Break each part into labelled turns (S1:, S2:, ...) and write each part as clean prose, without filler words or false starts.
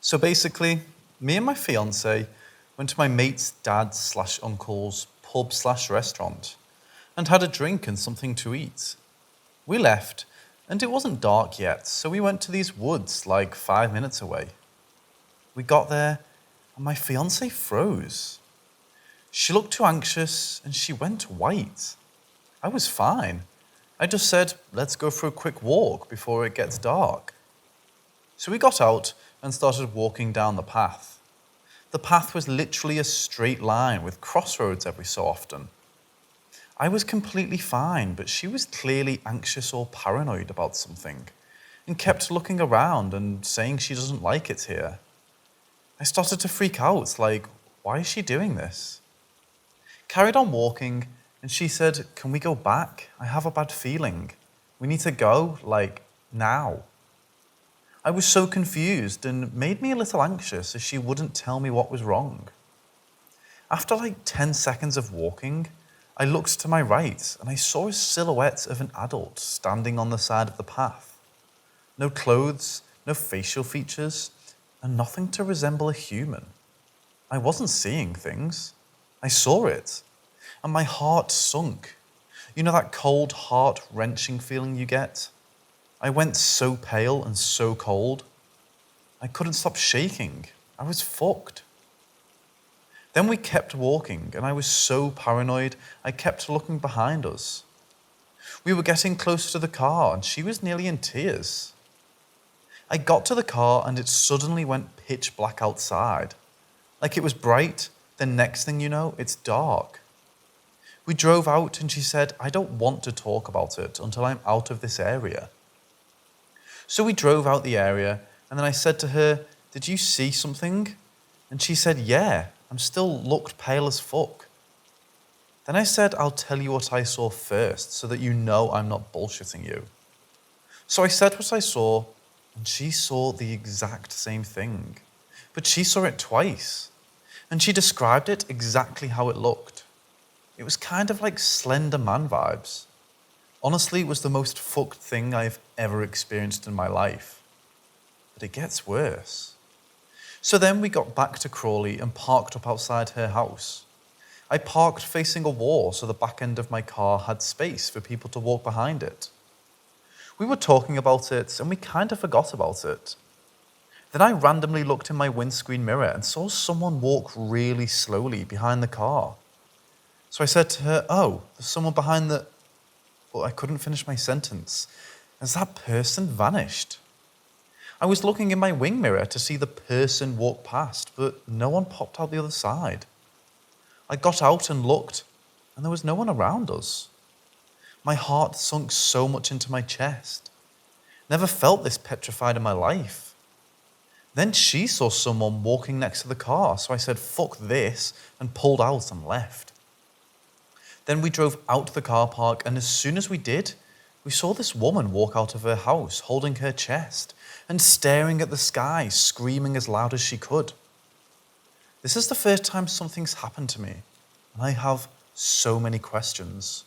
S1: So basically, me and my fiance went to my mate's dad/uncle's pub/restaurant and had a drink and something to eat. We left, and it wasn't dark yet, so we went to these woods like 5 minutes away. We got there, and my fiance froze. She looked too anxious, and she went white. I was fine. I just said, let's go for a quick walk before it gets dark. So we got out and started walking down the path. The path was literally a straight line with crossroads every so often. I was completely fine, but she was clearly anxious or paranoid about something and kept looking around and saying she doesn't like it here. I started to freak out, like, why is she doing this? Carried on walking, and she said, can we go back? I have a bad feeling. We need to go, like, now. I was so confused and made me a little anxious as she wouldn't tell me what was wrong. After like 10 seconds of walking, I looked to my right and I saw a silhouette of an adult standing on the side of the path. No clothes, no facial features, and nothing to resemble a human. I wasn't seeing things. I saw it, and my heart sunk. You know that cold, heart-wrenching feeling you get? I went so pale and so cold. I couldn't stop shaking. I was fucked. Then we kept walking, and I was so paranoid, I kept looking behind us. We were getting close to the car, and she was nearly in tears. I got to the car, and it suddenly went pitch black outside. Like it was bright, then next thing you know, it's dark. We drove out, and she said, I don't want to talk about it until I'm out of this area. So we drove out the area, and then I said to her, did you see something? And she said, yeah, I'm still looked pale as fuck. Then I said, I'll tell you what I saw first, so that you know I'm not bullshitting you. So I said what I saw, and she saw the exact same thing. But she saw it twice, and she described it exactly how it looked. It was kind of like Slender Man vibes. Honestly, it was the most fucked thing I've ever experienced in my life. But it gets worse. So then we got back to Crawley and parked up outside her house. I parked facing a wall so the back end of my car had space for people to walk behind it. We were talking about it and we kind of forgot about it. Then I randomly looked in my windscreen mirror and saw someone walk really slowly behind the car. So I said to her, oh, there's someone behind the... But I couldn't finish my sentence, as that person vanished. I was looking in my wing mirror to see the person walk past, but no one popped out the other side. I got out and looked, and there was no one around us. My heart sunk so much into my chest. Never felt this petrified in my life. Then she saw someone walking next to the car, so I said, fuck this, and pulled out and left. Then we drove out to the car park, and as soon as we did, we saw this woman walk out of her house, holding her chest and staring at the sky, screaming as loud as she could. This is the first time something's happened to me, and I have so many questions.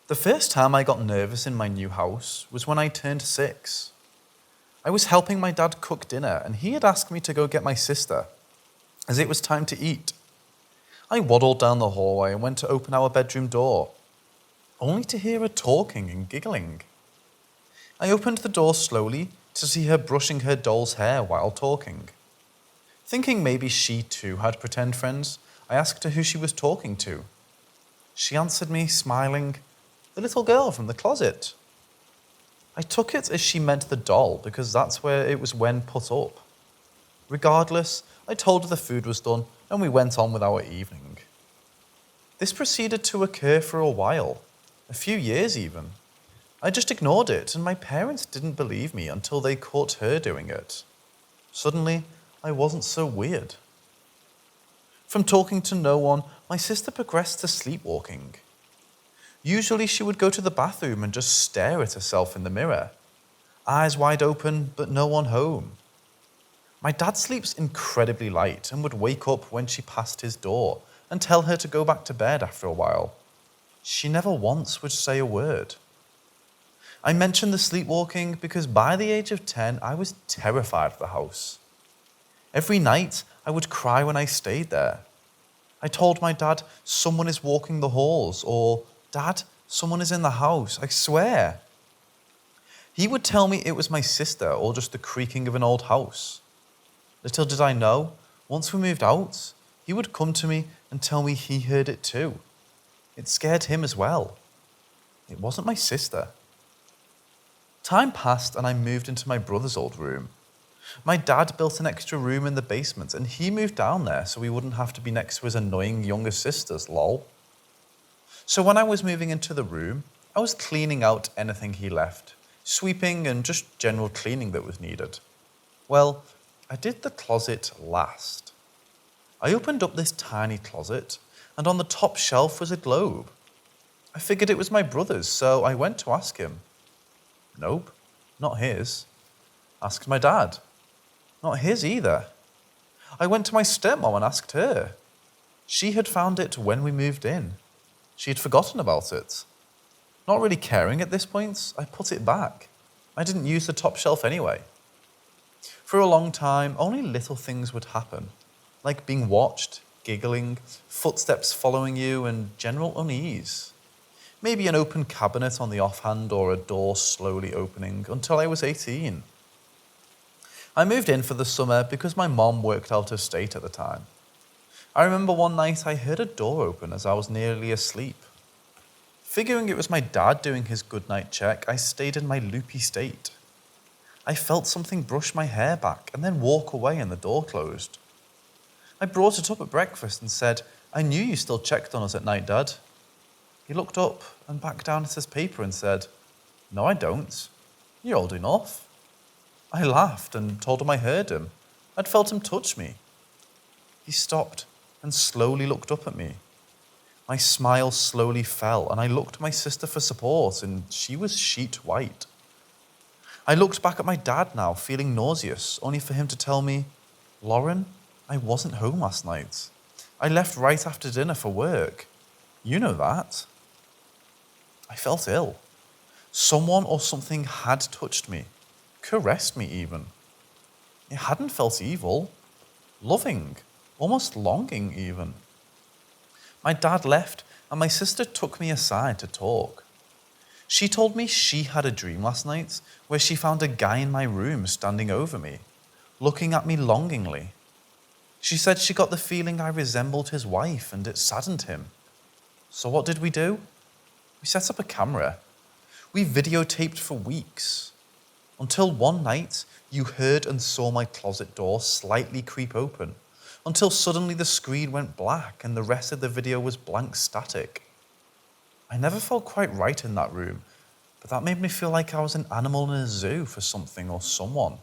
S1: The first time I got nervous in my new house was when I turned 6. I was helping my dad cook dinner, and he had asked me to go get my sister, as it was time to eat. I waddled down the hallway and went to open our bedroom door, only to hear her talking and giggling. I opened the door slowly to see her brushing her doll's hair while talking. Thinking maybe she too had pretend friends, I asked her who she was talking to. She answered me, smiling, the little girl from the closet. I took it as she meant the doll because that's where it was when put up. Regardless, I told her the food was done and we went on with our evening. This proceeded to occur for a while, a few years even. I just ignored it and my parents didn't believe me until they caught her doing it. Suddenly, I wasn't so weird. From talking to no one, my sister progressed to sleepwalking. Usually she would go to the bathroom and just stare at herself in the mirror. Eyes wide open, but no one home. My dad sleeps incredibly light and would wake up when she passed his door and tell her to go back to bed after a while. She never once would say a word. I mentioned the sleepwalking because by the age of 10, I was terrified of the house. Every night, I would cry when I stayed there. I told my dad, someone is walking the halls, or, Dad, someone is in the house, I swear. He would tell me it was my sister or just the creaking of an old house. Little did I know, once we moved out, he would come to me and tell me he heard it too. It scared him as well. It wasn't my sister. Time passed and I moved into my brother's old room. My dad built an extra room in the basement and he moved down there so we wouldn't have to be next to his annoying younger sisters, lol. So when I was moving into the room, I was cleaning out anything he left, sweeping and just general cleaning that was needed. Well, I did the closet last. I opened up this tiny closet and on the top shelf was a globe. I figured it was my brother's, so I went to ask him. Nope, not his. Asked my dad. Not his either. I went to my stepmom and asked her. She had found it when we moved in. She had forgotten about it. Not really caring at this point, I put it back. I didn't use the top shelf anyway. For a long time, only little things would happen, like being watched, giggling, footsteps following you, and general unease. Maybe an open cabinet on the offhand or a door slowly opening until I was 18. I moved in for the summer because my mom worked out of state at the time. I remember one night I heard a door open as I was nearly asleep. Figuring it was my dad doing his goodnight check, I stayed in my loopy state. I felt something brush my hair back and then walk away and the door closed. I brought it up at breakfast and said, I knew you still checked on us at night, Dad. He looked up and back down at his paper and said, No, I don't. You're old enough. I laughed and told him I heard him. I'd felt him touch me. He stopped and slowly looked up at me. My smile slowly fell and I looked at my sister for support and she was sheet white. I looked back at my dad now, feeling nauseous, only for him to tell me, Lauren, I wasn't home last night. I left right after dinner for work. You know that. I felt ill. Someone or something had touched me, caressed me even. It hadn't felt evil, loving, almost longing even. My dad left and my sister took me aside to talk. She told me she had a dream last night where she found a guy in my room standing over me, looking at me longingly. She said she got the feeling I resembled his wife and it saddened him. So what did we do? We set up a camera. We videotaped for weeks. Until one night, you heard and saw my closet door slightly creep open, until suddenly the screen went black and the rest of the video was blank static. I never felt quite right in that room, but that made me feel like I was an animal in a zoo for something or someone.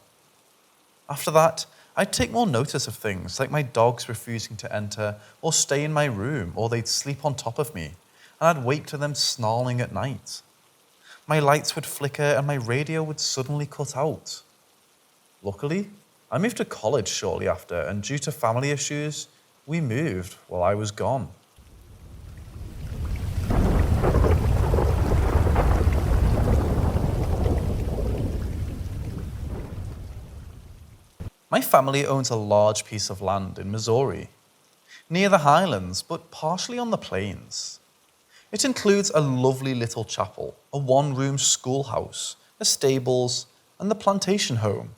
S1: After that, I'd take more notice of things, like my dogs refusing to enter or stay in my room, or they'd sleep on top of me, and I'd wake to them snarling at night. My lights would flicker and my radio would suddenly cut out. Luckily, I moved to college shortly after, and due to family issues, we moved while I was gone. My family owns a large piece of land in Missouri, near the highlands, but partially on the plains. It includes a lovely little chapel, a one-room schoolhouse, a stables, and the plantation home.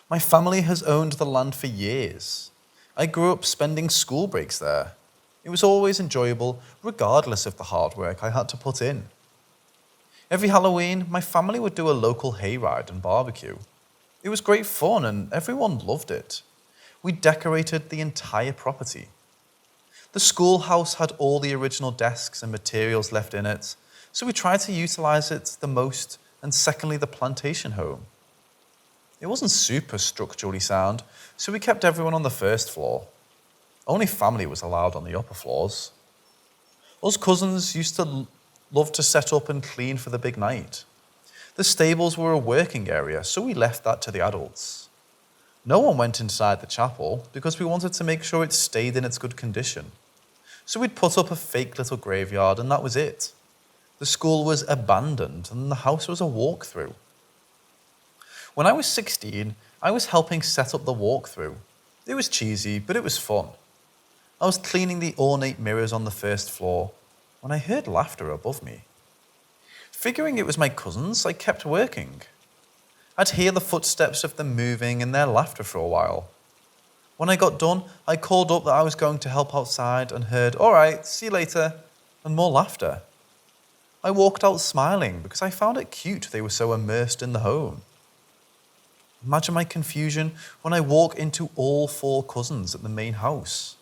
S1: My family has owned the land for years. I grew up spending school breaks there. It was always enjoyable, regardless of the hard work I had to put in. Every Halloween, my family would do a local hayride and barbecue. It was great fun and everyone loved it. We decorated the entire property. The schoolhouse had all the original desks and materials left in it, so we tried to utilize it the most, and secondly, the plantation home. It wasn't super structurally sound, so we kept everyone on the first floor. Only family was allowed on the upper floors. Us cousins used to love to set up and clean for the big night. The stables were a working area, so we left that to the adults. No one went inside the chapel because we wanted to make sure it stayed in its good condition. So we'd put up a fake little graveyard and that was it. The school was abandoned and the house was a walkthrough. When I was 16, I was helping set up the walkthrough. It was cheesy, but it was fun. I was cleaning the ornate mirrors on the first floor when I heard laughter above me. Figuring it was my cousins, I kept working. I'd hear the footsteps of them moving and their laughter for a while. When I got done, I called up that I was going to help outside and heard, "All right, see you later," and more laughter. I walked out smiling because I found it cute they were so immersed in the home. Imagine my confusion when I walk into all 4 cousins at the main house.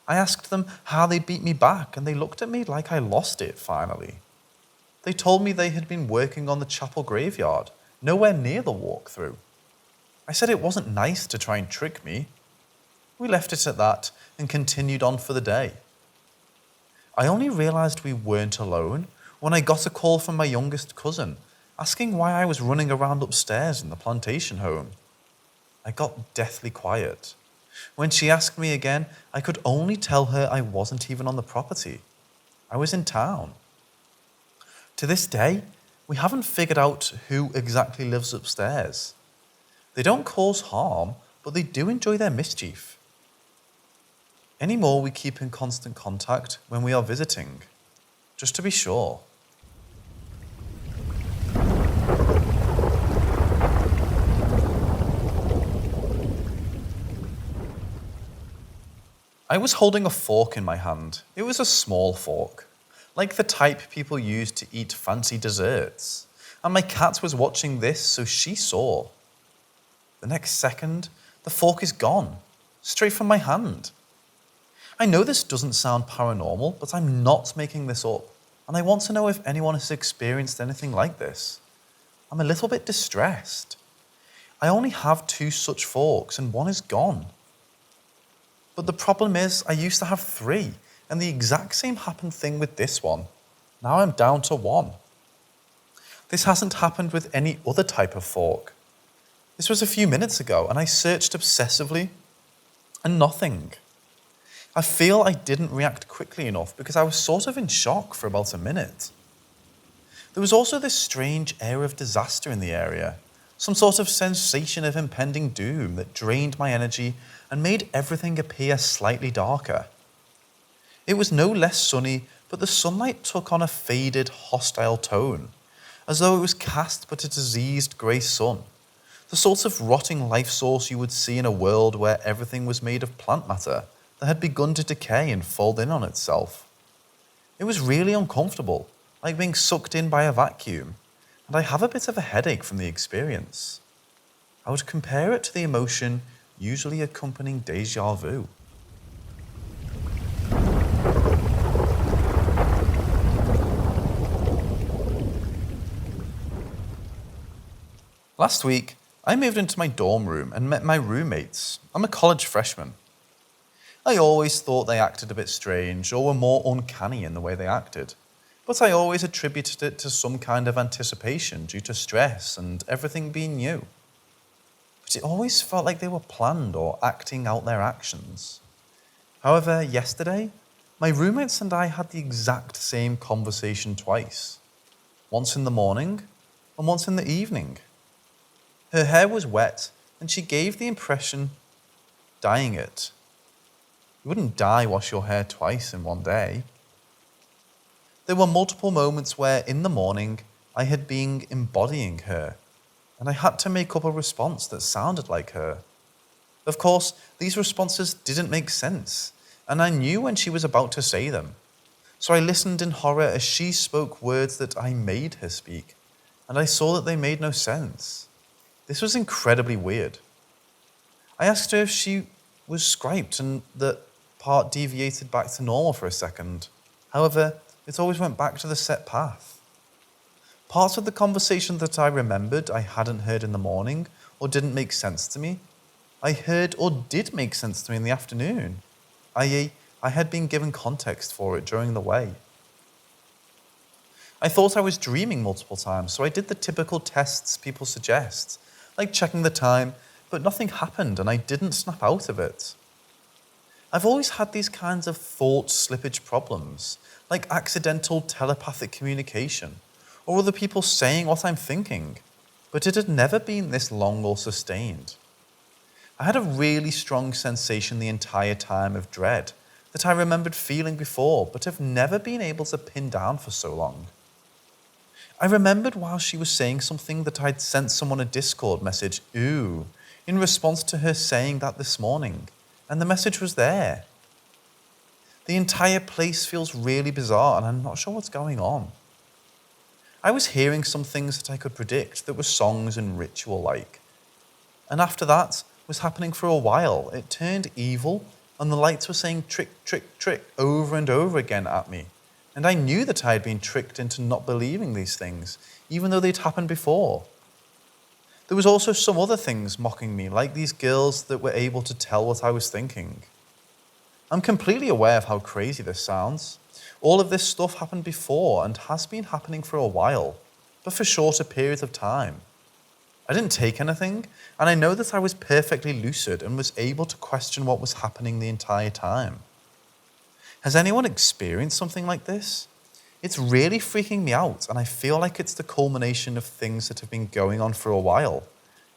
S1: I asked them how they beat me back and they looked at me like I lost it finally. They told me they had been working on the chapel graveyard, nowhere near the walkthrough. I said it wasn't nice to try and trick me. We left it at that and continued on for the day. I only realized we weren't alone when I got a call from my youngest cousin asking why I was running around upstairs in the plantation home. I got deathly quiet. When she asked me again, I could only tell her I wasn't even on the property. I was in town. To this day, we haven't figured out who exactly lives upstairs. They don't cause harm, but they do enjoy their mischief. Anymore, we keep in constant contact when we are visiting, just to be sure. I was holding a fork in my hand. It was a small fork, like the type people use to eat fancy desserts. And my cat was watching this, so she saw. The next second, the fork is gone, straight from my hand. I know this doesn't sound paranormal, but I'm not making this up, and I want to know if anyone has experienced anything like this. I'm a little bit distressed. I only have 2 such forks, and one is gone. But the problem is, I used to have 3, and the exact same happened thing with this one. Now I'm down to 1. This hasn't happened with any other type of fork. This was a few minutes ago, and I searched obsessively, and nothing. I feel I didn't react quickly enough because I was sort of in shock for about a minute. There was also this strange air of disaster in the area, some sort of sensation of impending doom that drained my energy and made everything appear slightly darker. It was no less sunny, but the sunlight took on a faded, hostile tone, as though it was cast but a diseased grey sun, the sort of rotting life source you would see in a world where everything was made of plant matter that had begun to decay and fold in on itself. It was really uncomfortable, like being sucked in by a vacuum, and I have a bit of a headache from the experience. I would compare it to the emotion usually accompanying déjà vu. Last week, I moved into my dorm room and met my roommates. I'm a college freshman. I always thought they acted a bit strange or were more uncanny in the way they acted, but I always attributed it to some kind of anticipation due to stress and everything being new. But it always felt like they were planned or acting out their actions. However, yesterday, my roommates and I had the exact same conversation twice. Once in the morning and once in the evening. Her hair was wet and she gave the impression dyeing it. You wouldn't wash your hair twice in one day. There were multiple moments where, in the morning, I had been embodying her, and I had to make up a response that sounded like her. Of course, these responses didn't make sense, and I knew when she was about to say them. So I listened in horror as she spoke words that I made her speak, and I saw that they made no sense. This was incredibly weird. I asked her if she was scriped and that part deviated back to normal for a second. However, it always went back to the set path. Parts of the conversation that I remembered I hadn't heard in the morning or didn't make sense to me, I heard or did make sense to me in the afternoon, i.e., I had been given context for it during the way. I thought I was dreaming multiple times, so I did the typical tests people suggest, like checking the time, but nothing happened and I didn't snap out of it. I've always had these kinds of thought slippage problems, like accidental telepathic communication, or other people saying what I'm thinking, but it had never been this long or sustained. I had a really strong sensation the entire time of dread that I remembered feeling before, but have never been able to pin down for so long. I remembered while she was saying something that I'd sent someone a Discord message, ooh, in response to her saying that this morning, and the message was there. The entire place feels really bizarre and I'm not sure what's going on. I was hearing some things that I could predict that were songs and ritual-like. And after that was happening for a while, it turned evil and the lights were saying trick, trick, trick over and over again at me. And I knew that I had been tricked into not believing these things, even though they'd happened before. There was also some other things mocking me, like these girls that were able to tell what I was thinking. I'm completely aware of how crazy this sounds. All of this stuff happened before and has been happening for a while, but for shorter periods of time. I didn't take anything, and I know that I was perfectly lucid and was able to question what was happening the entire time. Has anyone experienced something like this? It's really freaking me out, and I feel like it's the culmination of things that have been going on for a while,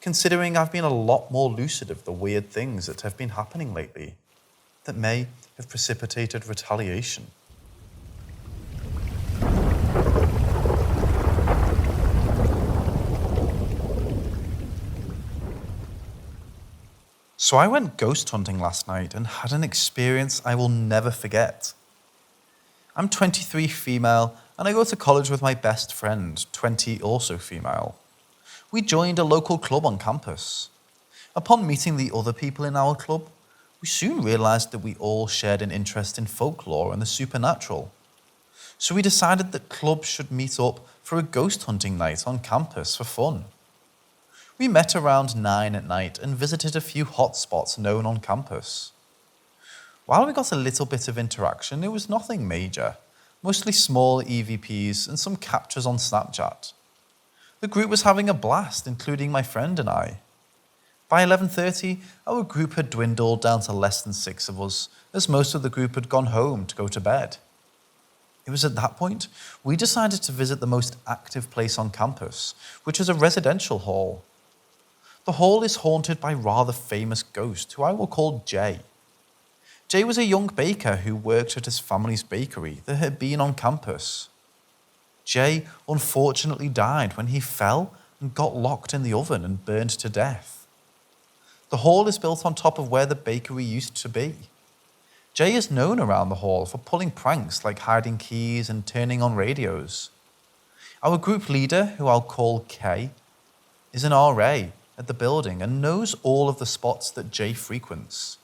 S1: considering I've been a lot more lucid of the weird things that have been happening lately, that may have precipitated retaliation. So I went ghost hunting last night and had an experience I will never forget. I'm 23 female and I go to college with my best friend, 20 also female. We joined a local club on campus. Upon meeting the other people in our club, we soon realised that we all shared an interest in folklore and the supernatural. So we decided that clubs should meet up for a ghost hunting night on campus for fun. We met around 9 at night and visited a few hotspots known on campus. While we got a little bit of interaction, it was nothing major, mostly small EVPs and some captures on Snapchat. The group was having a blast, including my friend and I. By 11:30, our group had dwindled down to less than 6 of us, as most of the group had gone home to go to bed. It was at that point we decided to visit the most active place on campus, which is a residential hall. The hall is haunted by a rather famous ghost, who I will call Jay. Jay was a young baker who worked at his family's bakery that had been on campus. Jay unfortunately died when he fell and got locked in the oven and burned to death. The hall is built on top of where the bakery used to be. Jay is known around the hall for pulling pranks like hiding keys and turning on radios. Our group leader, who I'll call K, is an RA at the building and knows all of the spots that Jay frequents.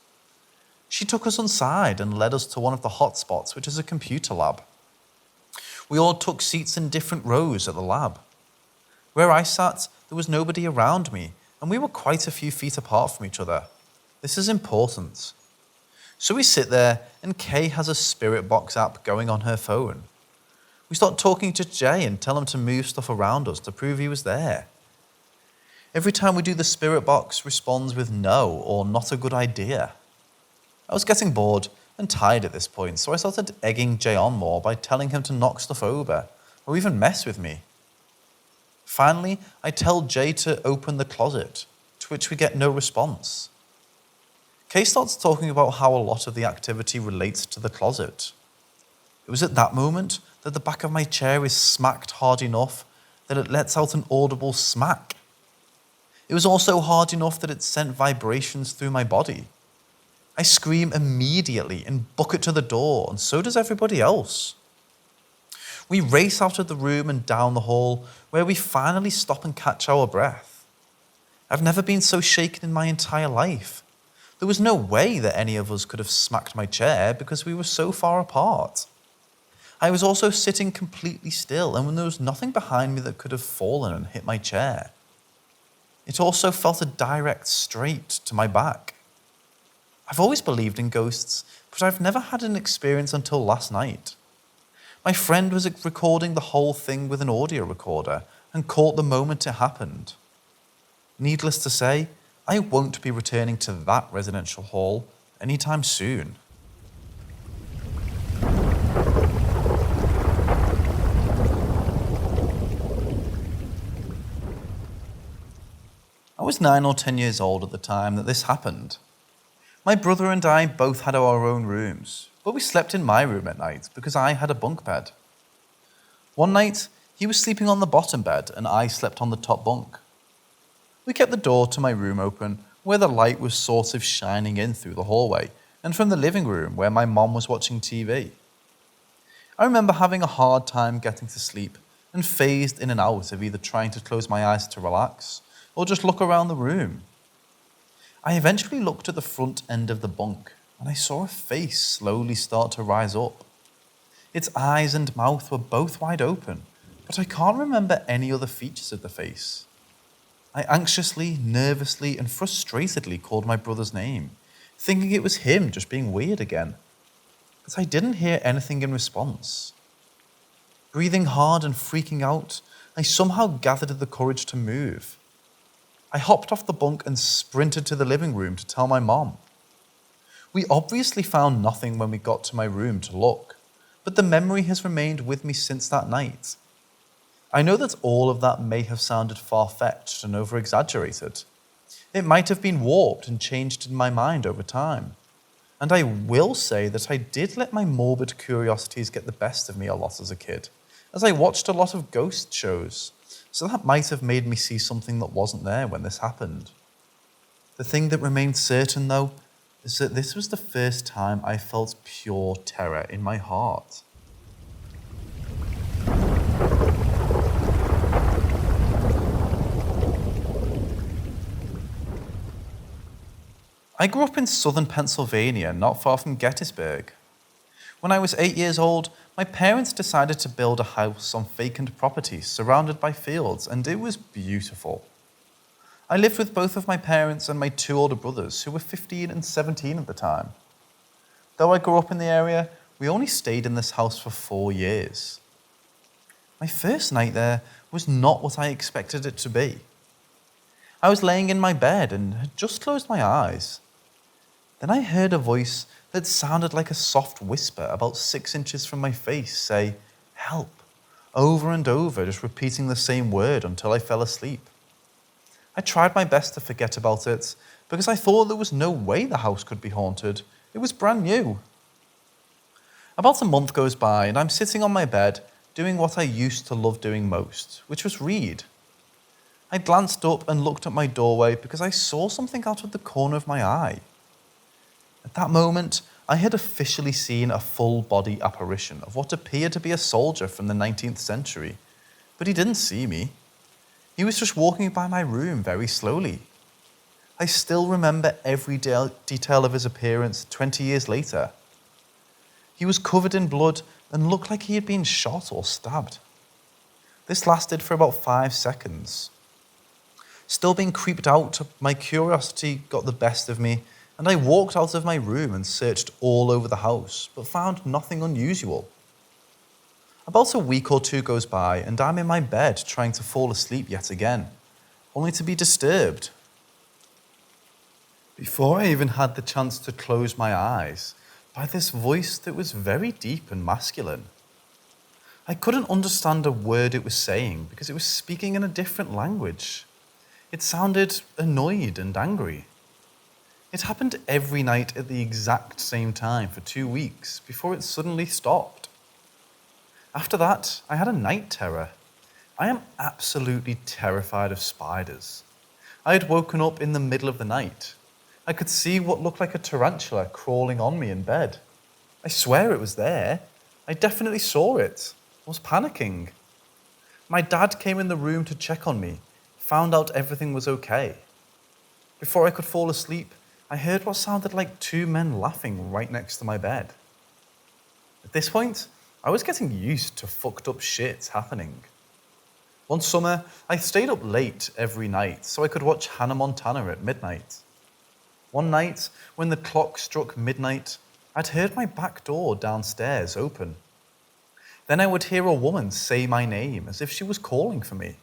S1: She took us inside and led us to one of the hot spots, which is a computer lab. We all took seats in different rows at the lab. Where I sat, there was nobody around me, and we were quite a few feet apart from each other. This is important. So we sit there, and Kay has a spirit box app going on her phone. We start talking to Jay and tell him to move stuff around us to prove he was there. Every time we do, the spirit box responds with no or not a good idea. I was getting bored and tired at this point, so I started egging Jay on more by telling him to knock stuff over or even mess with me. Finally, I tell Jay to open the closet, to which we get no response. Kay starts talking about how a lot of the activity relates to the closet. It was at that moment that the back of my chair is smacked hard enough that it lets out an audible smack. It was also hard enough that it sent vibrations through my body. I scream immediately and book it to the door, and so does everybody else. We race out of the room and down the hall, where we finally stop and catch our breath. I've never been so shaken in my entire life. There was no way that any of us could have smacked my chair because we were so far apart. I was also sitting completely still, and when there was nothing behind me that could have fallen and hit my chair. It also felt a direct straight to my back. I've always believed in ghosts, but I've never had an experience until last night. My friend was recording the whole thing with an audio recorder and caught the moment it happened. Needless to say, I won't be returning to that residential hall anytime soon. was 9 or 10 years old at the time that this happened. My brother and I both had our own rooms, but we slept in my room at night because I had a bunk bed. One night, he was sleeping on the bottom bed and I slept on the top bunk. We kept the door to my room open, where the light was sort of shining in through the hallway, and from the living room where my mom was watching TV. I remember having a hard time getting to sleep and phased in and out of either trying to close my eyes to relax or just look around the room. I eventually looked at the front end of the bunk and I saw a face slowly start to rise up. Its eyes and mouth were both wide open, but I can't remember any other features of the face. I anxiously, nervously, and frustratedly called my brother's name, thinking it was him just being weird again. But I didn't hear anything in response. Breathing hard and freaking out, I somehow gathered the courage to move. I hopped off the bunk and sprinted to the living room to tell my mom. We obviously found nothing when we got to my room to look, but the memory has remained with me since that night. I know that all of that may have sounded far-fetched and over-exaggerated. It might have been warped and changed in my mind over time. And I will say that I did let my morbid curiosities get the best of me a lot as a kid, as I watched a lot of ghost shows, so that might have made me see something that wasn't there when this happened. The thing that remained certain, though, is that this was the first time I felt pure terror in my heart. I grew up in southern Pennsylvania, not far from Gettysburg. When I was 8 years old, my parents decided to build a house on vacant property surrounded by fields, and it was beautiful. I lived with both of my parents and my 2 older brothers, who were 15 and 17 at the time. Though I grew up in the area, we only stayed in this house for 4 years. My first night there was not what I expected it to be. I was laying in my bed and had just closed my eyes. Then I heard a voice that sounded like a soft whisper about 6 inches from my face say, "Help," over and over, just repeating the same word until I fell asleep. I tried my best to forget about it because I thought there was no way the house could be haunted. It was brand new. About a month goes by and I'm sitting on my bed doing what I used to love doing most, which was read. I glanced up and looked at my doorway because I saw something out of the corner of my eye. At that moment, I had officially seen a full-body apparition of what appeared to be a soldier from the 19th century, but he didn't see me. He was just walking by my room very slowly. I still remember every detail of his appearance 20 years later. He was covered in blood and looked like he had been shot or stabbed. This lasted for about 5 seconds. Still being creeped out, my curiosity got the best of me, and I walked out of my room and searched all over the house, but found nothing unusual. About a week or 2 goes by, and I'm in my bed trying to fall asleep yet again, only to be disturbed. Before I even had the chance to close my eyes, by this voice that was very deep and masculine. I couldn't understand a word it was saying because it was speaking in a different language. It sounded annoyed and angry. It happened every night at the exact same time for 2 weeks before it suddenly stopped. After that, I had a night terror. I am absolutely terrified of spiders. I had woken up in the middle of the night. I could see what looked like a tarantula crawling on me in bed. I swear it was there. I definitely saw it. I was panicking. My dad came in the room to check on me, found out everything was okay. Before I could fall asleep, I heard what sounded like 2 men laughing right next to my bed. At this point, I was getting used to fucked up shit happening. One summer, I stayed up late every night so I could watch Hannah Montana at midnight. One night, when the clock struck midnight, I'd heard my back door downstairs open. Then I would hear a woman say my name as if she was calling for me.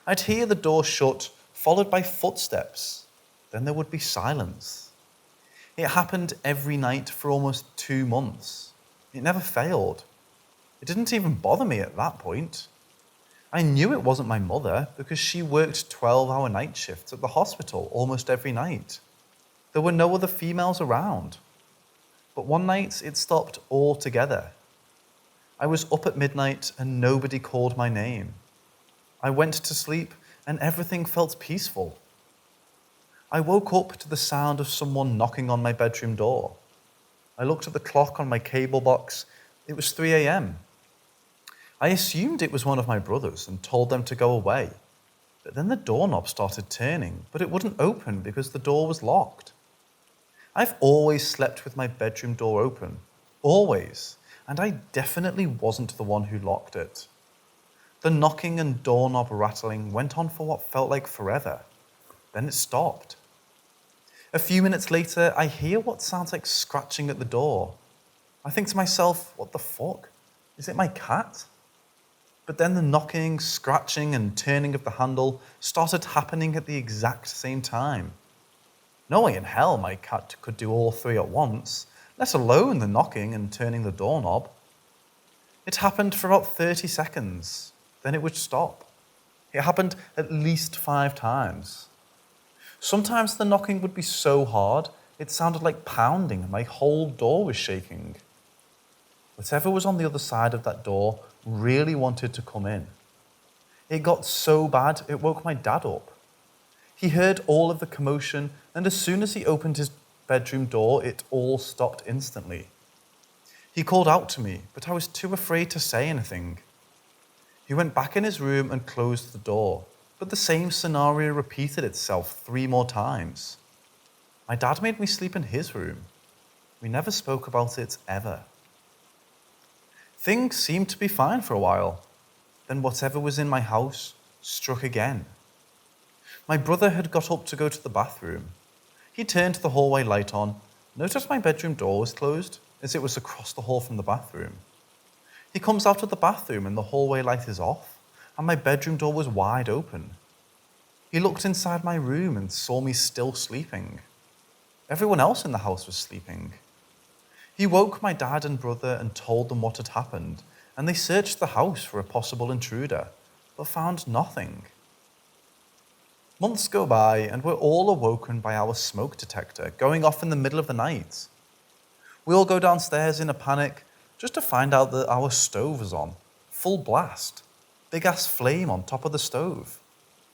S1: I'd hear the door shut, followed by footsteps. Then there would be silence. It happened every night for almost 2 months. It never failed. It didn't even bother me at that point. I knew it wasn't my mother because she worked 12-hour night shifts at the hospital almost every night. There were no other females around. But one night it stopped altogether. I was up at midnight and nobody called my name. I went to sleep and everything felt peaceful. I woke up to the sound of someone knocking on my bedroom door. I looked at the clock on my cable box. It was 3 a.m. I assumed it was one of my brothers and told them to go away. But then the doorknob started turning, but it wouldn't open because the door was locked. I've always slept with my bedroom door open. Always. And I definitely wasn't the one who locked it. The knocking and doorknob rattling went on for what felt like forever. Then it stopped. A few minutes later, I hear what sounds like scratching at the door. I think to myself, what the fuck? Is it my cat? But then the knocking, scratching, and turning of the handle started happening at the exact same time. No way in hell my cat could do all three at once, let alone the knocking and turning the doorknob. It happened for about 30 seconds, then it would stop. It happened at least 5 times. Sometimes the knocking would be so hard, it sounded like pounding and my whole door was shaking. Whatever was on the other side of that door really wanted to come in. It got so bad, it woke my dad up. He heard all of the commotion, and as soon as he opened his bedroom door, it all stopped instantly. He called out to me, but I was too afraid to say anything. He went back in his room and closed the door, but the same scenario repeated itself 3 more times. My dad made me sleep in his room. We never spoke about it ever. Things seemed to be fine for a while. Then whatever was in my house struck again. My brother had got up to go to the bathroom. He turned the hallway light on, noticed my bedroom door was closed, as it was across the hall from the bathroom. He comes out of the bathroom and the hallway light is off, and my bedroom door was wide open. He looked inside my room and saw me still sleeping. Everyone else in the house was sleeping. He woke my dad and brother and told them what had happened, and they searched the house for a possible intruder, but found nothing. Months go by and we're all awoken by our smoke detector going off in the middle of the night. We all go downstairs in a panic just to find out that our stove was on, full blast, big ass flame on top of the stove,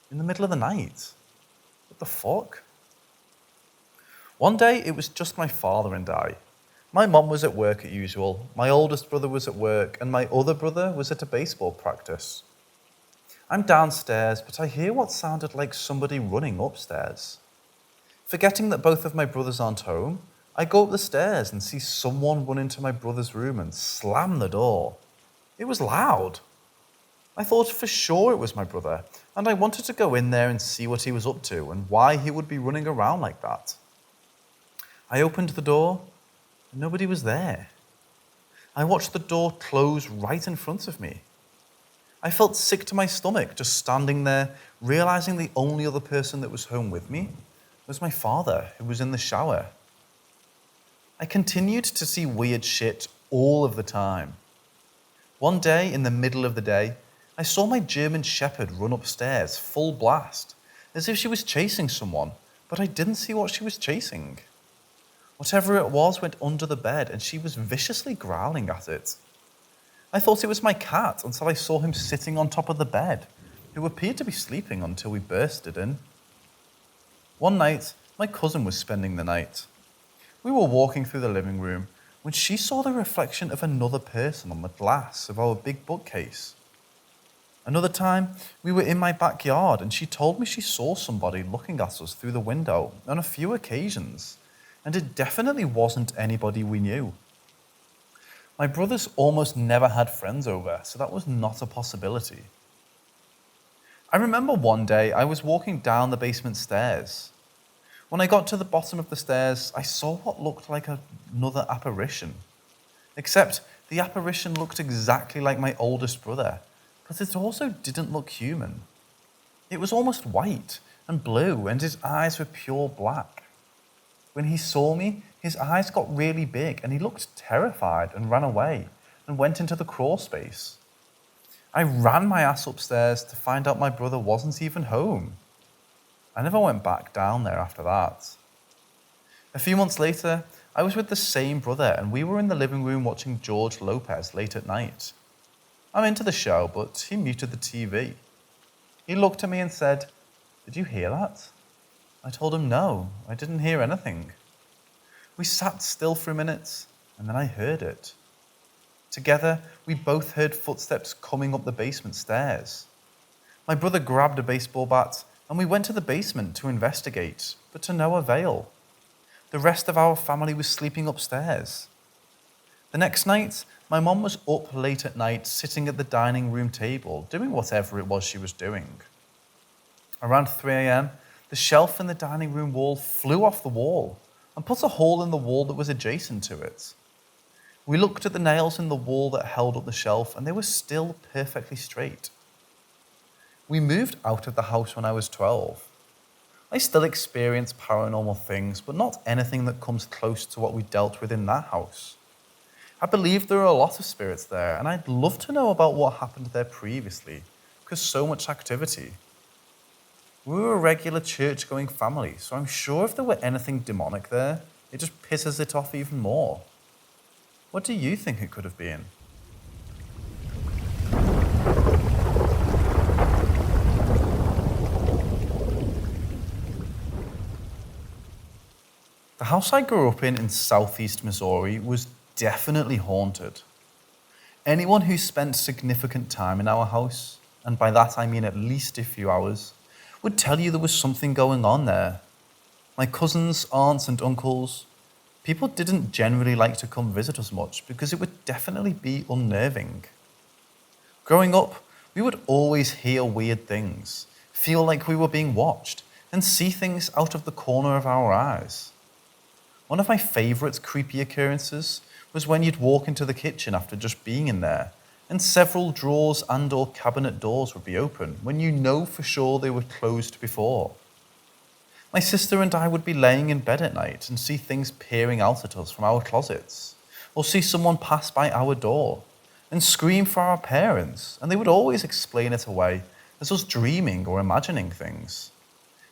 S1: in the middle of the night. What the fuck? One day it was just my father and I. My mum was at work as usual, my oldest brother was at work, and my other brother was at a baseball practice. I'm downstairs, but I hear what sounded like somebody running upstairs. Forgetting that both of my brothers aren't home, I go up the stairs and see someone run into my brother's room and slam the door. It was loud. I thought for sure it was my brother, and I wanted to go in there and see what he was up to and why he would be running around like that. I opened the door, and nobody was there. I watched the door close right in front of me. I felt sick to my stomach just standing there, realizing the only other person that was home with me was my father, who was in the shower. I continued to see weird shit all of the time. One day, in the middle of the day, I saw my German Shepherd run upstairs full blast, as if she was chasing someone, but I didn't see what she was chasing. Whatever it was went under the bed, and she was viciously growling at it. I thought it was my cat until I saw him sitting on top of the bed, who appeared to be sleeping until we bursted in. One night, my cousin was spending the night. We were walking through the living room when she saw the reflection of another person on the glass of our big bookcase. Another time, we were in my backyard and she told me she saw somebody looking at us through the window on a few occasions, and it definitely wasn't anybody we knew. My brothers almost never had friends over, so that was not a possibility. I remember one day I was walking down the basement stairs. When I got to the bottom of the stairs, I saw what looked like another apparition. Except the apparition looked exactly like my oldest brother, but it also didn't look human. It was almost white and blue, and his eyes were pure black. When he saw me, his eyes got really big and he looked terrified and ran away and went into the crawl space. I ran my ass upstairs to find out my brother wasn't even home. I never went back down there after that. A few months later, I was with the same brother and we were in the living room watching George Lopez late at night. I'm into the show, but he muted the TV. He looked at me and said, "Did you hear that?" I told him no, I didn't hear anything. We sat still for a minute, and then I heard it. Together, we both heard footsteps coming up the basement stairs. My brother grabbed a baseball bat, and we went to the basement to investigate, but to no avail. The rest of our family was sleeping upstairs. The next night, my mom was up late at night, sitting at the dining room table, doing whatever it was she was doing. Around 3 a.m., the shelf in the dining room wall flew off the wall and put a hole in the wall that was adjacent to it. We looked at the nails in the wall that held up the shelf, and they were still perfectly straight. We moved out of the house when I was 12. I still experience paranormal things, but not anything that comes close to what we dealt with in that house. I believe there are a lot of spirits there, and I'd love to know about what happened there previously, because so much activity. We were a regular church-going family, so I'm sure if there were anything demonic there, it just pisses it off even more. What do you think it could have been? The house I grew up in southeast Missouri was definitely haunted. Anyone who spent significant time in our house, and by that I mean at least a few hours, would tell you there was something going on there. My cousins, aunts and uncles, people didn't generally like to come visit us much because it would definitely be unnerving. Growing up, we would always hear weird things, feel like we were being watched, and see things out of the corner of our eyes. One of my favourite creepy occurrences was when you'd walk into the kitchen after just being in there, and several drawers and/or cabinet doors would be open when you know for sure they were closed before. My sister and I would be laying in bed at night and see things peering out at us from our closets, or see someone pass by our door and scream for our parents, and they would always explain it away as us dreaming or imagining things.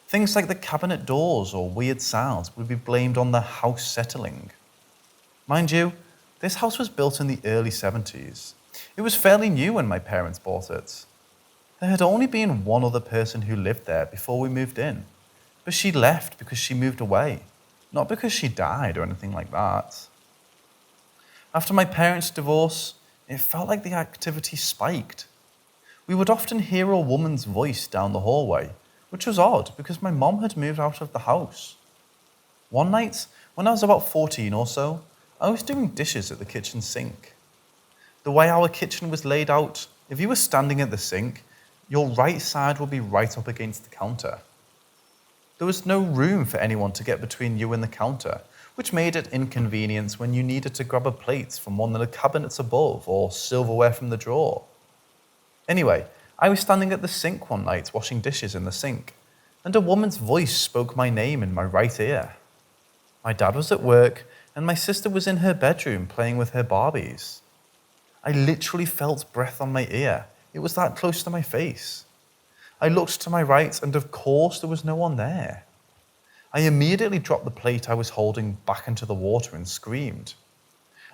S1: Things like the cabinet doors or weird sounds would be blamed on the house settling. Mind you, this house was built in the early 70s. It was fairly new when my parents bought it. There had only been one other person who lived there before we moved in, but she left because she moved away, not because she died or anything like that. After my parents' divorce, it felt like the activity spiked. We would often hear a woman's voice down the hallway, which was odd because my mom had moved out of the house. One night, when I was about 14 or so, I was doing dishes at the kitchen sink. The way our kitchen was laid out, if you were standing at the sink, your right side would be right up against the counter. There was no room for anyone to get between you and the counter, which made it inconvenient when you needed to grab a plate from one of the cabinets above or silverware from the drawer. Anyway, I was standing at the sink one night washing dishes in the sink, and a woman's voice spoke my name in my right ear. My dad was at work, and my sister was in her bedroom playing with her Barbies. I literally felt breath on my ear. It was that close to my face. I looked to my right, and of course there was no one there. I immediately dropped the plate I was holding back into the water and screamed.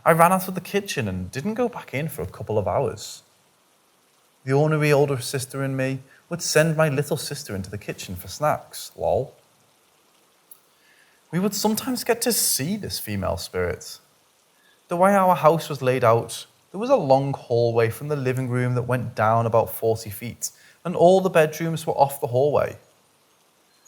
S1: I ran out of the kitchen and didn't go back in for a couple of hours. The ornery older sister and me would send my little sister into the kitchen for snacks, lol. We would sometimes get to see this female spirit. The way our house was laid out, there was a long hallway from the living room that went down about 40 feet, and all the bedrooms were off the hallway.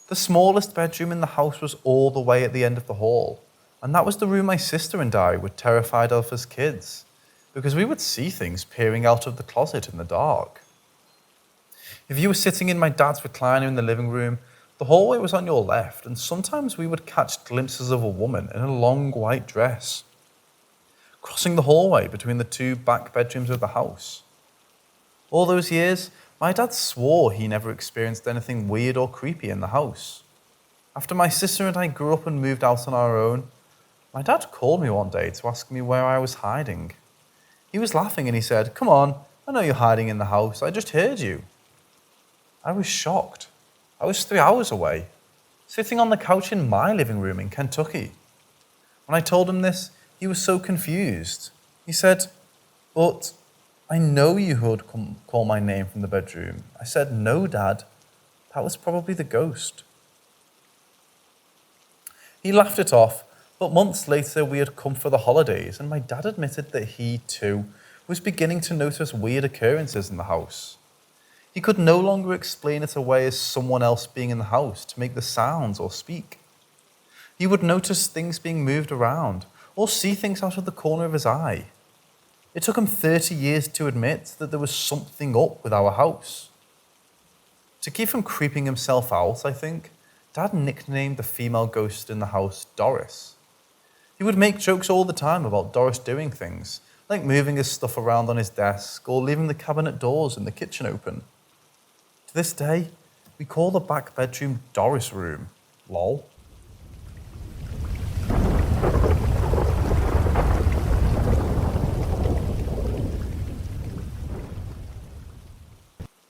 S1: The smallest bedroom in the house was all the way at the end of the hall, and that was the room my sister and I were terrified of as kids, because we would see things peering out of the closet in the dark. If you were sitting in my dad's recliner in the living room, the hallway was on your left, and sometimes we would catch glimpses of a woman in a long white dress, crossing the hallway between the two back bedrooms of the house. All those years, my dad swore he never experienced anything weird or creepy in the house. After my sister and I grew up and moved out on our own, my dad called me one day to ask me where I was hiding. He was laughing and he said, "Come on, I know you're hiding in the house. I just heard you. I was shocked. I was 3 hours away, sitting on the couch in my living room in Kentucky. When I told him this, he was so confused. He said, "But I know you heard call my name from the bedroom." I said, "No, Dad. That was probably the ghost." He laughed it off, but months later we had come for the holidays and my dad admitted that he, too, was beginning to notice weird occurrences in the house. He could no longer explain it away as someone else being in the house to make the sounds or speak. He would notice things being moved around or see things out of the corner of his eye. It took him 30 years to admit that there was something up with our house. To keep from creeping himself out, I think, Dad nicknamed the female ghost in the house Doris. He would make jokes all the time about Doris doing things, like moving his stuff around on his desk or leaving the cabinet doors in the kitchen open. To this day, we call the back bedroom Doris room. Lol.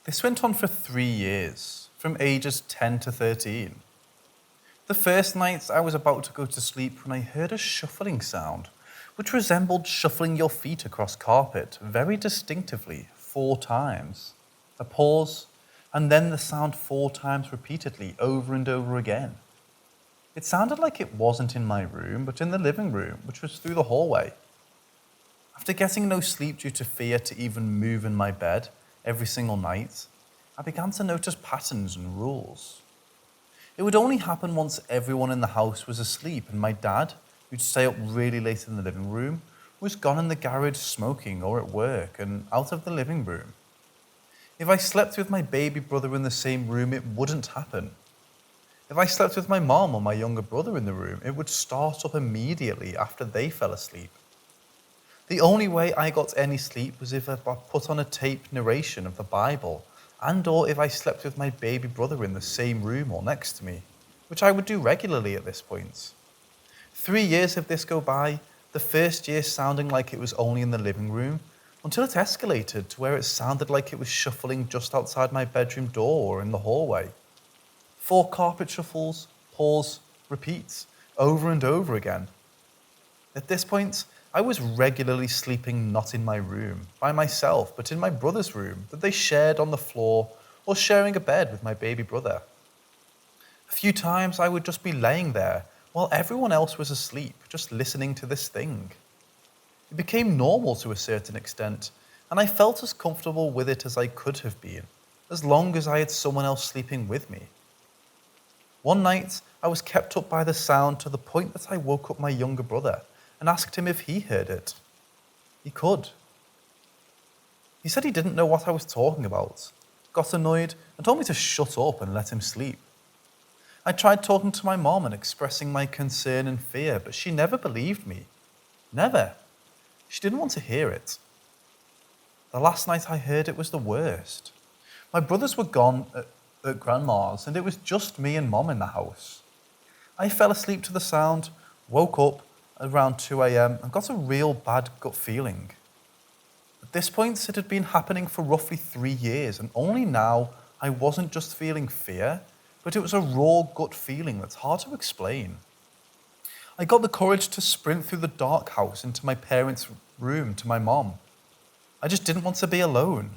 S1: This went on for 3 years, from ages 10 to 13. The first night I was about to go to sleep when I heard a shuffling sound, which resembled shuffling your feet across carpet very distinctively 4 times. A pause, and then the sound 4 times repeatedly over and over again. It sounded like it wasn't in my room, but in the living room, which was through the hallway. After getting no sleep due to fear to even move in my bed every single night, I began to notice patterns and rules. It would only happen once everyone in the house was asleep and my dad, who'd stay up really late in the living room, was gone in the garage smoking or at work and out of the living room. If I slept with my baby brother in the same room, it wouldn't happen. If I slept with my mom or my younger brother in the room, it would start up immediately after they fell asleep. The only way I got any sleep was if I put on a tape narration of the Bible and or if I slept with my baby brother in the same room or next to me, which I would do regularly at this point. 3 years of this go by, the first year sounding like it was only in the living room, until it escalated to where it sounded like it was shuffling just outside my bedroom door or in the hallway. 4 carpet shuffles, pause, repeat, over and over again. At this point, I was regularly sleeping not in my room, by myself, but in my brother's room that they shared on the floor or sharing a bed with my baby brother. A few times I would just be laying there while everyone else was asleep, just listening to this thing. It became normal to a certain extent, and I felt as comfortable with it as I could have been, as long as I had someone else sleeping with me. One night, I was kept up by the sound to the point that I woke up my younger brother and asked him if he heard it. He could. He said he didn't know what I was talking about, got annoyed, and told me to shut up and let him sleep. I tried talking to my mom and expressing my concern and fear, but she never believed me. Never. She didn't want to hear it. The last night I heard it was the worst. My brothers were gone at Grandma's, and it was just me and Mom in the house. I fell asleep to the sound, woke up around 2 a.m. and got a real bad gut feeling. At this point, it had been happening for roughly 3 years, and only now I wasn't just feeling fear, but it was a raw gut feeling that's hard to explain. I got the courage to sprint through the dark house into my parents' room to my mom. I just didn't want to be alone.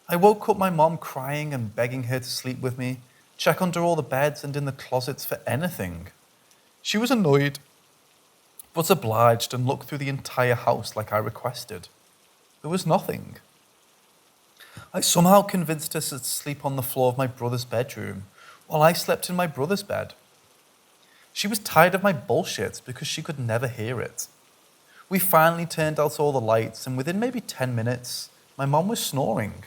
S1: I woke up my mom crying and begging her to sleep with me, check under all the beds and in the closets for anything. She was annoyed, but obliged and looked through the entire house like I requested. There was nothing. I somehow convinced her to sleep on the floor of my brother's bedroom while I slept in my brother's bed. She was tired of my bullshit because she could never hear it. We finally turned out all the lights and within maybe 10 minutes, my mom was snoring.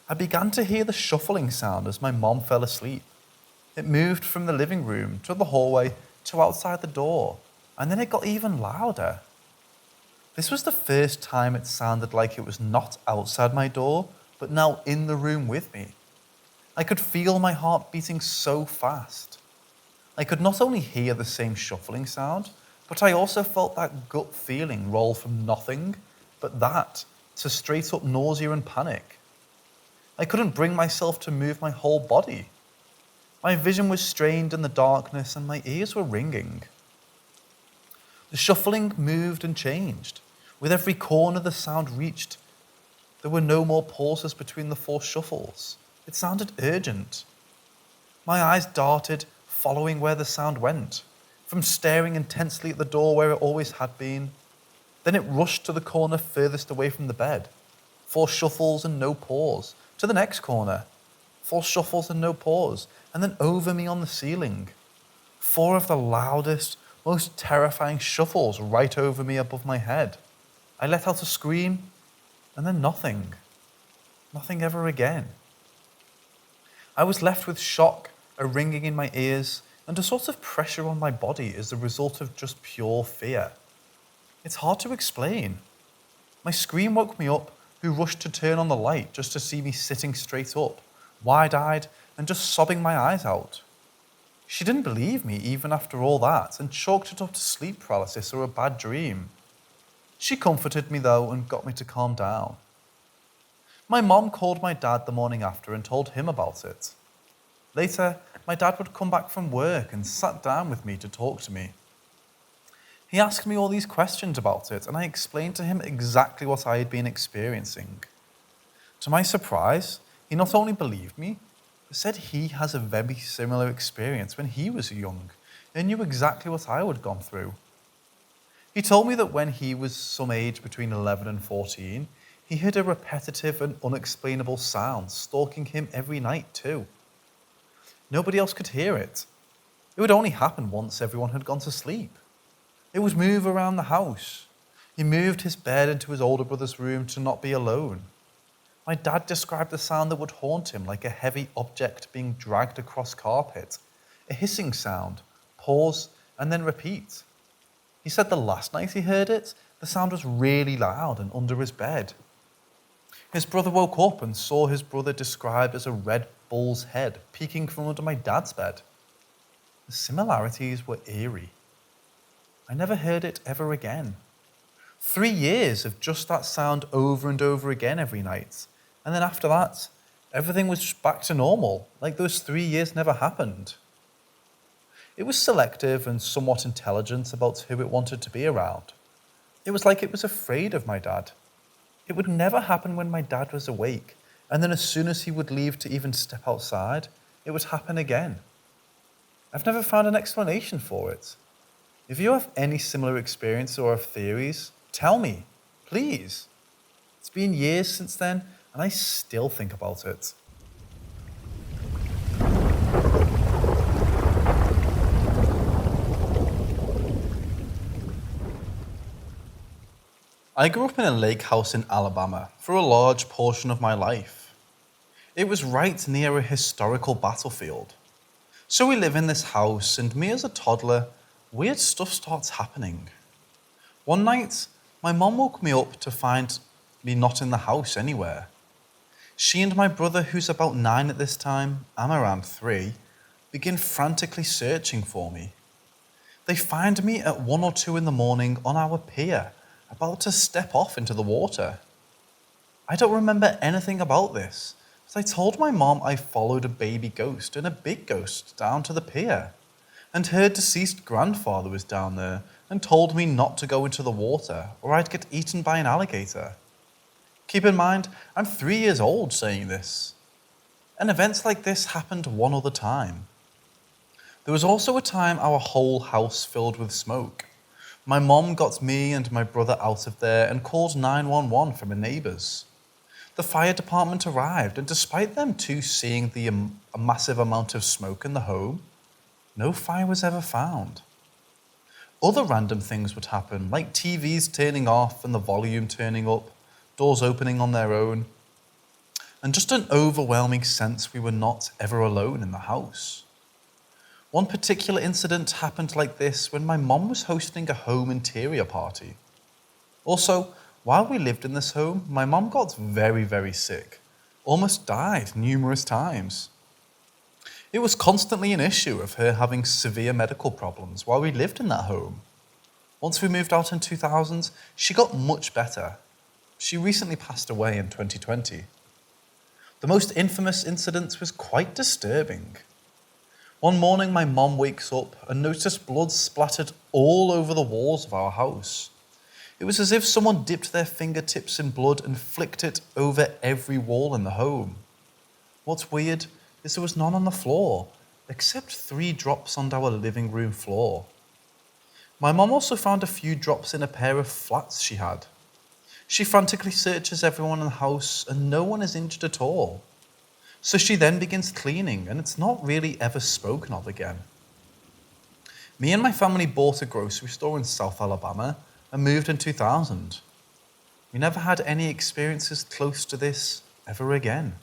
S1: I began to hear the shuffling sound as my mom fell asleep. It moved from the living room to the hallway to outside the door, and then it got even louder. This was the first time it sounded like it was not outside my door, but now in the room with me. I could feel my heart beating so fast. I could not only hear the same shuffling sound, but I also felt that gut feeling roll from nothing but that to straight up nausea and panic. I couldn't bring myself to move my whole body. My vision was strained in the darkness and my ears were ringing. The shuffling moved and changed. With every corner the sound reached, there were no more pauses between the 4 shuffles. It sounded urgent. My eyes darted, following where the sound went, from staring intensely at the door where it always had been. Then it rushed to the corner furthest away from the bed. 4 shuffles and no pause. To the next corner. 4 shuffles and no pause. And then over me on the ceiling. 4 of the loudest, most terrifying shuffles right over me above my head. I let out a scream, and then nothing. Nothing ever again. I was left with shock, a ringing in my ears, and a sort of pressure on my body as the result of just pure fear. It's hard to explain. My scream woke me up, who rushed to turn on the light just to see me sitting straight up, wide-eyed, and just sobbing my eyes out. She didn't believe me even after all that and chalked it up to sleep paralysis or a bad dream. She comforted me though and got me to calm down. My mom called my dad the morning after and told him about it. Later, my dad would come back from work and sat down with me to talk to me. He asked me all these questions about it and I explained to him exactly what I had been experiencing. To my surprise, he not only believed me, but said he has a very similar experience when he was young and knew exactly what I had gone through. He told me that when he was some age between 11 and 14, he heard a repetitive and unexplainable sound stalking him every night too. Nobody else could hear it. It would only happen once everyone had gone to sleep. It would move around the house. He moved his bed into his older brother's room to not be alone. My dad described the sound that would haunt him like a heavy object being dragged across carpet, a hissing sound, pause, and then repeat. He said the last night he heard it, the sound was really loud and under his bed. His brother woke up and saw his brother described as a red bull's head peeking from under my dad's bed. The similarities were eerie. I never heard it ever again. 3 years of just that sound over and over again every night. And then after that, everything was back to normal, like those 3 years never happened. It was selective and somewhat intelligent about who it wanted to be around. It was like it was afraid of my dad. It would never happen when my dad was awake, and then as soon as he would leave to even step outside, it would happen again. I've never found an explanation for it. If you have any similar experience or have theories, tell me, please. It's been years since then, and I still think about it. I grew up in a lake house in Alabama for a large portion of my life. It was right near a historical battlefield. So we live in this house, and me as a toddler, weird stuff starts happening. One night, my mom woke me up to find me not in the house anywhere. She and my brother, who's about 9 at this time, I'm around 3, begin frantically searching for me. They find me at 1 or 2 in the morning on our pier, about to step off into the water. I don't remember anything about this, but I told my mom I followed a baby ghost and a big ghost down to the pier, and her deceased grandfather was down there and told me not to go into the water or I'd get eaten by an alligator. Keep in mind, I'm 3 years old saying this. And events like this happened one other time. There was also a time our whole house filled with smoke. My mom got me and my brother out of there and called 911 from the neighbours. The fire department arrived, and despite them two seeing a massive amount of smoke in the home, no fire was ever found. Other random things would happen, like TVs turning off and the volume turning up, doors opening on their own, and just an overwhelming sense we were not ever alone in the house. One particular incident happened like this when my mom was hosting a home interior party. Also, while we lived in this home, my mom got very, very sick, almost died numerous times. It was constantly an issue of her having severe medical problems while we lived in that home. Once we moved out in 2000, she got much better. She recently passed away in 2020. The most infamous incident was quite disturbing. One morning, my mom wakes up and noticed blood splattered all over the walls of our house. It was as if someone dipped their fingertips in blood and flicked it over every wall in the home. What's weird is there was none on the floor, except 3 drops on our living room floor. My mom also found a few drops in a pair of flats she had. She frantically searches everyone in the house and no one is injured at all. So she then begins cleaning and it's not really ever spoken of again. Me and my family bought a grocery store in South Alabama and moved in 2000. We never had any experiences close to this ever again.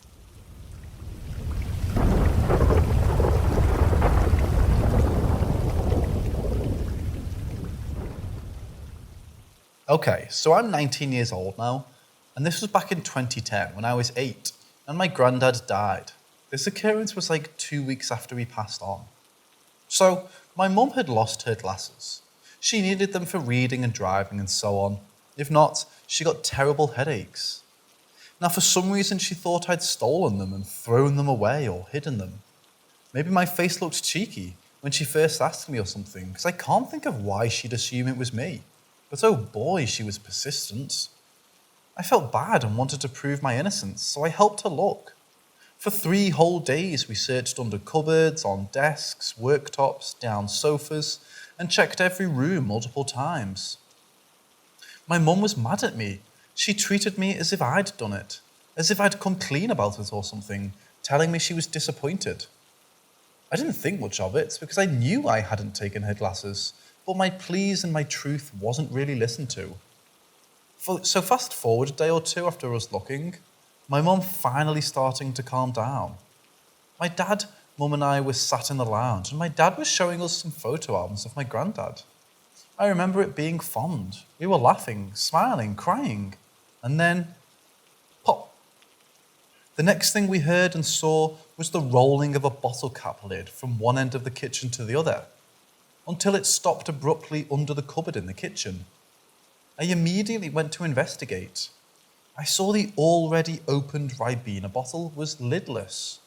S1: Okay, so I'm 19 years old now, and this was back in 2010 when I was 8, and my granddad died. This occurrence was like 2 weeks after he passed on. So, my mum had lost her glasses. She needed them for reading and driving and so on. If not, she got terrible headaches. Now, for some reason, she thought I'd stolen them and thrown them away or hidden them. Maybe my face looked cheeky when she first asked me or something, because I can't think of why she'd assume it was me. But oh boy, she was persistent. I felt bad and wanted to prove my innocence, so I helped her look. For 3 whole days, we searched under cupboards, on desks, worktops, down sofas, and checked every room multiple times. My mum was mad at me. She treated me as if I'd done it, as if I'd come clean about it or something, telling me she was disappointed. I didn't think much of it because I knew I hadn't taken her glasses, but my pleas and my truth wasn't really listened to. So fast forward a day or 2 after us looking, my mum finally starting to calm down. My dad, mum and I were sat in the lounge and my dad was showing us some photo albums of my granddad. I remember it being fond. We were laughing, smiling, crying, and then pop. The next thing we heard and saw was the rolling of a bottle cap lid from one end of the kitchen to the other, until it stopped abruptly under the cupboard in the kitchen. I immediately went to investigate. I saw the already opened Ribena bottle was lidless.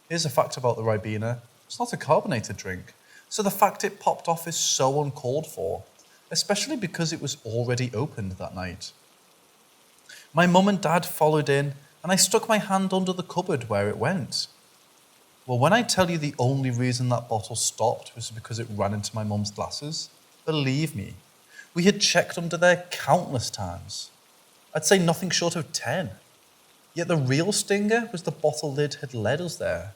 S1: Here's a fact about the Ribena. It's not a carbonated drink, so the fact it popped off is so uncalled for, especially because it was already opened that night. My mum and dad followed in, and I stuck my hand under the cupboard where it went. Well, when I tell you the only reason that bottle stopped was because it ran into my mum's glasses, believe me, we had checked under there countless times. I'd say nothing short of 10. Yet the real stinger was the bottle lid had led us there.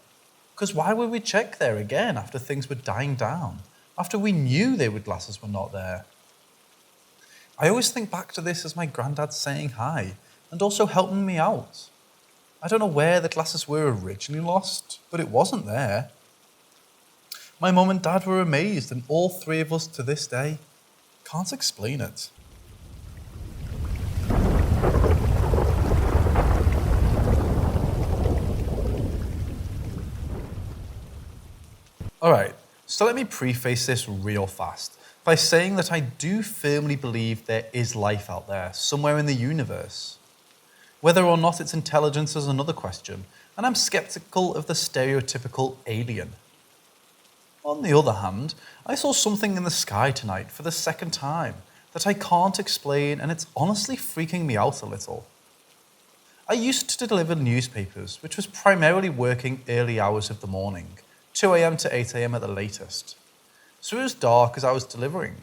S1: Because why would we check there again after things were dying down? After we knew their glasses were not there? I always think back to this as my granddad saying hi and also helping me out. I don't know where the glasses were originally lost, but it wasn't there. My mum and dad were amazed, and all 3 of us to this day can't explain it. Alright, so let me preface this real fast by saying that I do firmly believe there is life out there, somewhere in the universe. Whether or not it's intelligence is another question, and I'm skeptical of the stereotypical alien. On the other hand, I saw something in the sky tonight for the second time that I can't explain, and it's honestly freaking me out a little. I used to deliver newspapers, which was primarily working early hours of the morning, 2 a.m. to 8 a.m. at the latest. So it was dark as I was delivering.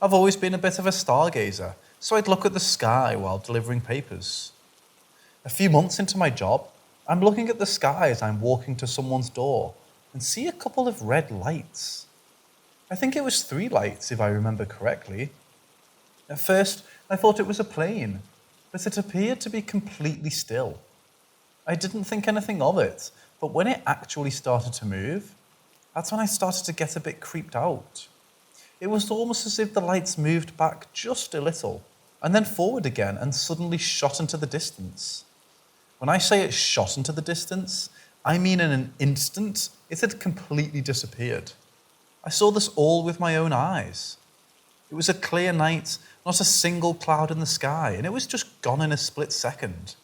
S1: I've always been a bit of a stargazer, so I'd look at the sky while delivering papers. A few months into my job, I'm looking at the sky as I'm walking to someone's door and see a couple of red lights. I think it was 3 lights if I remember correctly. At first, I thought it was a plane, but it appeared to be completely still. I didn't think anything of it, but when it actually started to move, that's when I started to get a bit creeped out. It was almost as if the lights moved back just a little, and then forward again and suddenly shot into the distance. When I say it shot into the distance, I mean in an instant, it had completely disappeared. I saw this all with my own eyes. It was a clear night, not a single cloud in the sky, and it was just gone in a split second.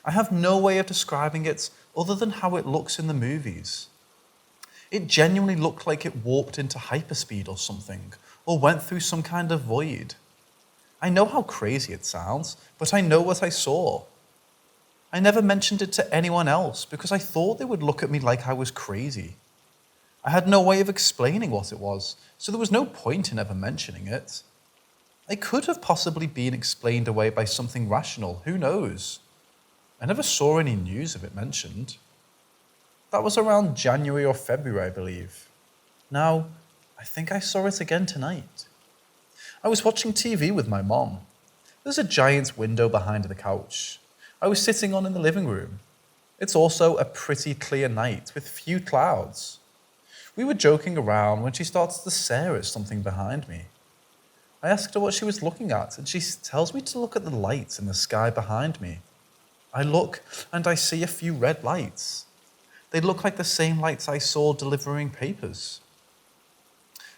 S1: I have no way of describing it other than how it looks in the movies. It genuinely looked like it warped into hyperspeed or something, or went through some kind of void. I know how crazy it sounds, but I know what I saw. I never mentioned it to anyone else because I thought they would look at me like I was crazy. I had no way of explaining what it was, so there was no point in ever mentioning it. It could have possibly been explained away by something rational, who knows? I never saw any news of it mentioned. That was around January or February, I believe. Now, I think I saw it again tonight. I was watching TV with my mom. There's a giant window behind the couch. I was sitting on in the living room. It's also a pretty clear night with few clouds. We were joking around when she started to stare at something behind me. I asked her what she was looking at, and she tells me to look at the lights in the sky behind me. I look, and I see a few red lights. They look like the same lights I saw delivering papers.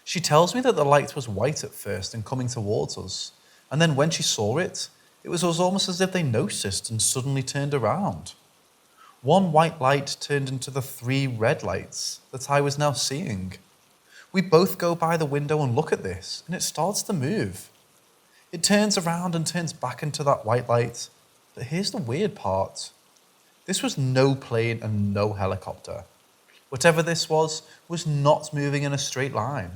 S1: She tells me that the light was white at first and coming towards us, and then when she saw it, it was almost as if they noticed and suddenly turned around. One white light turned into the 3 red lights that I was now seeing. We both go by the window and look at this, and it starts to move. It turns around and turns back into that white light, but here's the weird part. This was no plane and no helicopter. Whatever this was not moving in a straight line.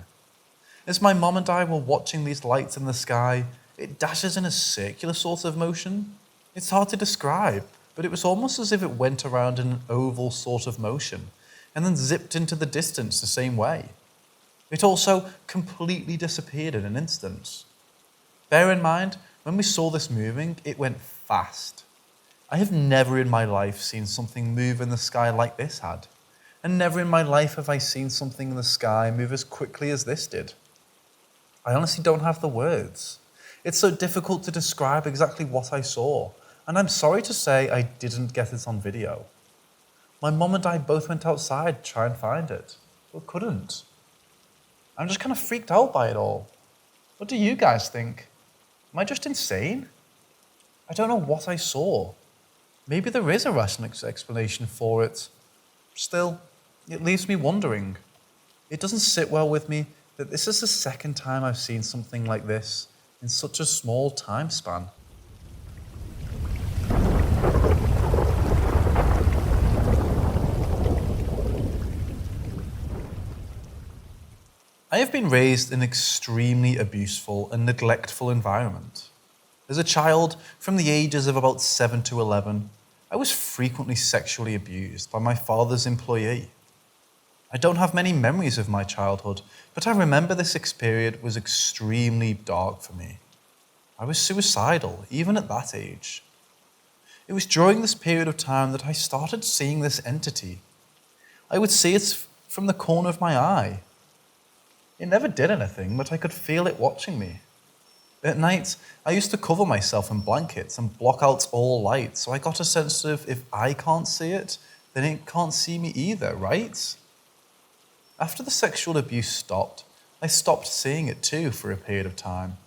S1: As my mom and I were watching these lights in the sky, it dashes in a circular sort of motion. It's hard to describe, but it was almost as if it went around in an oval sort of motion and then zipped into the distance the same way. It also completely disappeared in an instant. Bear in mind, when we saw this moving, it went fast. I have never in my life seen something move in the sky like this had, and never in my life have I seen something in the sky move as quickly as this did. I honestly don't have the words. It's so difficult to describe exactly what I saw, and I'm sorry to say I didn't get it on video. My mom and I both went outside to try and find it, but couldn't. I'm just kind of freaked out by it all. What do you guys think? Am I just insane? I don't know what I saw. Maybe there is a rational explanation for it. Still, it leaves me wondering. It doesn't sit well with me that this is the second time I've seen something like this in such a small time span. I have been raised in an extremely abuseful and neglectful environment. As a child, from the ages of about 7 to 11, I was frequently sexually abused by my father's employee. I don't have many memories of my childhood, but I remember this period was extremely dark for me. I was suicidal, even at that age. It was during this period of time that I started seeing this entity. I would see it from the corner of my eye. It never did anything, but I could feel it watching me. At night, I used to cover myself in blankets and block out all light, so I got a sense of if I can't see it, then it can't see me either, right? After the sexual abuse stopped, I stopped seeing it too for a period of time.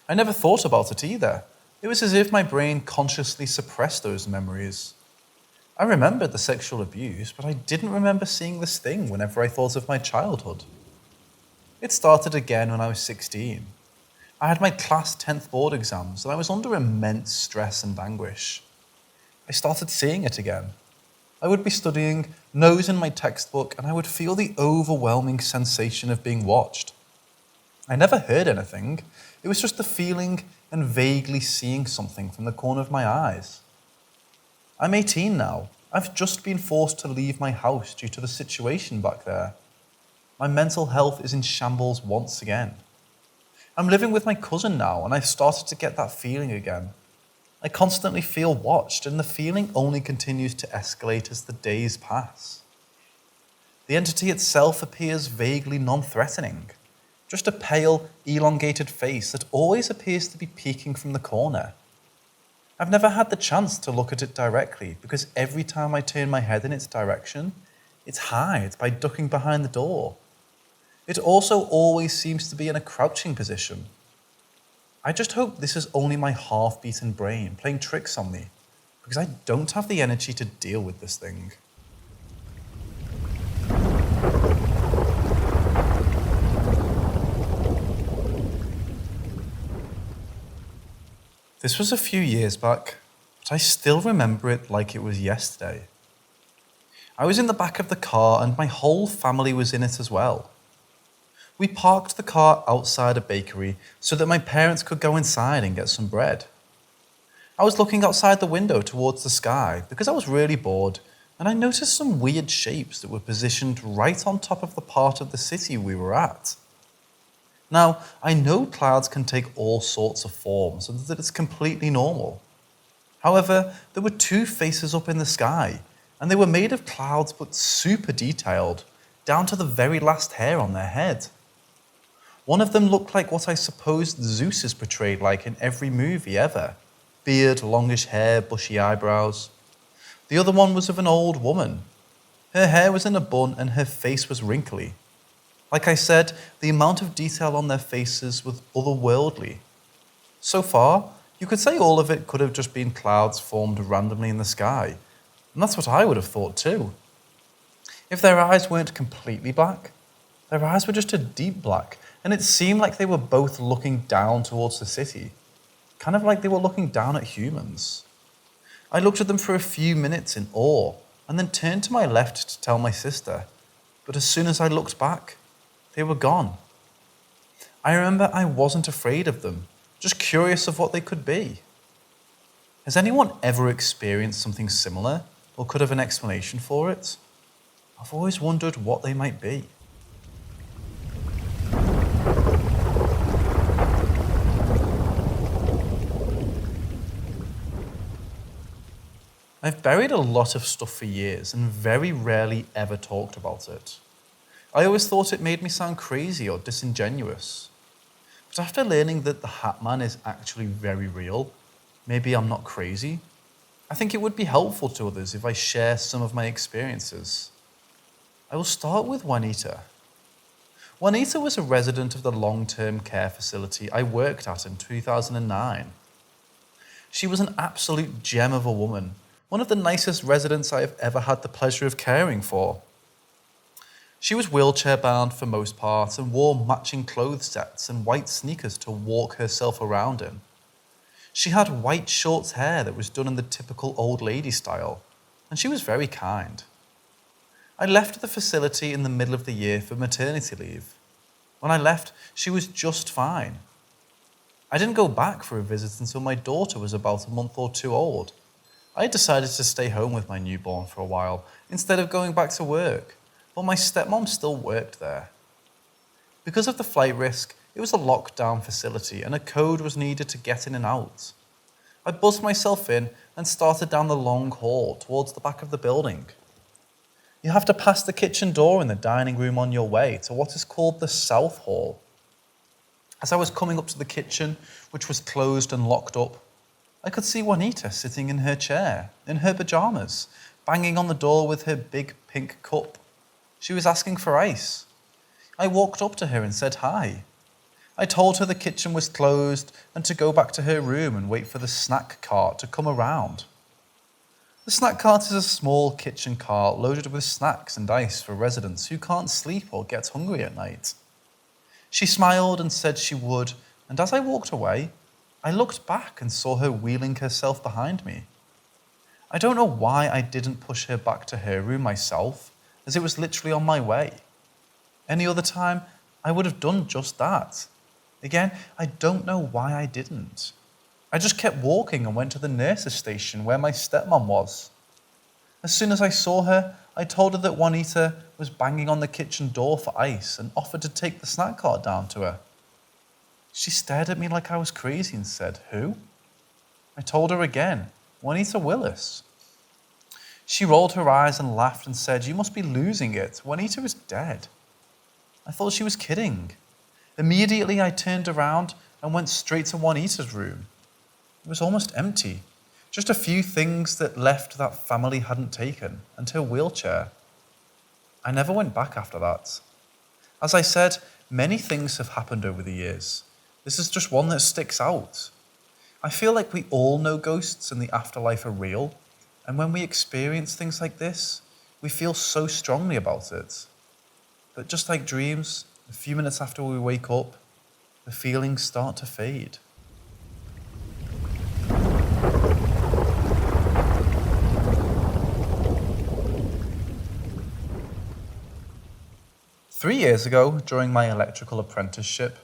S1: I never thought about it either. It was as if my brain consciously suppressed those memories. I remembered the sexual abuse, but I didn't remember seeing this thing whenever I thought of my childhood. It started again when I was 16. I had my class 10th board exams and I was under immense stress and anguish. I started seeing it again. I would be studying, nose in my textbook, and I would feel the overwhelming sensation of being watched. I never heard anything. It was just the feeling and vaguely seeing something from the corner of my eyes. I'm 18 now. I've just been forced to leave my house due to the situation back there. My mental health is in shambles once again. I'm living with my cousin now, and I've started to get that feeling again. I constantly feel watched, and the feeling only continues to escalate as the days pass. The entity itself appears vaguely non-threatening, just a pale, elongated face that always appears to be peeking from the corner. I've never had the chance to look at it directly, because every time I turn my head in its direction, it hides by ducking behind the door. It also always seems to be in a crouching position. I just hope this is only my half-beaten brain playing tricks on me, because I don't have the energy to deal with this thing. This was a few years back, but I still remember it like it was yesterday. I was in the back of the car and my whole family was in it as well. We parked the car outside a bakery so that my parents could go inside and get some bread. I was looking outside the window towards the sky because I was really bored, and I noticed some weird shapes that were positioned right on top of the part of the city we were at. Now, I know clouds can take all sorts of forms and that it's completely normal. However, there were two faces up in the sky, and they were made of clouds but super detailed, down to the very last hair on their head. One of them looked like what I supposed Zeus is portrayed like in every movie ever. Beard, longish hair, bushy eyebrows. The other one was of an old woman. Her hair was in a bun and her face was wrinkly. Like I said, the amount of detail on their faces was otherworldly. So far, you could say all of it could have just been clouds formed randomly in the sky, and that's what I would have thought too. If their eyes weren't completely black, their eyes were just a deep black, and it seemed like they were both looking down towards the city, kind of like they were looking down at humans. I looked at them for a few minutes in awe, and then turned to my left to tell my sister, but as soon as I looked back, they were gone. I remember I wasn't afraid of them, just curious of what they could be. Has anyone ever experienced something similar, or could have an explanation for it? I've always wondered what they might be. I've buried a lot of stuff for years and very rarely ever talked about it. I always thought it made me sound crazy or disingenuous. But after learning that the Hat Man is actually very real, maybe I'm not crazy. I think it would be helpful to others if I share some of my experiences. I will start with Juanita. Juanita was a resident of the long-term care facility I worked at in 2009. She was an absolute gem of a woman, one of the nicest residents I have ever had the pleasure of caring for. She was wheelchair-bound for most part and wore matching clothes sets and white sneakers to walk herself around in. She had white short hair that was done in the typical old lady style, and she was very kind. I left the facility in the middle of the year for maternity leave. When I left, she was just fine. I didn't go back for a visit until my daughter was about a month or two old. I decided to stay home with my newborn for a while instead of going back to work, but my stepmom still worked there. Because of the flight risk, it was a lockdown facility and a code was needed to get in and out. I buzzed myself in and started down the long hall towards the back of the building. You have to pass the kitchen door in the dining room on your way to what is called the South Hall. As I was coming up to the kitchen, which was closed and locked up, I could see Juanita sitting in her chair, in her pajamas, banging on the door with her big pink cup. She was asking for ice. I walked up to her and said hi. I told her the kitchen was closed and to go back to her room and wait for the snack cart to come around. The snack cart is a small kitchen cart loaded with snacks and ice for residents who can't sleep or get hungry at night. She smiled and said she would, and as I walked away, I looked back and saw her wheeling herself behind me. I don't know why I didn't push her back to her room myself, as it was literally on my way. Any other time, I would have done just that. Again, I don't know why I didn't. I just kept walking and went to the nurse's station where my stepmom was. As soon as I saw her, I told her that Juanita was banging on the kitchen door for ice and offered to take the snack cart down to her. She stared at me like I was crazy and said, "Who?" I told her again, "Juanita Willis." She rolled her eyes and laughed and said, "You must be losing it. Juanita is dead." I thought she was kidding. Immediately I turned around and went straight to Juanita's room. It was almost empty. Just a few things that left that family hadn't taken, and her wheelchair. I never went back after that. As I said, many things have happened over the years. This is just one that sticks out. I feel like we all know ghosts and the afterlife are real, and when we experience things like this, we feel so strongly about it. But just like dreams, a few minutes after we wake up, the feelings start to fade. Three years ago, during my electrical apprenticeship,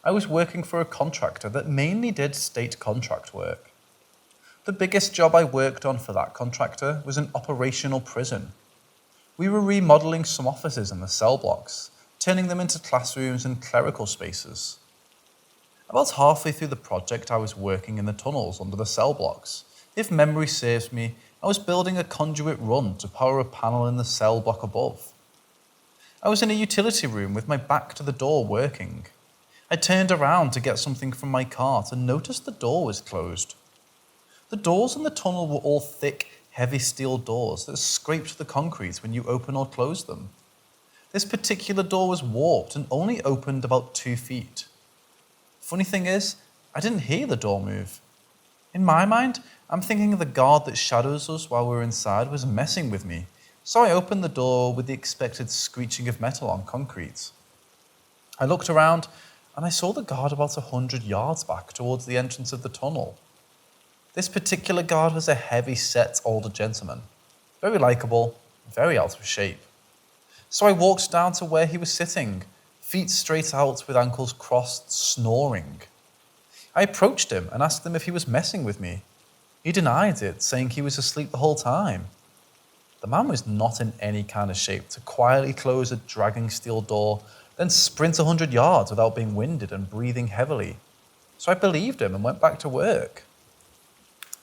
S1: I was working for a contractor that mainly did state contract work. The biggest job I worked on for that contractor was an operational prison. We were remodeling some offices in the cell blocks, turning them into classrooms and clerical spaces. About halfway through the project, I was working in the tunnels under the cell blocks. If memory serves me, I was building a conduit run to power a panel in the cell block above. I was in a utility room with my back to the door working. I turned around to get something from my cart and noticed the door was closed. The doors in the tunnel were all thick, heavy steel doors that scraped the concrete when you open or close them. This particular door was warped and only opened about 2 feet. Funny thing is, I didn't hear the door move. In my mind, I'm thinking the guard that shadows us while we're inside was messing with me, so I opened the door with the expected screeching of metal on concrete. I looked around and I saw the guard about 100 yards back towards the entrance of the tunnel. This particular guard was a heavy-set older gentleman, very likeable, very out of shape. So I walked down to where he was sitting, feet straight out with ankles crossed, snoring. I approached him and asked him if he was messing with me. He denied it, saying he was asleep the whole time. The man was not in any kind of shape to quietly close a dragging steel door, then sprint 100 yards without being winded and breathing heavily. So I believed him and went back to work.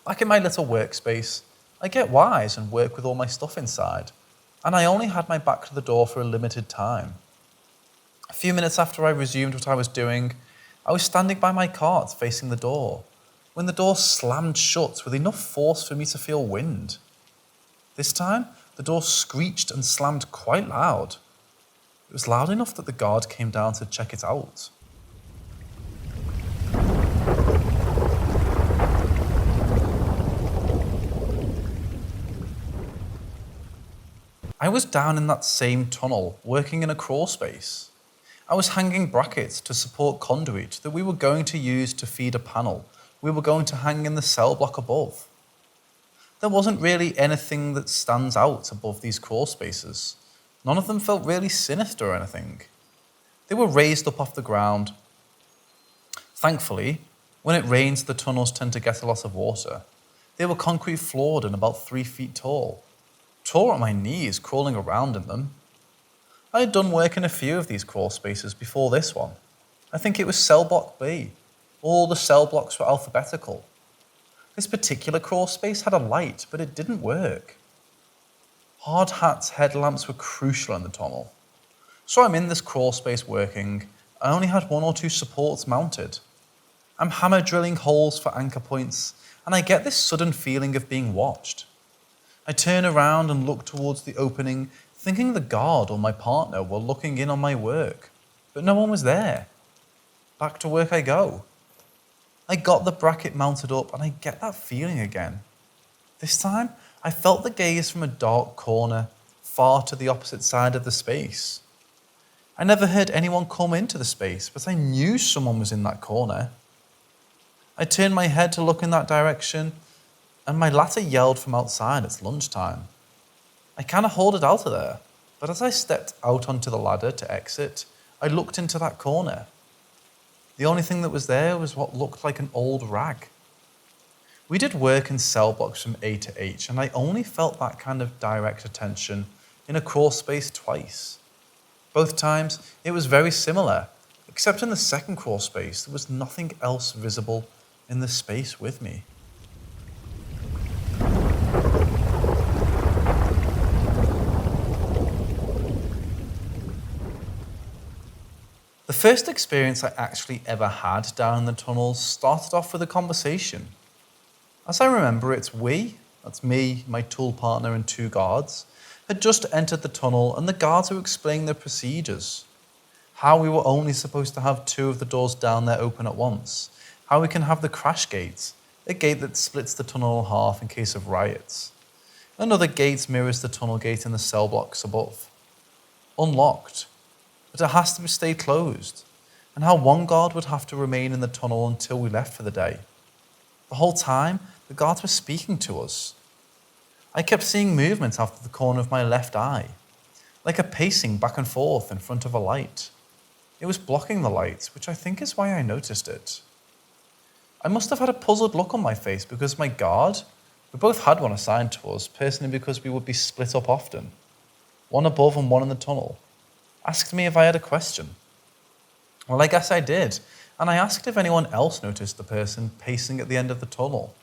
S1: Back in my little workspace, I get wise and work with all my stuff inside, and I only had my back to the door for a limited time. A few minutes after I resumed what I was doing, I was standing by my cart facing the door, when the door slammed shut with enough force for me to feel wind. This time, the door screeched and slammed quite loud. It was loud enough that the guard came down to check it out. I was down in that same tunnel, working in a crawl space. I was hanging brackets to support conduit that we were going to use to feed a panel we were going to hang in the cell block above. There wasn't really anything that stands out above these crawl spaces. None of them felt really sinister or anything. They were raised up off the ground. Thankfully, when it rains, the tunnels tend to get a lot of water. They were concrete floored and about 3 feet tall. Tore at my knees crawling around in them. I had done work in a few of these crawl spaces before this one. I think it was cell block B. All the cell blocks were alphabetical. This particular crawl space had a light, but it didn't work. Hard hats headlamps were crucial in the tunnel. So I'm in this crawl space working. I only had 1 or 2 supports mounted. I'm hammer drilling holes for anchor points, and I get this sudden feeling of being watched. I turn around and look towards the opening, thinking the guard or my partner were looking in on my work, but no one was there. Back to work I go. I got the bracket mounted up and I get that feeling again. This time, I felt the gaze from a dark corner, far to the opposite side of the space. I never heard anyone come into the space, but I knew someone was in that corner. I turned my head to look in that direction, and my latter yelled from outside it's lunchtime. I kind of hauled it out of there, but as I stepped out onto the ladder to exit, I looked into that corner. The only thing that was there was what looked like an old rag. We did work in cell blocks from A to H, and I only felt that kind of direct attention in a crawl space twice. Both times, it was very similar, except in the second crawl space, there was nothing else visible in the space with me. The first experience I actually ever had down in the tunnels started off with a conversation. As I remember it, that's me, my tool partner and 2 guards, had just entered the tunnel and the guards were explaining their procedures. how we were only supposed to have 2 of the doors down there open at once, how we can have the crash gate, a gate that splits the tunnel in half in case of riots. Another gate mirrors the tunnel gate in the cell blocks above. Unlocked, but it has to stay closed, and how one guard would have to remain in the tunnel until we left for the day. The whole time, the guards were speaking to us. I kept seeing movement out of the corner of my left eye, like a pacing back and forth in front of a light. It was blocking the light, which I think is why I noticed it. I must have had a puzzled look on my face because my guard, we both had one assigned to us, personally because we would be split up often, one above and one in the tunnel, asked me if I had a question. Well, I guess I did, and I asked if anyone else noticed the person pacing at the end of the tunnel.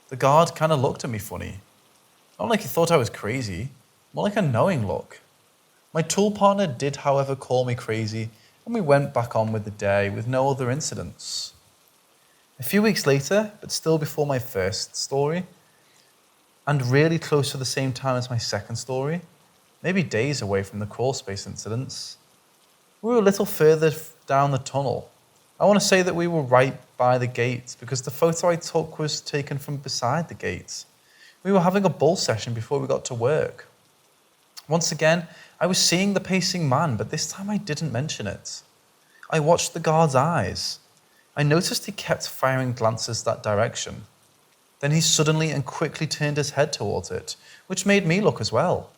S1: The guard kind of looked at me funny. Not like he thought I was crazy, more like a knowing look. My tool partner did, however, call me crazy, and we went back on with the day with no other incidents. A few weeks later, but still before my first story, and really close to the same time as my second story, maybe days away from the crawl space incidents, we were a little further down the tunnel. I want to say that we were right by the gate because the photo I took was taken from beside the gate. We were having a bull session before we got to work. Once again, I was seeing the pacing man, but this time I didn't mention it. I watched the guard's eyes. I noticed he kept firing glances that direction. Then he suddenly and quickly turned his head towards it, which made me look as well.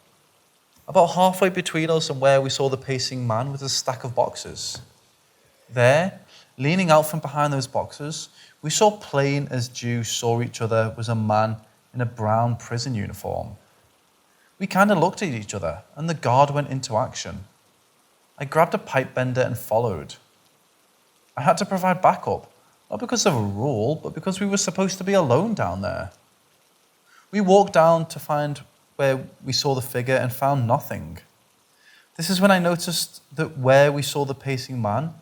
S1: About halfway between us and where we saw the pacing man was a stack of boxes. There, leaning out from behind those boxes, we saw plain as Jew saw each other was a man in a brown prison uniform. We kind of looked at each other, and the guard went into action. I grabbed a pipe bender and followed. I had to provide backup, not because of a rule, but because we were supposed to be alone down there. We walked down to find where we saw the figure and found nothing. This is when I noticed that where we saw the pacing man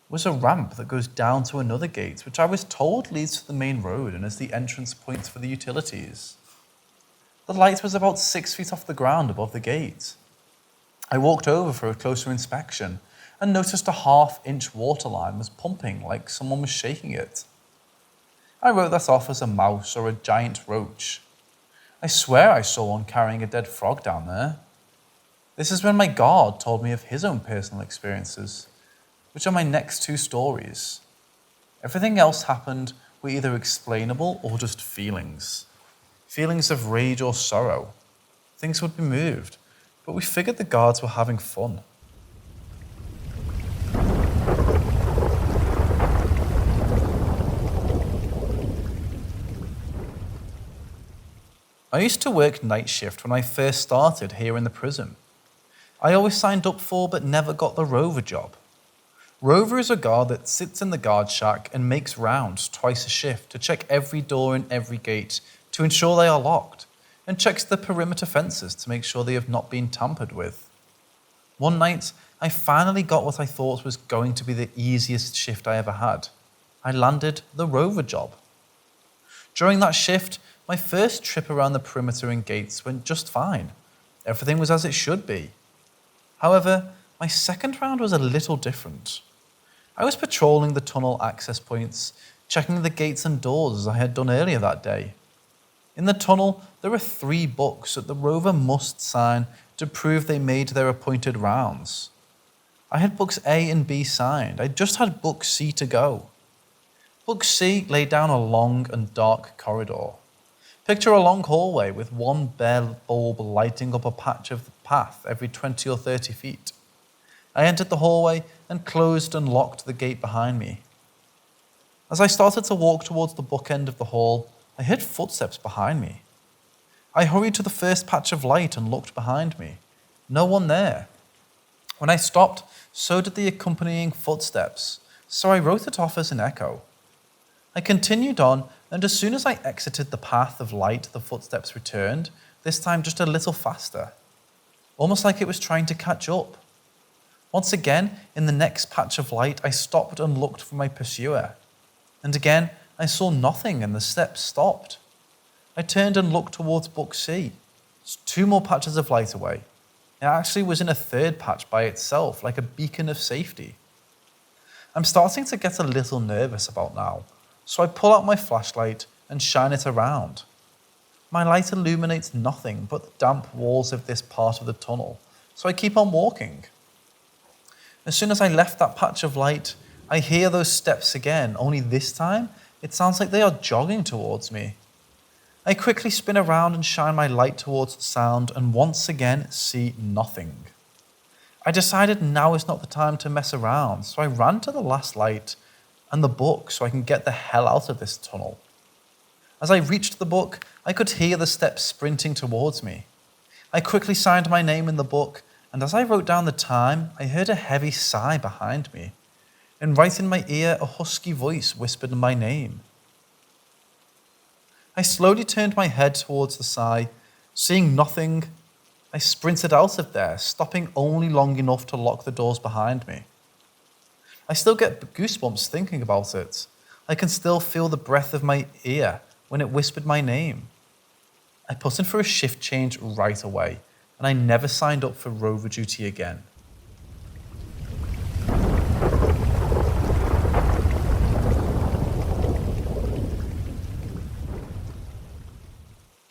S1: was a ramp that goes down to another gate, which I was told leads to the main road and is the entrance point for the utilities. The light was about 6 feet off the ground above the gate. I walked over for a closer inspection and noticed a 1/2-inch water line was pumping like someone was shaking it. I wrote that off as a mouse or a giant roach. I swear I saw one carrying a dead frog down there. This is when my guard told me of his own personal experiences, which are my next 2 stories. Everything else happened were either explainable or just feelings. Feelings of rage or sorrow. Things would be moved, but we figured the guards were having fun. I used to work night shift when I first started here in the prison. I always signed up for but never got the Rover job. Rover is a guard that sits in the guard shack and makes rounds twice a shift to check every door and every gate to ensure they are locked, and checks the perimeter fences to make sure they have not been tampered with. One night, I finally got what I thought was going to be the easiest shift I ever had. I landed the Rover job. During that shift, my first trip around the perimeter and gates went just fine. Everything was as it should be. However, my second round was a little different. I was patrolling the tunnel access points, checking the gates and doors as I had done earlier that day. In the tunnel, there are 3 books that the Rover must sign to prove they made their appointed rounds. I had books A and B signed. I just had book C to go. Book C laid down a long and dark corridor. Picture a long hallway with one bare bulb lighting up a patch of the path every 20 or 30 feet. I entered the hallway and closed and locked the gate behind me. As I started to walk towards the bookend of the hall, I heard footsteps behind me. I hurried to the first patch of light and looked behind me. No one there. When I stopped, so did the accompanying footsteps, so I wrote it off as an echo. I continued on, and as soon as I exited the path of light, the footsteps returned, this time just a little faster, almost like it was trying to catch up. Once again, in the next patch of light, I stopped and looked for my pursuer. And again, I saw nothing and the steps stopped. I turned and looked towards book C. 2 more patches of light away. It actually was in a third patch by itself, like a beacon of safety. I'm starting to get a little nervous about now, so I pull out my flashlight and shine it around. My light illuminates nothing but the damp walls of this part of the tunnel, so I keep on walking. As soon as I left that patch of light, I hear those steps again, only this time it sounds like they are jogging towards me. I quickly spin around and shine my light towards the sound and once again see nothing. I decided now is not the time to mess around, so I ran to the last light and the book so I can get the hell out of this tunnel. As I reached the book, I could hear the steps sprinting towards me. I quickly signed my name in the book, and as I wrote down the time, I heard a heavy sigh behind me. And right in my ear, a husky voice whispered my name. I slowly turned my head towards the sigh. Seeing nothing, I sprinted out of there, stopping only long enough to lock the doors behind me. I still get goosebumps thinking about it. I can still feel the breath of my ear when it whispered my name. I put in for a shift change right away, and I never signed up for rover duty again.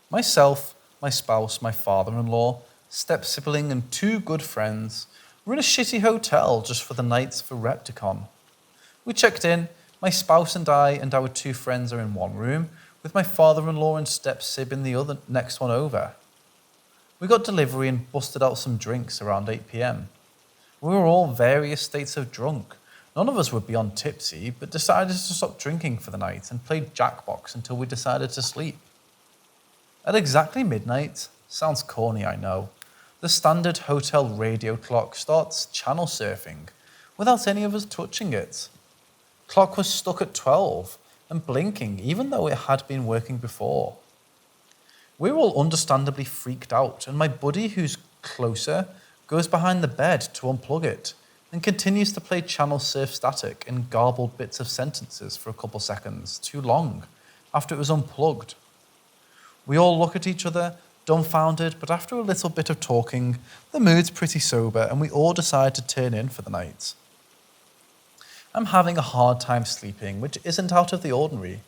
S1: Myself, my spouse, my father-in-law, step-sibling and 2 good friends were in a shitty hotel just for the night for Repticon. We checked in, my spouse and I and our 2 friends are in one room, with my father-in-law and step-sib in the other next one over. We got delivery and busted out some drinks around 8 p.m. We were all various states of drunk. None of us were beyond tipsy, but decided to stop drinking for the night and played Jackbox until we decided to sleep. At exactly midnight, sounds corny I know, the standard hotel radio clock starts channel surfing without any of us touching it. Clock was stuck at 12 and blinking even though it had been working before. We were all understandably freaked out, and my buddy who's closer goes behind the bed to unplug it and continues to play channel surf static and garbled bits of sentences for a couple seconds too long after it was unplugged. We all look at each other, dumbfounded, but after a little bit of talking, the mood's pretty sober and we all decide to turn in for the night. I'm having a hard time sleeping, which isn't out of the ordinary.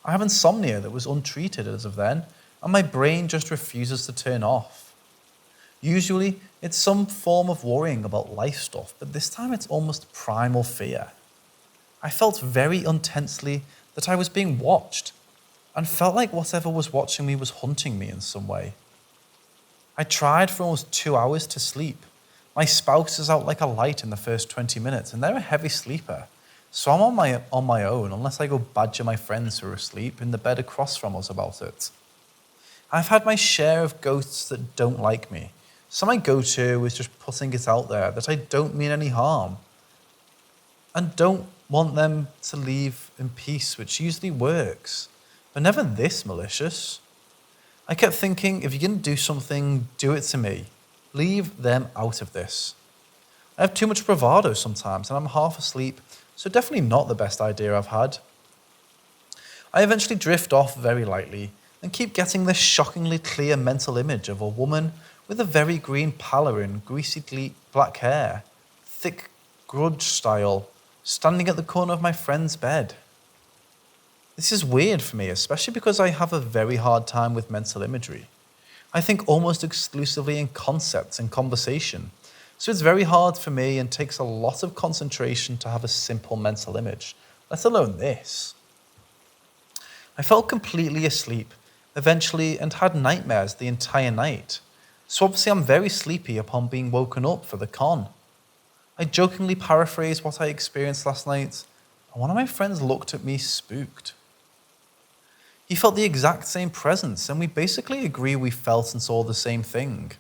S1: I have insomnia that was untreated as of then, and my brain just refuses to turn off. Usually, it's some form of worrying about life stuff, but this time it's almost primal fear. I felt very intensely that I was being watched, and felt like whatever was watching me was hunting me in some way. I tried for almost 2 hours to sleep. My spouse is out like a light in the first 20 minutes, and they're a heavy sleeper, so I'm on my own unless I go badger my friends who are asleep in the bed across from us about it. I've had my share of ghosts that don't like me, so my go-to is just putting it out there that I don't mean any harm, and don't want them to leave in peace, which usually works. But never this malicious. I kept thinking, if you're going to do something, do it to me. Leave them out of this. I have too much bravado sometimes, and I'm half asleep, so definitely not the best idea I've had. I eventually drift off very lightly, and keep getting this shockingly clear mental image of a woman with a very green pallor and greasy black hair, thick grudge style, standing at the corner of my friend's bed. This is weird for me, especially because I have a very hard time with mental imagery. I think almost exclusively in concepts and conversation, so it's very hard for me and takes a lot of concentration to have a simple mental image, let alone this. I felt completely asleep, eventually, and had nightmares the entire night, so obviously I'm very sleepy upon being woken up for the con. I jokingly paraphrased what I experienced last night, and one of my friends looked at me spooked. He felt the exact same presence, and we basically agree we felt and saw the same thing.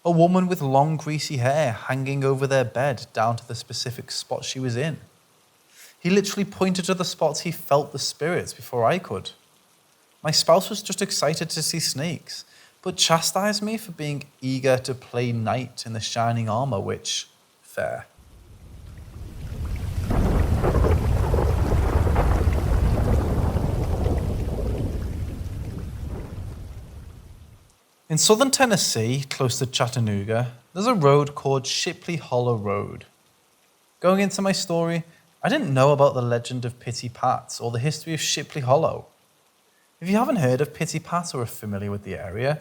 S1: A woman with long greasy hair hanging over their bed down to the specific spot she was in. He literally pointed to the spots he felt the spirits before I could. My spouse was just excited to see snakes, but chastised me for being eager to play knight in the shining armor, which, fair. In southern Tennessee, close to Chattanooga, there's a road called Shipley Hollow Road. Going into my story, I didn't know about the legend of Pity Pat or the history of Shipley Hollow. If you haven't heard of Pity Pat or are familiar with the area,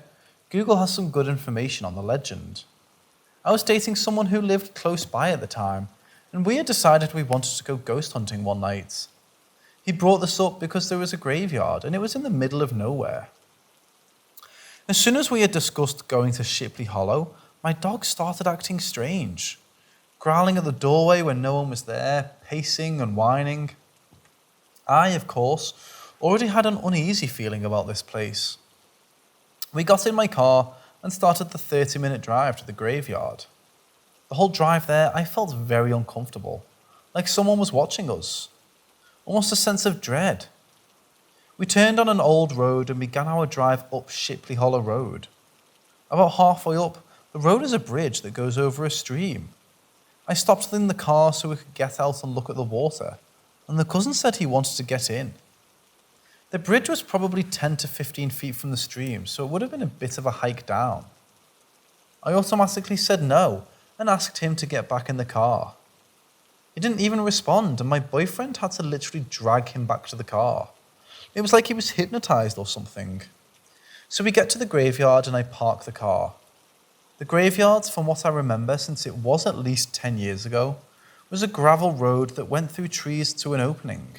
S1: Google has some good information on the legend. I was dating someone who lived close by at the time, and we had decided we wanted to go ghost hunting one night. He brought this up because there was a graveyard and it was in the middle of nowhere. As soon as we had discussed going to Shipley Hollow, my dog started acting strange, growling at the doorway when no one was there, pacing and whining. I, of course, already had an uneasy feeling about this place. We got in my car and started the 30-minute drive to the graveyard. The whole drive there, I felt very uncomfortable, like someone was watching us. Almost a sense of dread. We turned on an old road and began our drive up Shipley Hollow Road. About halfway up, the road is a bridge that goes over a stream. I stopped in the car so we could get out and look at the water, and the cousin said he wanted to get in. The bridge was probably 10 to 15 feet from the stream, so it would have been a bit of a hike down. I automatically said no and asked him to get back in the car. He didn't even respond, and my boyfriend had to literally drag him back to the car. It was like he was hypnotized or something. So we get to the graveyard and I park the car. The graveyard, from what I remember, since it was at least 10 years ago, was a gravel road that went through trees to an opening.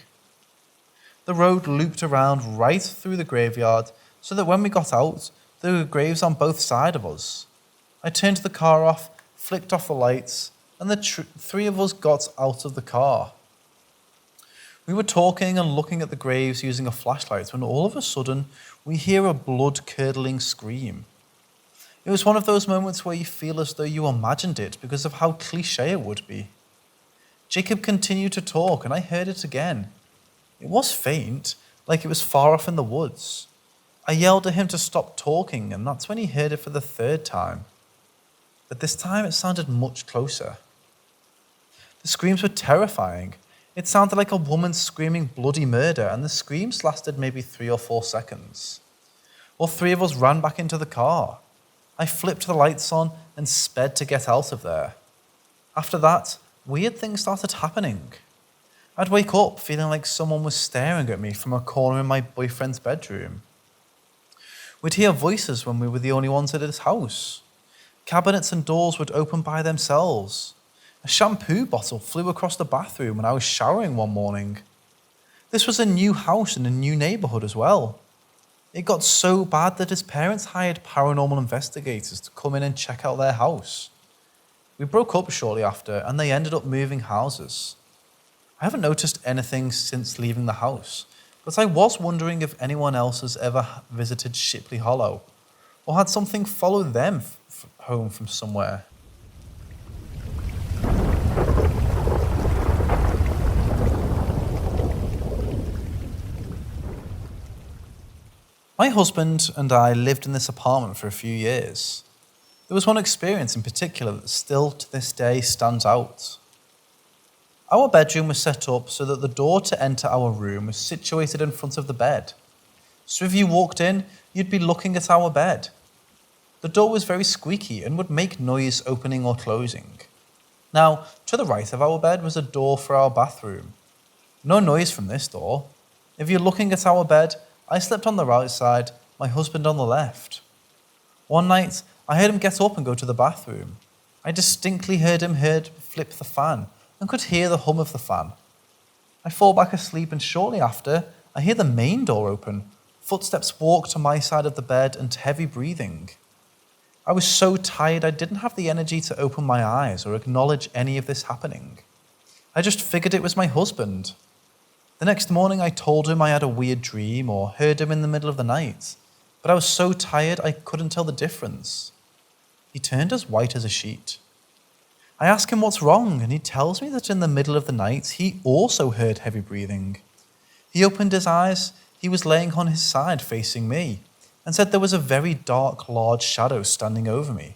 S1: The road looped around right through the graveyard so that when we got out, there were graves on both sides of us. I turned the car off, flicked off the lights, and the three of us got out of the car. We were talking and looking at the graves using a flashlight when all of a sudden we hear a blood-curdling scream. It was one of those moments where you feel as though you imagined it because of how cliché it would be. Jacob continued to talk and I heard it again. It was faint, like it was far off in the woods. I yelled at him to stop talking and that's when he heard it for the third time. But this time it sounded much closer. The screams were terrifying. It sounded like a woman screaming bloody murder, and the screams lasted maybe 3 or 4 seconds. All three of us ran back into the car. I flipped the lights on and sped to get out of there. After that, weird things started happening. I'd wake up feeling like someone was staring at me from a corner in my boyfriend's bedroom. We'd hear voices when we were the only ones at his house. Cabinets and doors would open by themselves. A shampoo bottle flew across the bathroom when I was showering one morning. This was a new house in a new neighborhood as well. It got so bad that his parents hired paranormal investigators to come in and check out their house. We broke up shortly after and they ended up moving houses. I haven't noticed anything since leaving the house, but I was wondering if anyone else has ever visited Shipley Hollow or had something follow them home from somewhere. My husband and I lived in this apartment for a few years. There was one experience in particular that still to this day stands out. Our bedroom was set up so that the door to enter our room was situated in front of the bed. So if you walked in, you'd be looking at our bed. The door was very squeaky and would make noise opening or closing. Now, to the right of our bed was a door for our bathroom. No noise from this door. If you're looking at our bed, I slept on the right side, my husband on the left. One night, I heard him get up and go to the bathroom. I distinctly heard him flip the fan and could hear the hum of the fan. I fall back asleep and shortly after, I hear the main door open, footsteps walk to my side of the bed and heavy breathing. I was so tired I didn't have the energy to open my eyes or acknowledge any of this happening. I just figured it was my husband. The next morning I told him I had a weird dream or heard him in the middle of the night, but I was so tired I couldn't tell the difference. He turned as white as a sheet. I ask him what's wrong and he tells me that in the middle of the night he also heard heavy breathing. He opened his eyes, he was laying on his side facing me, and said there was a very dark, large shadow standing over me.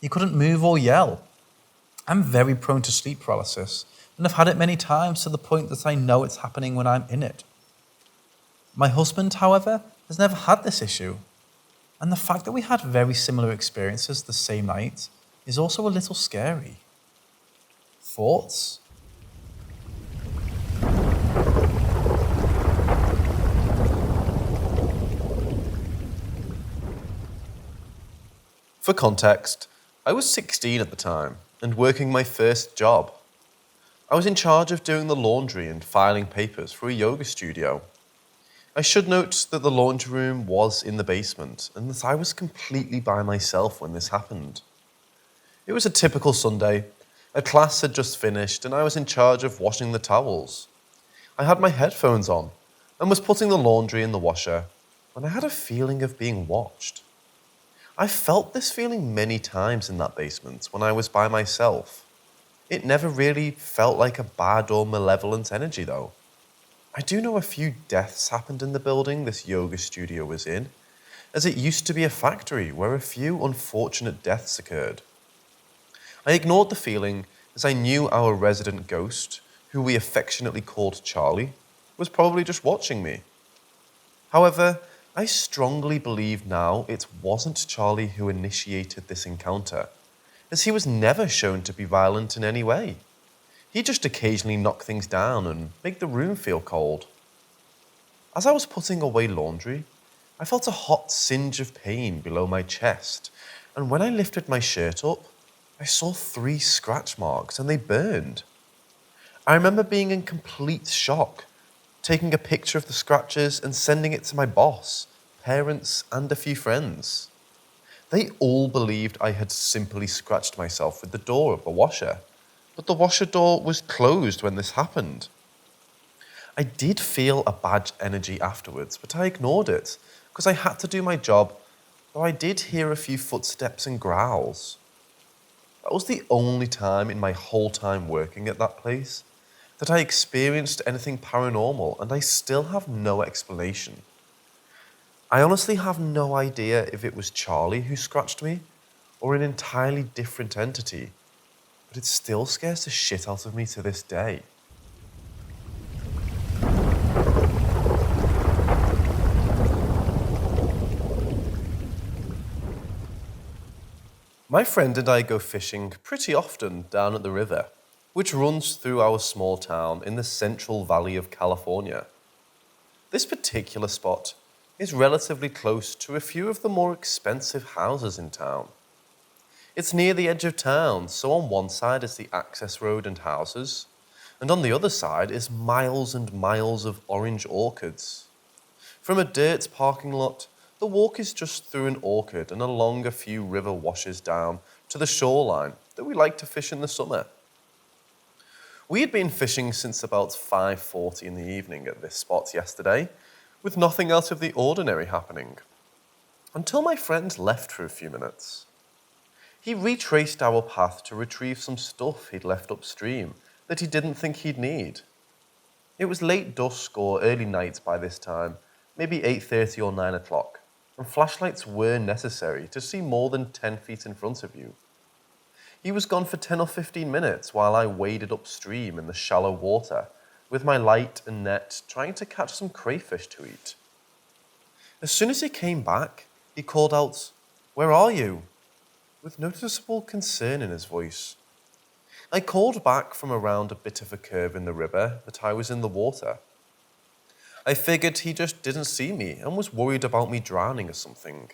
S1: He couldn't move or yell. I'm very prone to sleep paralysis, and have had it many times to the point that I know it's happening when I'm in it. My husband, however, has never had this issue. And the fact that we had very similar experiences the same night is also a little scary. Thoughts? For context, I was 16 at the time and working my first job. I was in charge of doing the laundry and filing papers for a yoga studio. I should note that the laundry room was in the basement and that I was completely by myself when this happened. It was a typical Sunday. A class had just finished and I was in charge of washing the towels. I had my headphones on and was putting the laundry in the washer when I had a feeling of being watched. I felt this feeling many times in that basement when I was by myself. It never really felt like a bad or malevolent energy though. I do know a few deaths happened in the building this yoga studio was in, as it used to be a factory where a few unfortunate deaths occurred. I ignored the feeling as I knew our resident ghost, who we affectionately called Charlie, was probably just watching me. However, I strongly believe now it wasn't Charlie who initiated this encounter, as he was never shown to be violent in any way. He just occasionally knocked things down and make the room feel cold. As I was putting away laundry, I felt a hot singe of pain below my chest, and when I lifted my shirt up, I saw 3 scratch marks and they burned. I remember being in complete shock, taking a picture of the scratches and sending it to my boss, parents, and a few friends. They all believed I had simply scratched myself with the door of the washer, but the washer door was closed when this happened. I did feel a bad energy afterwards, but I ignored it because I had to do my job, though I did hear a few footsteps and growls. That was the only time in my whole time working at that place that I experienced anything paranormal, and I still have no explanation. I honestly have no idea if it was Charlie who scratched me or an entirely different entity, but it still scares the shit out of me to this day. My friend and I go fishing pretty often down at the river, which runs through our small town in the Central Valley of California. This particular spot is relatively close to a few of the more expensive houses in town. It's near the edge of town, so on one side is the access road and houses, and on the other side is miles and miles of orange orchards. From a dirt parking lot, the walk is just through an orchard and along a few river washes down to the shoreline that we like to fish in the summer. We had been fishing since about 5:40 in the evening at this spot yesterday, with nothing out of the ordinary happening, until my friend left for a few minutes. He retraced our path to retrieve some stuff he'd left upstream that he didn't think he'd need. It was late dusk or early night by this time, maybe 8:30 or 9 o'clock, and flashlights were necessary to see more than 10 feet in front of you. He was gone for 10 or 15 minutes while I waded upstream in the shallow water with my light and net trying to catch some crayfish to eat. As soon as he came back, he called out, "Where are you?" with noticeable concern in his voice. I called back from around a bit of a curve in the river that I was in the water. I figured he just didn't see me and was worried about me drowning or something.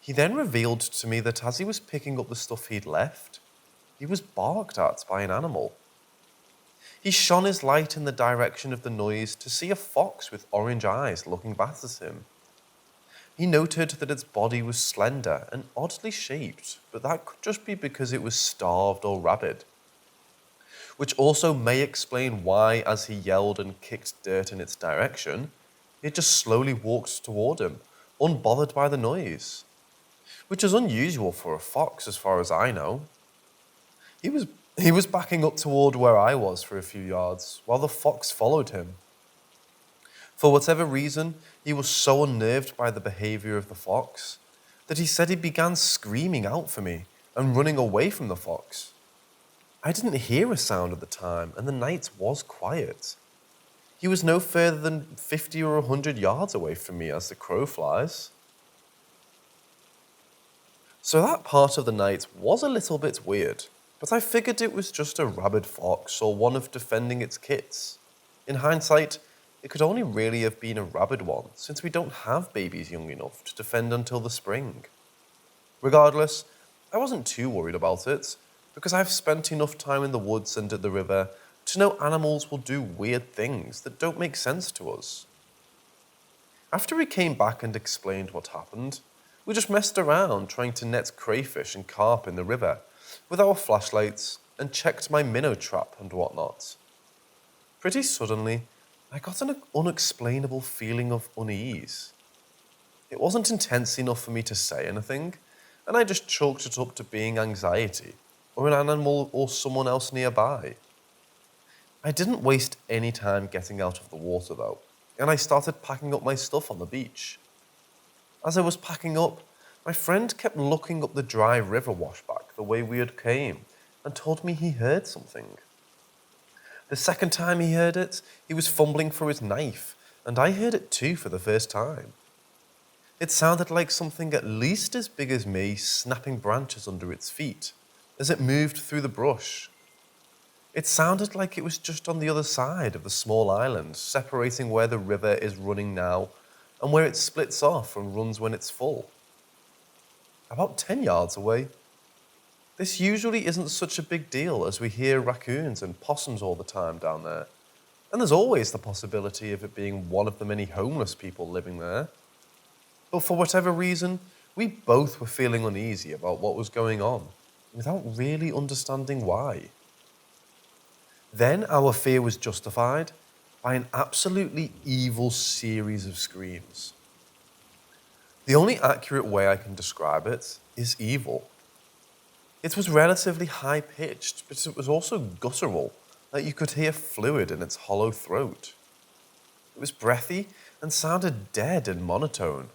S1: He then revealed to me that as he was picking up the stuff he'd left, he was barked at by an animal. He shone his light in the direction of the noise to see a fox with orange eyes looking back at him. He noted that its body was slender and oddly shaped, but that could just be because it was starved or rabid. Which also may explain why, as he yelled and kicked dirt in its direction, it just slowly walked toward him, unbothered by the noise. Which is unusual for a fox as far as I know. He was backing up toward where I was for a few yards, while the fox followed him. For whatever reason, he was so unnerved by the behavior of the fox that he said he began screaming out for me and running away from the fox. I didn't hear a sound at the time, and the night was quiet. He was no further than 50 or 100 yards away from me as the crow flies.
S2: So that part of the night was a little bit weird, but I figured it was just a rabid fox or one of defending its kits. In hindsight, it could only really have been a rabid one, since we don't have babies young enough to defend until the spring. Regardless, I wasn't too worried about it, because I've spent enough time in the woods and at the river to know animals will do weird things that don't make sense to us. After we came back and explained what happened, we just messed around trying to net crayfish and carp in the river with our flashlights and checked my minnow trap and whatnot. Pretty suddenly, I got an unexplainable feeling of unease. It wasn't intense enough for me to say anything, and I just chalked it up to being anxiety, or an animal or someone else nearby. I didn't waste any time getting out of the water though, and I started packing up my stuff on the beach. As I was packing up, my friend kept looking up the dry river washback the way we had came, and told me he heard something. The second time he heard it, he was fumbling for his knife, and I heard it too for the first time. It sounded like something at least as big as me snapping branches under its feet as it moved through the brush. It sounded like it was just on the other side of the small island separating where the river is running now and where it splits off and runs when it's full. About 10 yards away. This usually isn't such a big deal as we hear raccoons and possums all the time down there, and there's always the possibility of it being one of the many homeless people living there. But for whatever reason, we both were feeling uneasy about what was going on, without really understanding why. Then our fear was justified by an absolutely evil series of screams. The only accurate way I can describe it is evil. It was relatively high-pitched, but it was also guttural, that you could hear fluid in its hollow throat. It was breathy and sounded dead and monotone.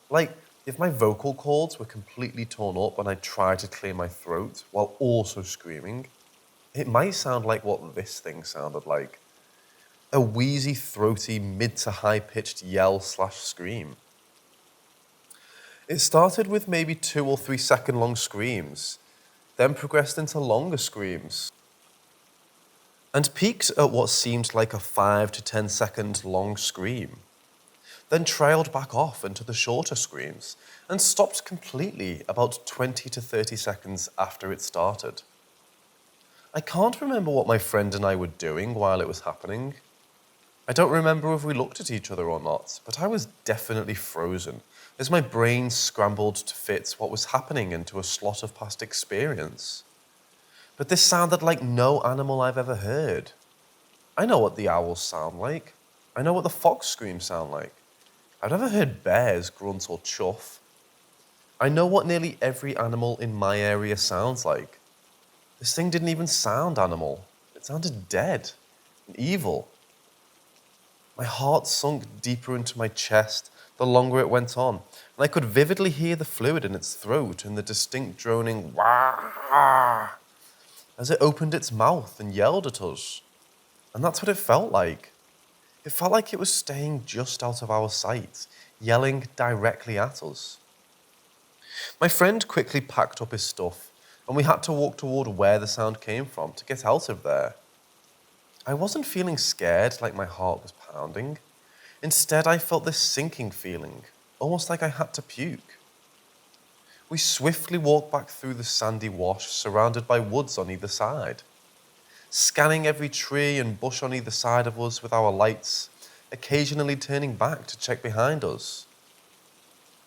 S2: Like if my vocal cords were completely torn up and I tried to clear my throat while also screaming, it might sound like what this thing sounded like. A wheezy, throaty, mid to high-pitched yell/scream. It started with maybe 2 or 3 second long screams, then progressed into longer screams, and peaked at what seemed like a 5 to 10 second long scream, then trailed back off into the shorter screams, and stopped completely about 20 to 30 seconds after it started. I can't remember what my friend and I were doing while it was happening. I don't remember if we looked at each other or not, but I was definitely frozen as my brain scrambled to fit what was happening into a slot of past experience. But this sounded like no animal I've ever heard. I know what the owls sound like. I know what the fox screams sound like. I've never heard bears grunt or chuff. I know what nearly every animal in my area sounds like. This thing didn't even sound animal. It sounded dead and evil. My heart sunk deeper into my chest the longer it went on, and I could vividly hear the fluid in its throat and the distinct droning wah as it opened its mouth and yelled at us. And that's what it felt like. It felt like it was staying just out of our sight, yelling directly at us. My friend quickly packed up his stuff, and we had to walk toward where the sound came from to get out of there. I wasn't feeling scared like my heart was pounding. Instead, I felt this sinking feeling, almost like I had to puke. We swiftly walked back through the sandy wash surrounded by woods on either side, scanning every tree and bush on either side of us with our lights, occasionally turning back to check behind us.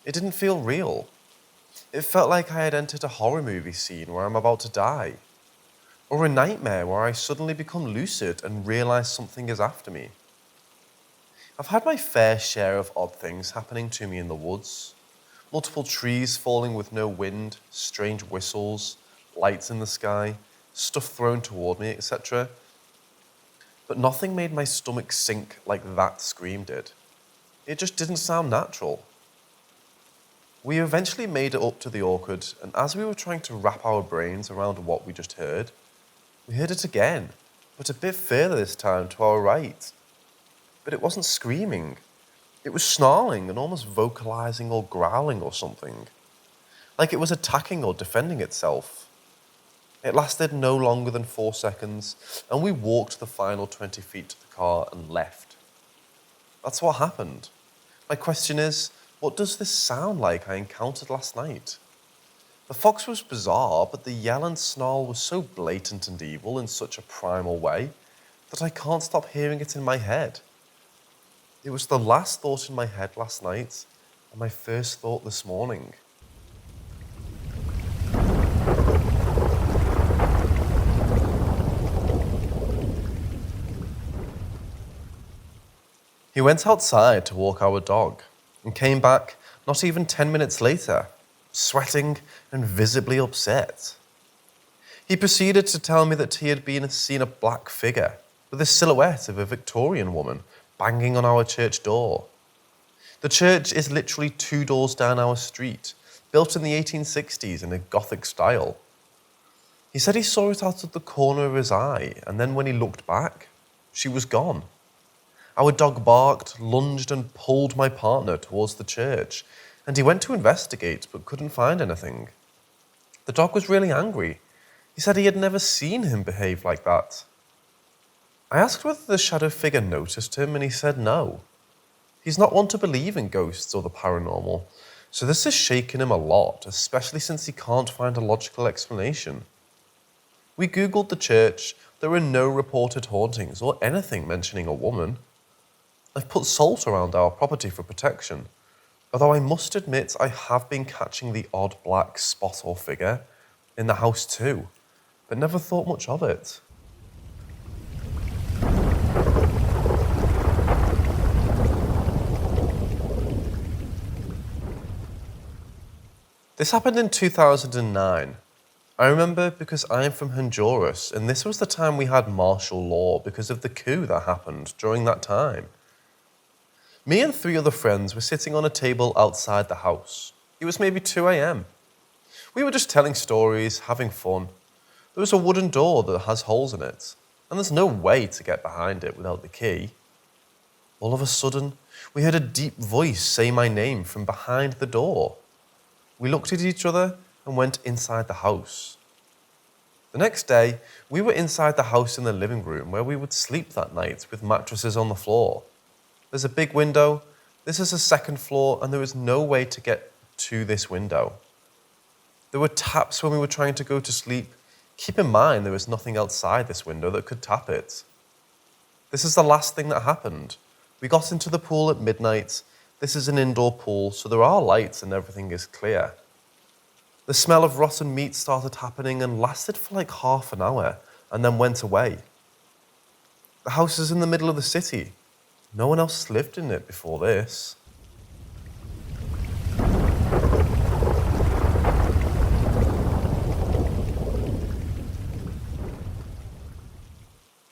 S2: It didn't feel real. It felt like I had entered a horror movie scene where I'm about to die, or a nightmare where I suddenly become lucid and realize something is after me. I've had my fair share of odd things happening to me in the woods. Multiple trees falling with no wind, strange whistles, lights in the sky, stuff thrown toward me, etc. But nothing made my stomach sink like that scream did. It just didn't sound natural. We eventually made it up to the orchard, and as we were trying to wrap our brains around what we just heard, we heard it again, but a bit further this time to our right. But it wasn't screaming. It was snarling and almost vocalizing or growling or something. like it was attacking or defending itself. It lasted no longer than 4 seconds, and we walked the final 20 feet to the car and left. That's what happened. My question is, what does this sound like I encountered last night? The fox was bizarre, but the yell and snarl was so blatant and evil in such a primal way that I can't stop hearing it in my head. It was the last thought in my head last night and my first thought this morning. He went outside to walk our dog and came back not even 10 minutes later, sweating and visibly upset. He proceeded to tell me that he had seen a black figure with the silhouette of a Victorian woman banging on our church door. The church is literally 2 doors down our street, built in the 1860s in a Gothic style. He said he saw it out of the corner of his eye, and then when he looked back, she was gone. Our dog barked, lunged and pulled my partner towards the church, and he went to investigate but couldn't find anything. The dog was really angry. He said he had never seen him behave like that. I asked whether the shadow figure noticed him, and he said no. He's not one to believe in ghosts or the paranormal, so this has shaken him a lot, especially since he can't find a logical explanation. We googled the church. There were no reported hauntings or anything mentioning a woman. I've put salt around our property for protection, although I must admit I have been catching the odd black spot or figure in the house too, but never thought much of it. This happened in 2009. I remember because I am from Honduras, and this was the time we had martial law because of the coup that happened during that time. Me and 3 other friends were sitting on a table outside the house. It was maybe 2 a.m. We were just telling stories, having fun. There was a wooden door that has holes in it, and there's no way to get behind it without the key. All of a sudden, we heard a deep voice say my name from behind the door. We looked at each other and went inside the house. The next day, we were inside the house in the living room where we would sleep that night with mattresses on the floor. There's a big window. This is a 2nd floor, and there was no way to get to this window. There were taps when we were trying to go to sleep. Keep in mind there was nothing outside this window that could tap it. This is the last thing that happened. We got into the pool at midnight. This is an indoor pool, so there are lights and everything is clear. The smell of rotten meat started happening and lasted for like half an hour and then went away. The house is in the middle of the city. No one else lived in it before this.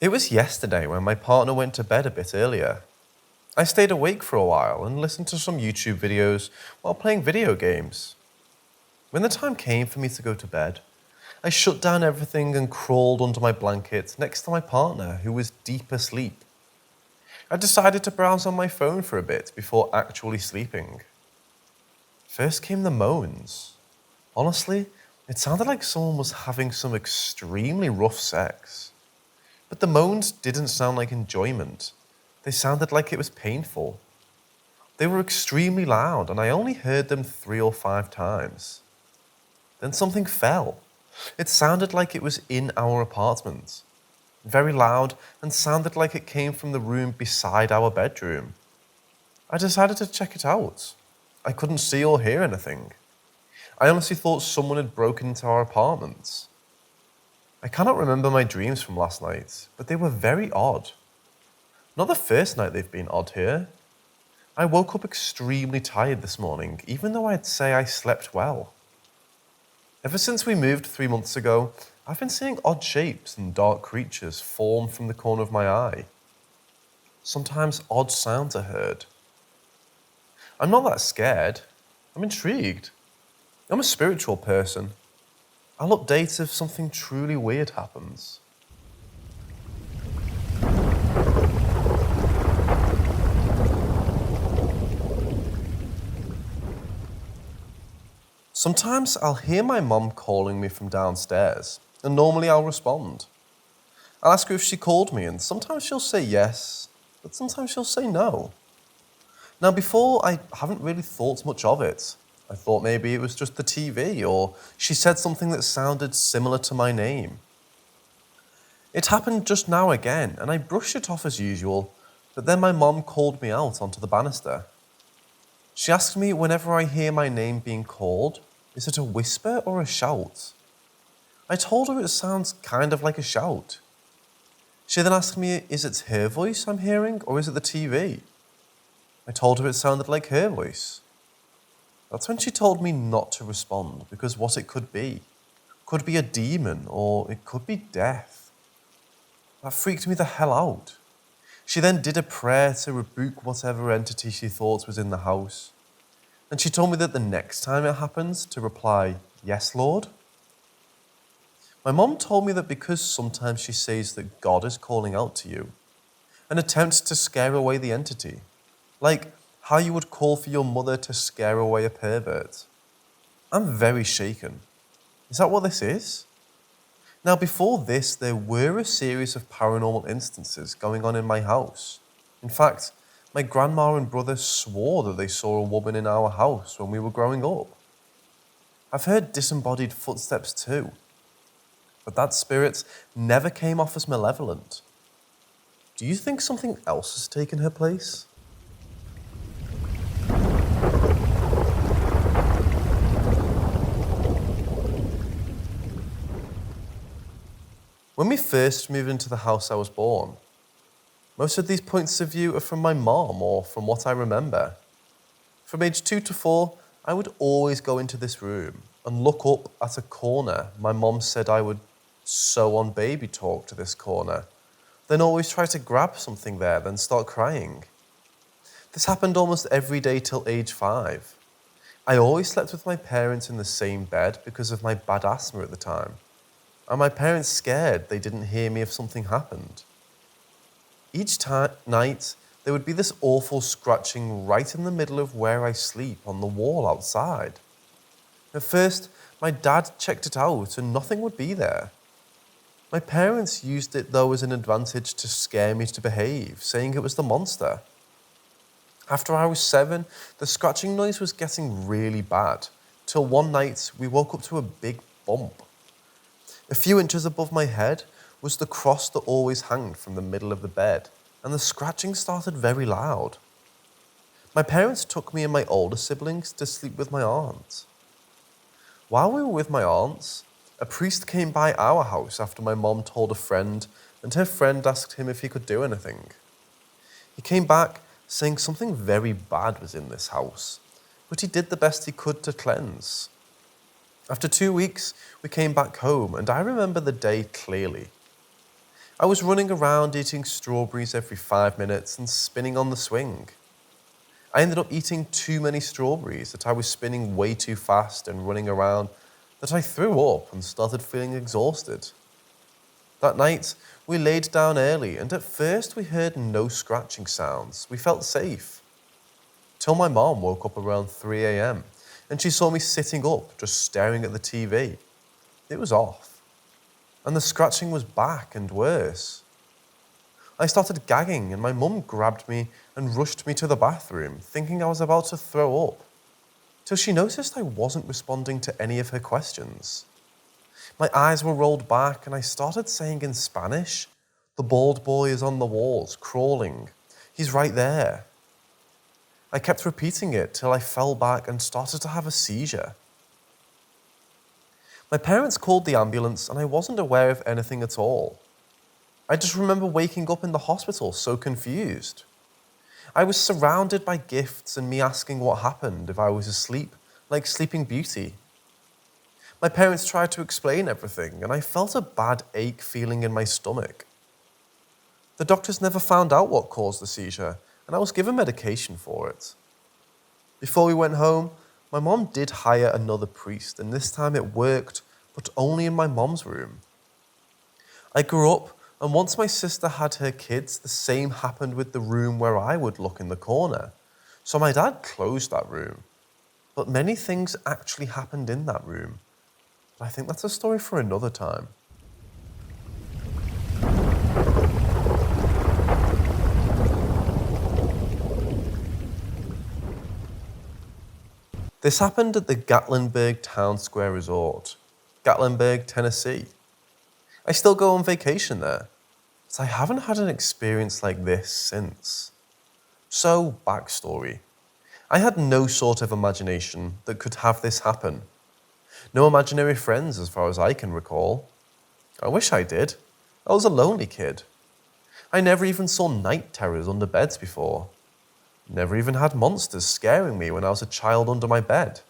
S2: It was yesterday when my partner went to bed a bit earlier. I stayed awake for a while and listened to some YouTube videos while playing video games. When the time came for me to go to bed, I shut down everything and crawled under my blanket next to my partner, who was deep asleep. I decided to browse on my phone for a bit before actually sleeping. First came the moans. Honestly, it sounded like someone was having some extremely rough sex. But the moans didn't sound like enjoyment. They sounded like it was painful. They were extremely loud, and I only heard them 3 or 5 times. Then something fell. It sounded like it was in our apartment. Very loud and sounded like it came from the room beside our bedroom. I decided to check it out. I couldn't see or hear anything. I honestly thought someone had broken into our apartment. I cannot remember my dreams from last night, but they were very odd. Not the first night they've been odd here. I woke up extremely tired this morning, even though I'd say I slept well. Ever since we moved 3 months ago, I've been seeing odd shapes and dark creatures form from the corner of my eye. Sometimes odd sounds are heard. I'm not that scared. I'm intrigued. I'm a spiritual person. I'll update if something truly weird happens. Sometimes I'll hear my mum calling me from downstairs, and normally I'll respond. I'll ask her if she called me, and sometimes she'll say yes, but sometimes she'll say no. Now, before, I haven't really thought much of it. I thought maybe it was just the TV, or she said something that sounded similar to my name. It happened just now again, and I brushed it off as usual, but then my mum called me out onto the banister. She asked me whenever I hear my name being called, is it a whisper or a shout? I told her it sounds kind of like a shout. She then asked me, is it her voice I'm hearing or is it the TV? I told her it sounded like her voice. That's when she told me not to respond because what it could be. Could be a demon or it could be death. That freaked me the hell out. She then did a prayer to rebuke whatever entity she thought was in the house. And she told me that the next time it happens to reply, yes, Lord. My mom told me that because sometimes she says that God is calling out to you, an attempt to scare away the entity, like how you would call for your mother to scare away a pervert. I'm very shaken. Is that what this is? Now, before this, there were a series of paranormal instances going on in my house. In fact, my grandma and brother swore that they saw a woman in our house when we were growing up. I've heard disembodied footsteps too, but that spirit never came off as malevolent. Do you think something else has taken her place? When we first moved into the house I was born, most of these points of view are from my mom or from what I remember. From age 2 to 4, I would always go into this room and look up at a corner my mom said I would sew on baby talk to this corner, then always try to grab something there, then start crying. This happened almost every day till age 5. I always slept with my parents in the same bed because of my bad asthma at the time. And my parents scared they didn't hear me if something happened. Each night, there would be this awful scratching right in the middle of where I sleep on the wall outside. At first, my dad checked it out and nothing would be there. My parents used it though as an advantage to scare me to behave, saying it was the monster. After I was 7, the scratching noise was getting really bad, till one night we woke up to a big bump. A few inches above my head was the cross that always hung from the middle of the bed, and the scratching started very loud. My parents took me and my older siblings to sleep with my aunt. While we were with my aunts, a priest came by our house after my mom told a friend, and her friend asked him if he could do anything. He came back saying something very bad was in this house, but he did the best he could to cleanse. After 2 weeks, we came back home, and I remember the day clearly. I was running around eating strawberries every 5 minutes and spinning on the swing. I ended up eating too many strawberries that I was spinning way too fast and running around that I threw up and started feeling exhausted. That night, we laid down early, and at first we heard no scratching sounds. We felt safe. Till my mom woke up around 3 a.m. and she saw me sitting up, just staring at the TV. It was off. And the scratching was back and worse. I started gagging and my mum grabbed me and rushed me to the bathroom, thinking I was about to throw up, till she noticed I wasn't responding to any of her questions. My eyes were rolled back and I started saying in Spanish, "The bald boy is on the walls, crawling. He's right there." I kept repeating it till I fell back and started to have a seizure. My parents called the ambulance and I wasn't aware of anything at all. I just remember waking up in the hospital so confused. I was surrounded by gifts and me asking what happened if I was asleep, like Sleeping Beauty. My parents tried to explain everything and I felt a bad ache feeling in my stomach. The doctors never found out what caused the seizure, and I was given medication for it. Before we went home, my mom did hire another priest, and this time it worked, but only in my mom's room. I grew up, and once my sister had her kids, the same happened with the room where I would look in the corner. So my dad closed that room. But many things actually happened in that room. I think that's a story for another time. This happened at the Gatlinburg Town Square Resort, Gatlinburg, Tennessee. I still go on vacation there, but I haven't had an experience like this since. So, backstory. I had no sort of imagination that could have this happen. No imaginary friends as far as I can recall. I wish I did. I was a lonely kid. I never even saw night terrors under beds before. Never even had monsters scaring me when I was a child under my bed.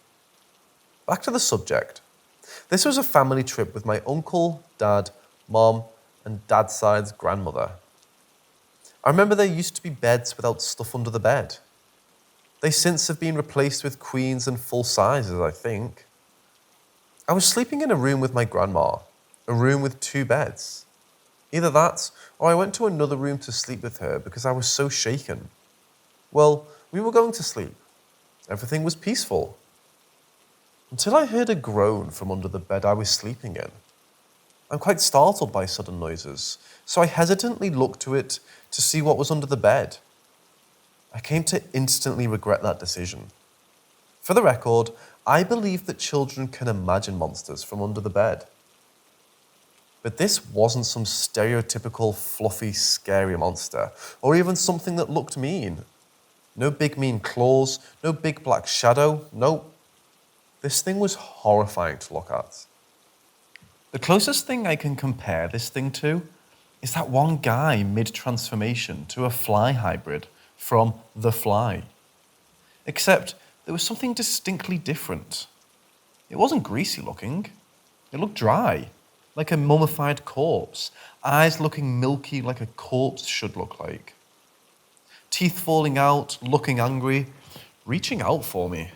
S2: Back to the subject. This was a family trip with my uncle, dad, mom, and dad's side's grandmother. I remember there used to be beds without stuff under the bed. They since have been replaced with queens and full sizes, I think. I was sleeping in a room with my grandma, a room with 2 beds. Either that, or I went to another room to sleep with her because I was so shaken. Well, we were going to sleep. Everything was peaceful. Until I heard a groan from under the bed I was sleeping in. I'm quite startled by sudden noises, so I hesitantly looked to it to see what was under the bed. I came to instantly regret that decision. For the record, I believe that children can imagine monsters from under the bed. But this wasn't some stereotypical, fluffy, scary monster, or even something that looked mean. No big mean claws, no big black shadow, no. This thing was horrifying to look at. The closest thing I can compare this thing to is that one guy mid-transformation to a fly hybrid from The Fly. Except there was something distinctly different. It wasn't greasy looking. It looked dry, like a mummified corpse, eyes looking milky like a corpse should look like. Teeth falling out, looking angry, reaching out for me.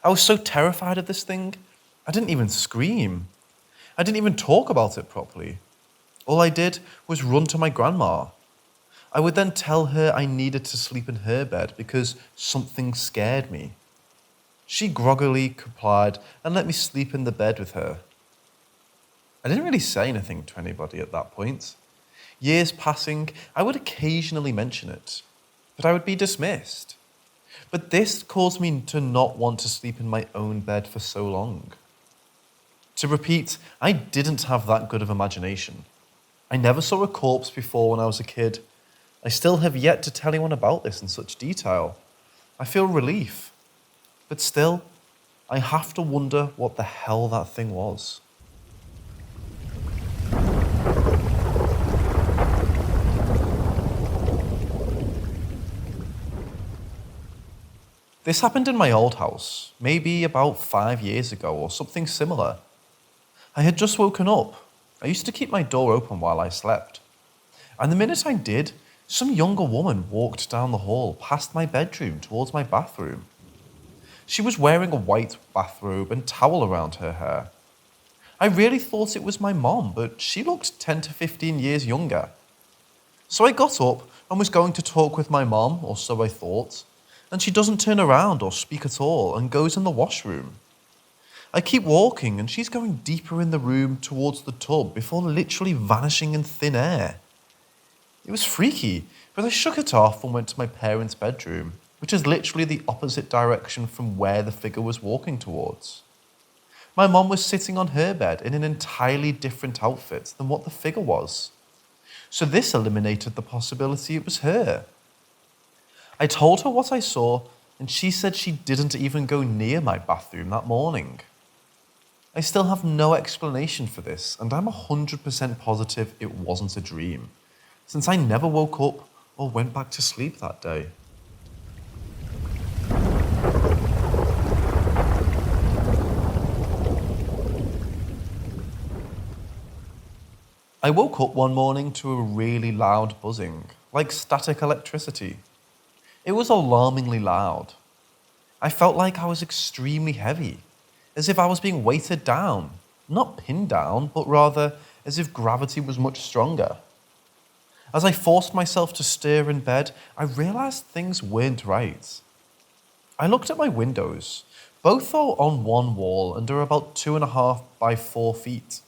S2: I was so terrified of this thing, I didn't even scream. I didn't even talk about it properly. All I did was run to my grandma. I would then tell her I needed to sleep in her bed because something scared me. She groggily complied and let me sleep in the bed with her. I didn't really say anything to anybody at that point. Years passing, I would occasionally mention it, but I would be dismissed. But this caused me to not want to sleep in my own bed for so long. To repeat, I didn't have that good of imagination. I never saw a corpse before when I was a kid. I still have yet to tell anyone about this in such detail. I feel relief. But still, I have to wonder what the hell that thing was. This happened in my old house, maybe about 5 years ago or something similar. I had just woken up. I used to keep my door open while I slept. And the minute I did, some younger woman walked down the hall past my bedroom towards my bathroom. She was wearing a white bathrobe and towel around her hair. I really thought it was my mom, but she looked 10 to 15 years younger. So I got up and was going to talk with my mom, or so I thought, and she doesn't turn around or speak at all and goes in the washroom. I keep walking and she's going deeper in the room towards the tub before literally vanishing in thin air. It was freaky, but I shook it off and went to my parents' bedroom, which is literally the opposite direction from where the figure was walking towards. My mom was sitting on her bed in an entirely different outfit than what the figure was. So this eliminated the possibility it was her. I told her what I saw, and she said she didn't even go near my bathroom that morning. I still have no explanation for this, and I'm 100% positive it wasn't a dream, since I never woke up or went back to sleep that day. I woke up one morning to a really loud buzzing, like static electricity. It was alarmingly loud. I felt like I was extremely heavy, as if I was being weighted down, not pinned down, but rather as if gravity was much stronger. As I forced myself to stir in bed, I realized things weren't right.
S1: I looked at my windows. Both are on one wall and are about 2.5 by 4 feet.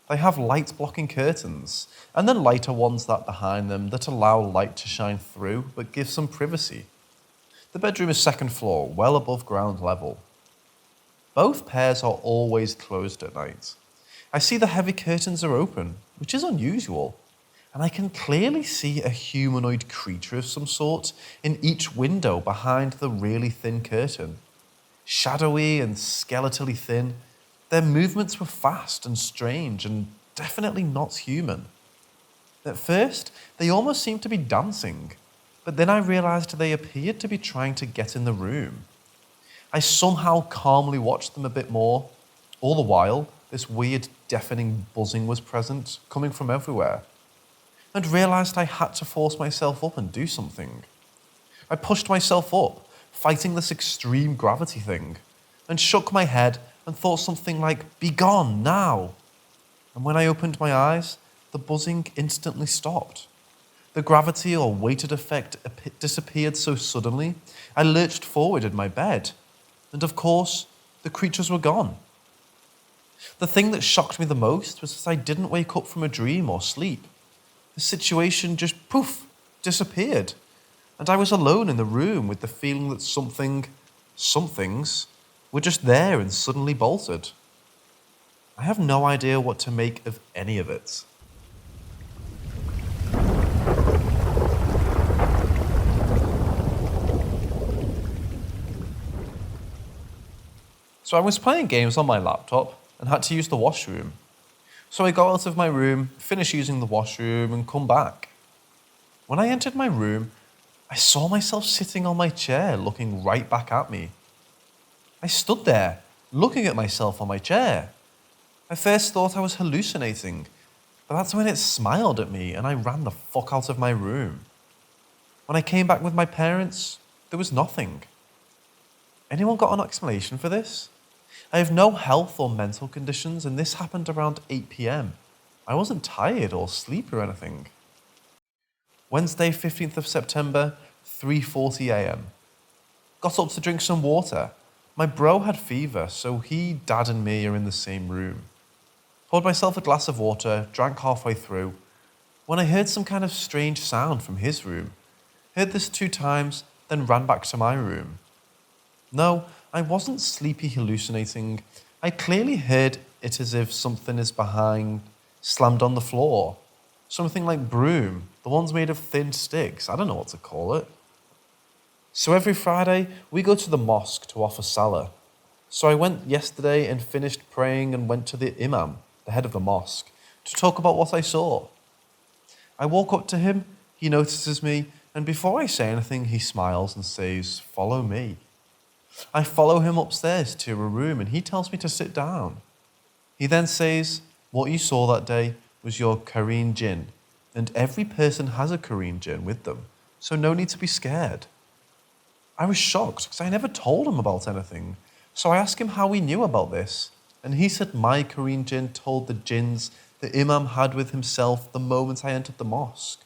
S1: They have light blocking curtains, and then lighter ones that behind them that allow light to shine through but give some privacy. The bedroom is second floor, well above ground level. Both pairs are always closed at night. I see the heavy curtains are open, which is unusual, and I can clearly see a humanoid creature of some sort in each window behind the really thin curtain. Shadowy and skeletally thin, their movements were fast and strange and definitely not human. At first, they almost seemed to be dancing, but then I realized they appeared to be trying to get in the room. I somehow calmly watched them a bit more. All the while, this weird deafening buzzing was present, coming from everywhere, and realized I had to force myself up and do something. I pushed myself up, fighting this extreme gravity thing, and shook my head and thought something like, "Be gone, now!" And when I opened my eyes, the buzzing instantly stopped. The gravity or weighted effect disappeared so suddenly, I lurched forward in my bed. And of course, the creatures were gone. The thing that shocked me the most was that I didn't wake up from a dream or sleep. The situation just poof, disappeared. And I was alone in the room with the feeling that somethings were just there and suddenly bolted. I have no idea what to make of any of it. So I was playing games on my laptop and had to use the washroom. So I got out of my room, finished using the washroom, and come back. When I entered my room, I saw myself sitting on my chair looking right back at me. I stood there, looking at myself on my chair. I first thought I was hallucinating, but that's when it smiled at me and I ran the fuck out of my room. When I came back with my parents, there was nothing. Anyone got an explanation for this? I have no health or mental conditions, and this happened around 8 p.m. I wasn't tired or asleep or anything. Wednesday, 15th of September, 3:40 a.m. Got up to drink some water. My bro had fever, so he, Dad, and me are in the same room. Poured myself a glass of water, drank halfway through, when I heard some kind of strange sound from his room. Heard this 2 times, then ran back to my room. No, I wasn't sleepy hallucinating. I clearly heard it as if something is behind, slammed on the floor. Something like broom, the ones made of thin sticks. I don't know what to call it. So every Friday, we go to the mosque to offer salah. So I went yesterday and finished praying and went to the imam, the head of the mosque, to talk about what I saw. I walk up to him, he notices me, and before I say anything, he smiles and says, "Follow me." I follow him upstairs to a room and he tells me to sit down. He then says, "What you saw that day was your Kareem Jin, and every person has a Kareem Jin with them, so no need to be scared." I was shocked because I never told him about anything, so I asked him how he knew about this, and he said my Kareem Jin told the jinns the imam had with himself the moment I entered the mosque.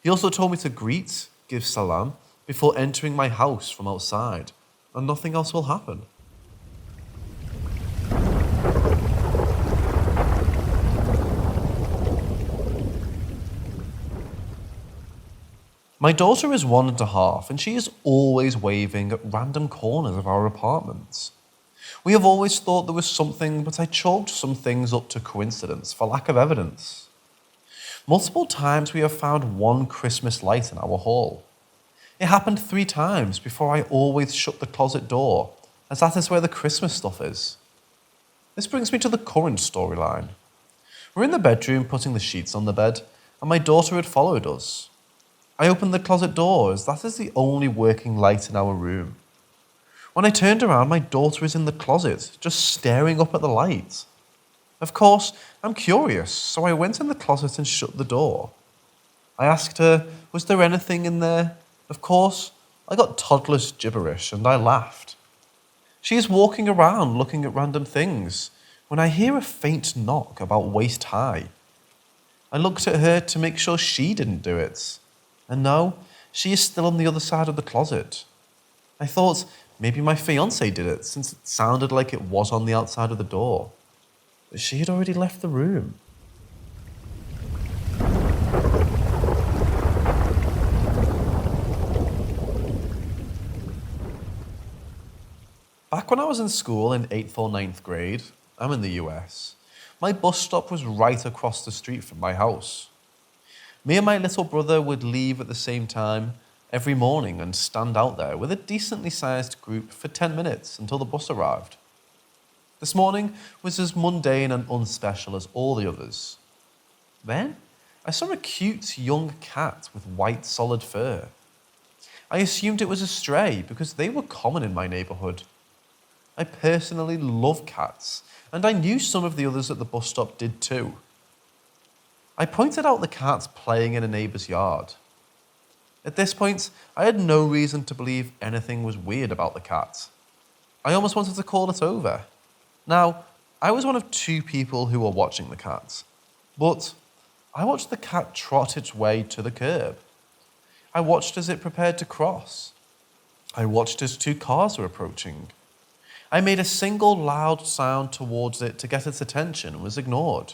S1: He also told me to greet, give salam, before entering my house from outside, and nothing else will happen. My daughter is 1.5, and she is always waving at random corners of our apartments. We have always thought there was something, but I chalked some things up to coincidence for lack of evidence. Multiple times we have found one Christmas light in our hall. It happened 3 times before I always shut the closet door, as that is where the Christmas stuff is. This brings me to the current storyline. We're in the bedroom putting the sheets on the bed, and my daughter had followed us. I opened the closet door as that is the only working light in our room. When I turned around, my daughter is in the closet, just staring up at the light. Of course, I'm curious, so I went in the closet and shut the door. I asked her, was there anything in there? Of course, I got toddler's gibberish and I laughed. She is walking around looking at random things when I hear a faint knock about waist high. I looked at her to make sure she didn't do it. And no, she is still on the other side of the closet. I thought maybe my fiancée did it, since it sounded like it was on the outside of the door. But she had already left the room. Back when I was in school in 8th or 9th grade, I'm in the US, my bus stop was right across the street from my house. Me and my little brother would leave at the same time every morning and stand out there with a decently sized group for 10 minutes until the bus arrived. This morning was as mundane and unspecial as all the others. Then I saw a cute young cat with white solid fur. I assumed it was a stray because they were common in my neighbourhood. I personally love cats, and I knew some of the others at the bus stop did too. I pointed out the cat playing in a neighbour's yard. At this point, I had no reason to believe anything was weird about the cat. I almost wanted to call it over. Now, I was one of 2 people who were watching the cat, but I watched the cat trot its way to the curb. I watched as it prepared to cross. I watched as 2 cars were approaching. I made a single loud sound towards it to get its attention and was ignored.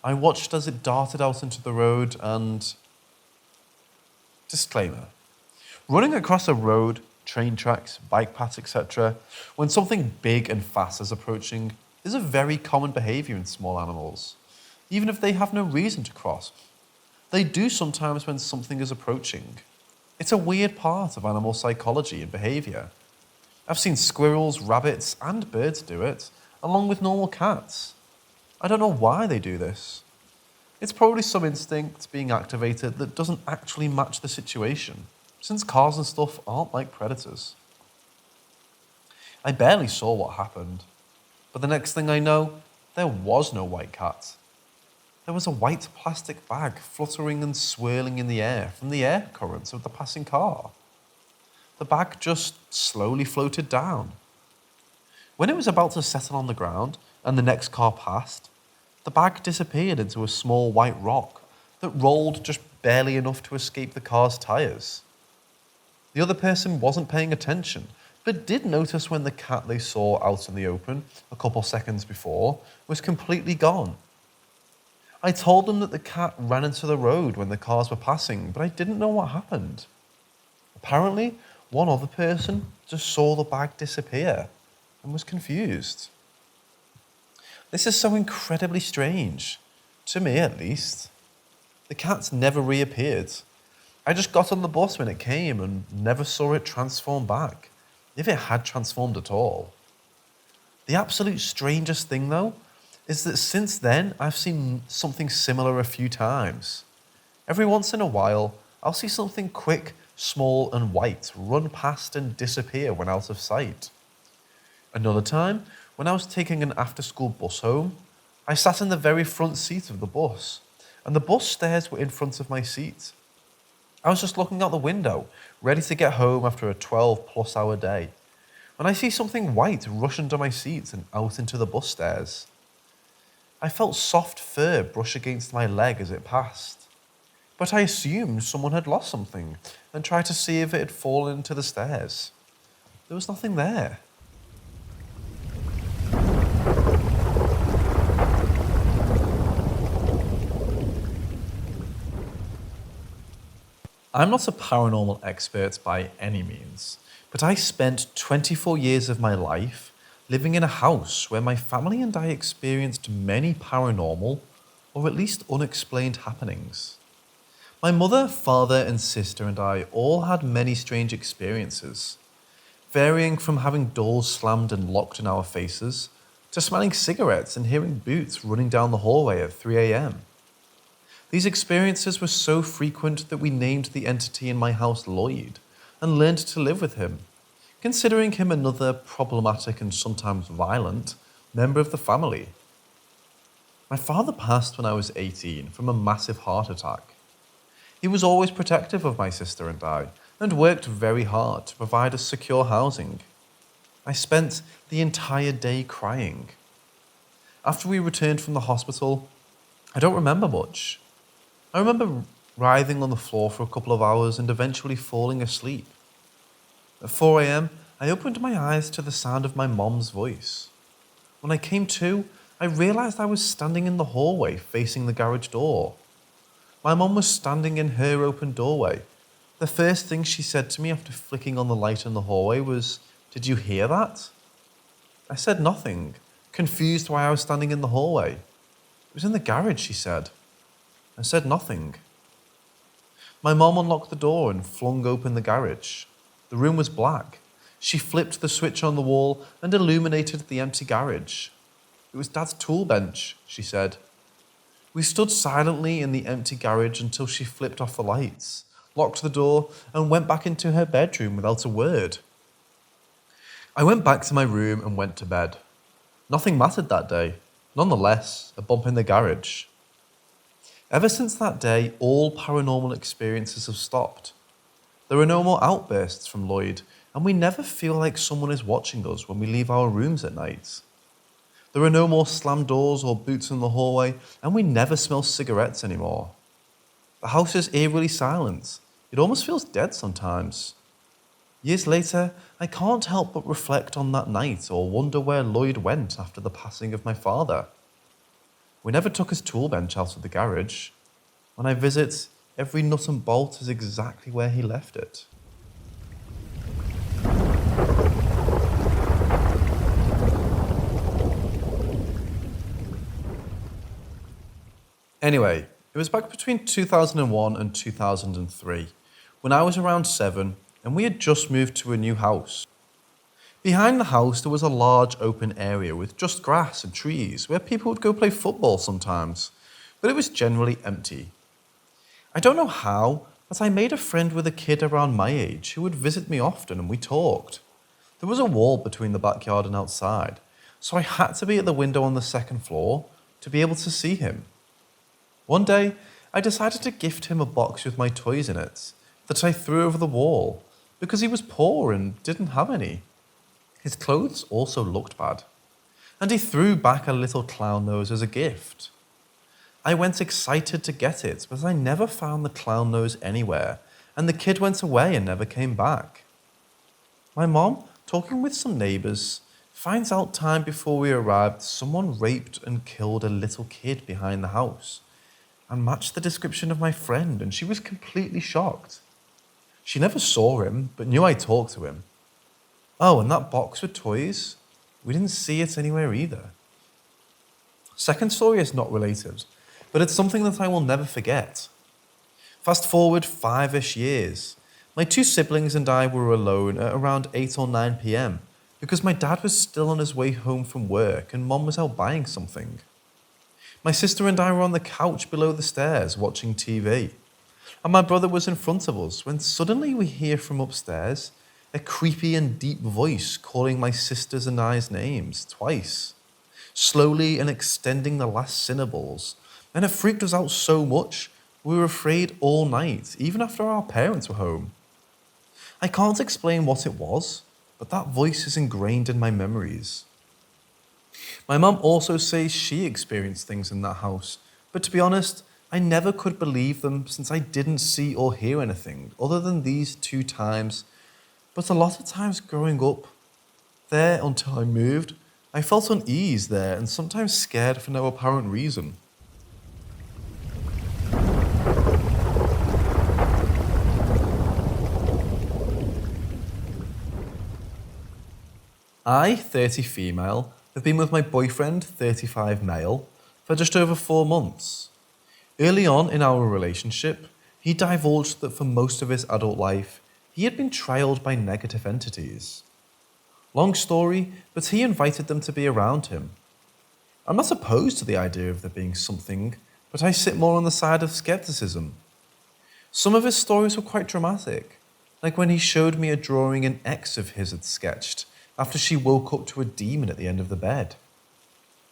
S1: I watched as it darted out into the road and... Disclaimer. Running across a road, train tracks, bike paths, etc., when something big and fast is approaching, is a very common behaviour in small animals, even if they have no reason to cross. They do sometimes when something is approaching. It's a weird part of animal psychology and behaviour. I've seen squirrels, rabbits, and birds do it, along with normal cats. I don't know why they do this. It's probably some instinct being activated that doesn't actually match the situation, since cars and stuff aren't like predators. I barely saw what happened, but the next thing I know, there was no white cat. There was a white plastic bag fluttering and swirling in the air from the air currents of the passing car. The bag just slowly floated down. When it was about to settle on the ground and the next car passed, the bag disappeared into a small white rock that rolled just barely enough to escape the car's tyres. The other person wasn't paying attention, but did notice when the cat they saw out in the open a couple seconds before was completely gone. I told them that the cat ran into the road when the cars were passing, but I didn't know what happened. Apparently, one other person just saw the bag disappear and was confused. This is so incredibly strange, to me at least. The cat never reappeared. I just got on the bus when it came and never saw it transform back, if it had transformed at all. The absolute strangest thing though, is that since then I've seen something similar a few times. Every once in a while, I'll see something quick, small and white run past and disappear when out of sight. Another time, when I was taking an after-school bus home, I sat in the very front seat of the bus, and the bus stairs were in front of my seat. I was just looking out the window, ready to get home after a 12-plus hour day, when I see something white rush under my seat and out into the bus stairs. I felt soft fur brush against my leg as it passed, but I assumed someone had lost something and tried to see if it had fallen into the stairs. There was nothing there. I'm not a paranormal expert by any means, but I spent 24 years of my life living in a house where my family and I experienced many paranormal, or at least unexplained happenings. My mother, father, and sister and I all had many strange experiences, varying from having doors slammed and locked in our faces, to smelling cigarettes and hearing boots running down the hallway at 3 a.m. These experiences were so frequent that we named the entity in my house Lloyd and learned to live with him, considering him another problematic and sometimes violent member of the family. My father passed when I was 18 from a massive heart attack. He was always protective of my sister and I, and worked very hard to provide us secure housing. I spent the entire day crying. After we returned from the hospital, I don't remember much. I remember writhing on the floor for a couple of hours and eventually falling asleep. At 4 a.m., I opened my eyes to the sound of my mom's voice. When I came to, I realised I was standing in the hallway facing the garage door. My mom was standing in her open doorway. The first thing she said to me after flicking on the light in the hallway was, "Did you hear that?" I said nothing, confused why I was standing in the hallway. "It was in the garage," she said. I said nothing. My mom unlocked the door and flung open the garage. The room was black. She flipped the switch on the wall and illuminated the empty garage. "It was Dad's tool bench," she said. We stood silently in the empty garage until she flipped off the lights, locked the door, and went back into her bedroom without a word. I went back to my room and went to bed. Nothing mattered that day. Nonetheless, a bump in the garage. Ever since that day, all paranormal experiences have stopped. There are no more outbursts from Lloyd, and we never feel like someone is watching us when we leave our rooms at night. There are no more slammed doors or boots in the hallway, and we never smell cigarettes anymore. The house is eerily silent. It almost feels dead sometimes. Years later, I can't help but reflect on that night or wonder where Lloyd went after the passing of my father. We never took his tool bench out of the garage. When I visit, every nut and bolt is exactly where he left it. Anyway, it was back between 2001 and 2003, when I was around 7 and we had just moved to a new house. Behind the house there was a large open area with just grass and trees where people would go play football sometimes, but it was generally empty. I don't know how, but I made a friend with a kid around my age who would visit me often and we talked. There was a wall between the backyard and outside, so I had to be at the window on the second floor to be able to see him. One day, I decided to gift him a box with my toys in it that I threw over the wall because he was poor and didn't have any. His clothes also looked bad, and he threw back a little clown nose as a gift. I went excited to get it, but I never found the clown nose anywhere, and the kid went away and never came back. My mom, talking with some neighbours, finds out time before we arrived someone raped and killed a little kid behind the house, and matched the description of my friend, and she was completely shocked. She never saw him, but knew I talked to him. Oh, and that box with toys? We didn't see it anywhere either. Second story is not related, but it's something that I will never forget. Fast forward 5-ish years. My 2 siblings and I were alone at around 8 or 9 p.m. because my dad was still on his way home from work and Mom was out buying something. My sister and I were on the couch below the stairs watching TV, and my brother was in front of us when suddenly we hear from upstairs a creepy and deep voice calling my sister's and I's names twice, slowly and extending the last syllables, and it freaked us out so much we were afraid all night, even after our parents were home. I can't explain what it was, but that voice is ingrained in my memories. My mum also says she experienced things in that house, but to be honest, I never could believe them since I didn't see or hear anything other than these 2 times. But a lot of times growing up there until I moved, I felt unease there and sometimes scared for no apparent reason. I, 30 female, have been with my boyfriend, 35 male, for just over 4 months. Early on in our relationship, he divulged that for most of his adult life, he had been trailed by negative entities. Long story, but he invited them to be around him. I'm not opposed to the idea of there being something, but I sit more on the side of skepticism. Some of his stories were quite dramatic, like when he showed me a drawing an ex of his had sketched after she woke up to a demon at the end of the bed.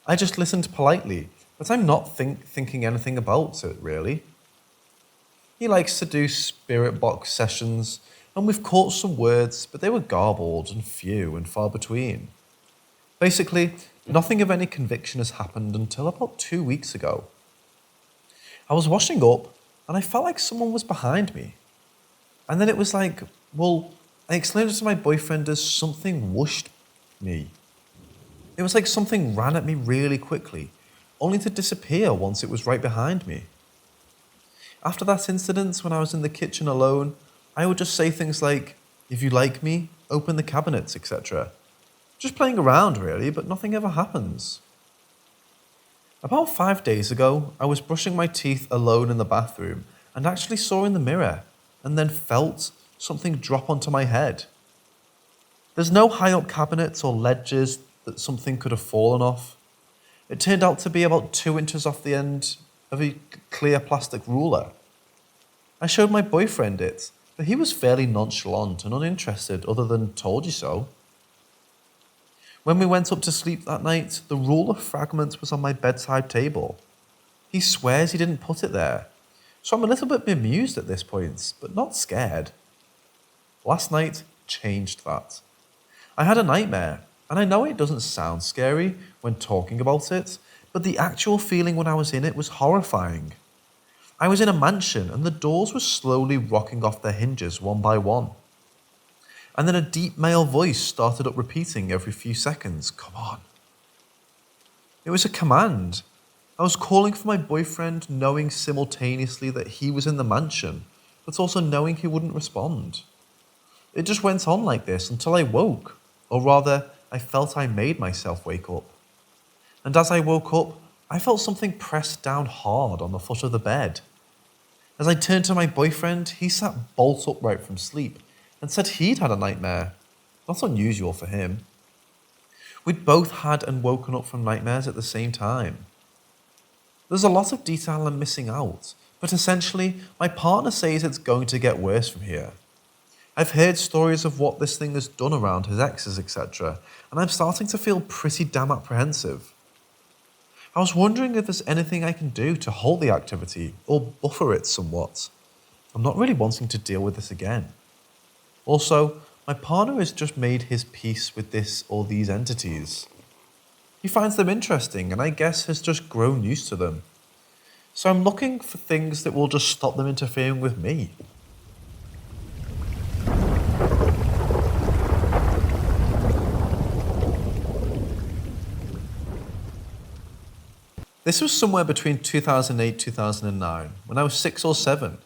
S1: I just listened politely, but I'm not thinking anything about it, really. He likes to do spirit box sessions, and we've caught some words, but they were garbled and few and far between. Basically, nothing of any conviction has happened until about 2 weeks ago. I was washing up, and I felt like someone was behind me. And then it was like, well, I explained it to my boyfriend as something whooshed me. It was like something ran at me really quickly, only to disappear once it was right behind me. After that incident, when I was in the kitchen alone, I would just say things like, "If you like me, open the cabinets," etc. Just playing around really, but nothing ever happens. About 5 days ago, I was brushing my teeth alone in the bathroom and actually saw in the mirror, and then felt something drop onto my head. There's no high up cabinets or ledges that something could have fallen off. It turned out to be about 2 inches off the end of a clear plastic ruler. I showed my boyfriend it, but he was fairly nonchalant and uninterested other than "told you so." When we went up to sleep that night, the ruler fragment was on my bedside table. He swears he didn't put it there, so I'm a little bit bemused at this point, but not scared. Last night changed that. I had a nightmare, and I know it doesn't sound scary when talking about it, but the actual feeling when I was in it was horrifying. I was in a mansion, and the doors were slowly rocking off their hinges one by one. And then a deep male voice started up repeating every few seconds, "Come on." It was a command. I was calling for my boyfriend, knowing simultaneously that he was in the mansion, but also knowing he wouldn't respond. It just went on like this until I woke, or rather, I felt I made myself wake up. And as I woke up, I felt something pressed down hard on the foot of the bed. As I turned to my boyfriend, he sat bolt upright from sleep and said he'd had a nightmare. Not unusual for him. We'd both had and woken up from nightmares at the same time. There's a lot of detail I'm missing out, but essentially, my partner says it's going to get worse from here. I've heard stories of what this thing has done around his exes, etc., and I'm starting to feel pretty damn apprehensive. I was wondering if there's anything I can do to halt the activity or buffer it somewhat. I'm not really wanting to deal with this again. Also, my partner has just made his peace with this or these entities. He finds them interesting and I guess has just grown used to them. So I'm looking for things that will just stop them interfering with me. This was somewhere between 2008-2009, when I was 6 or 7.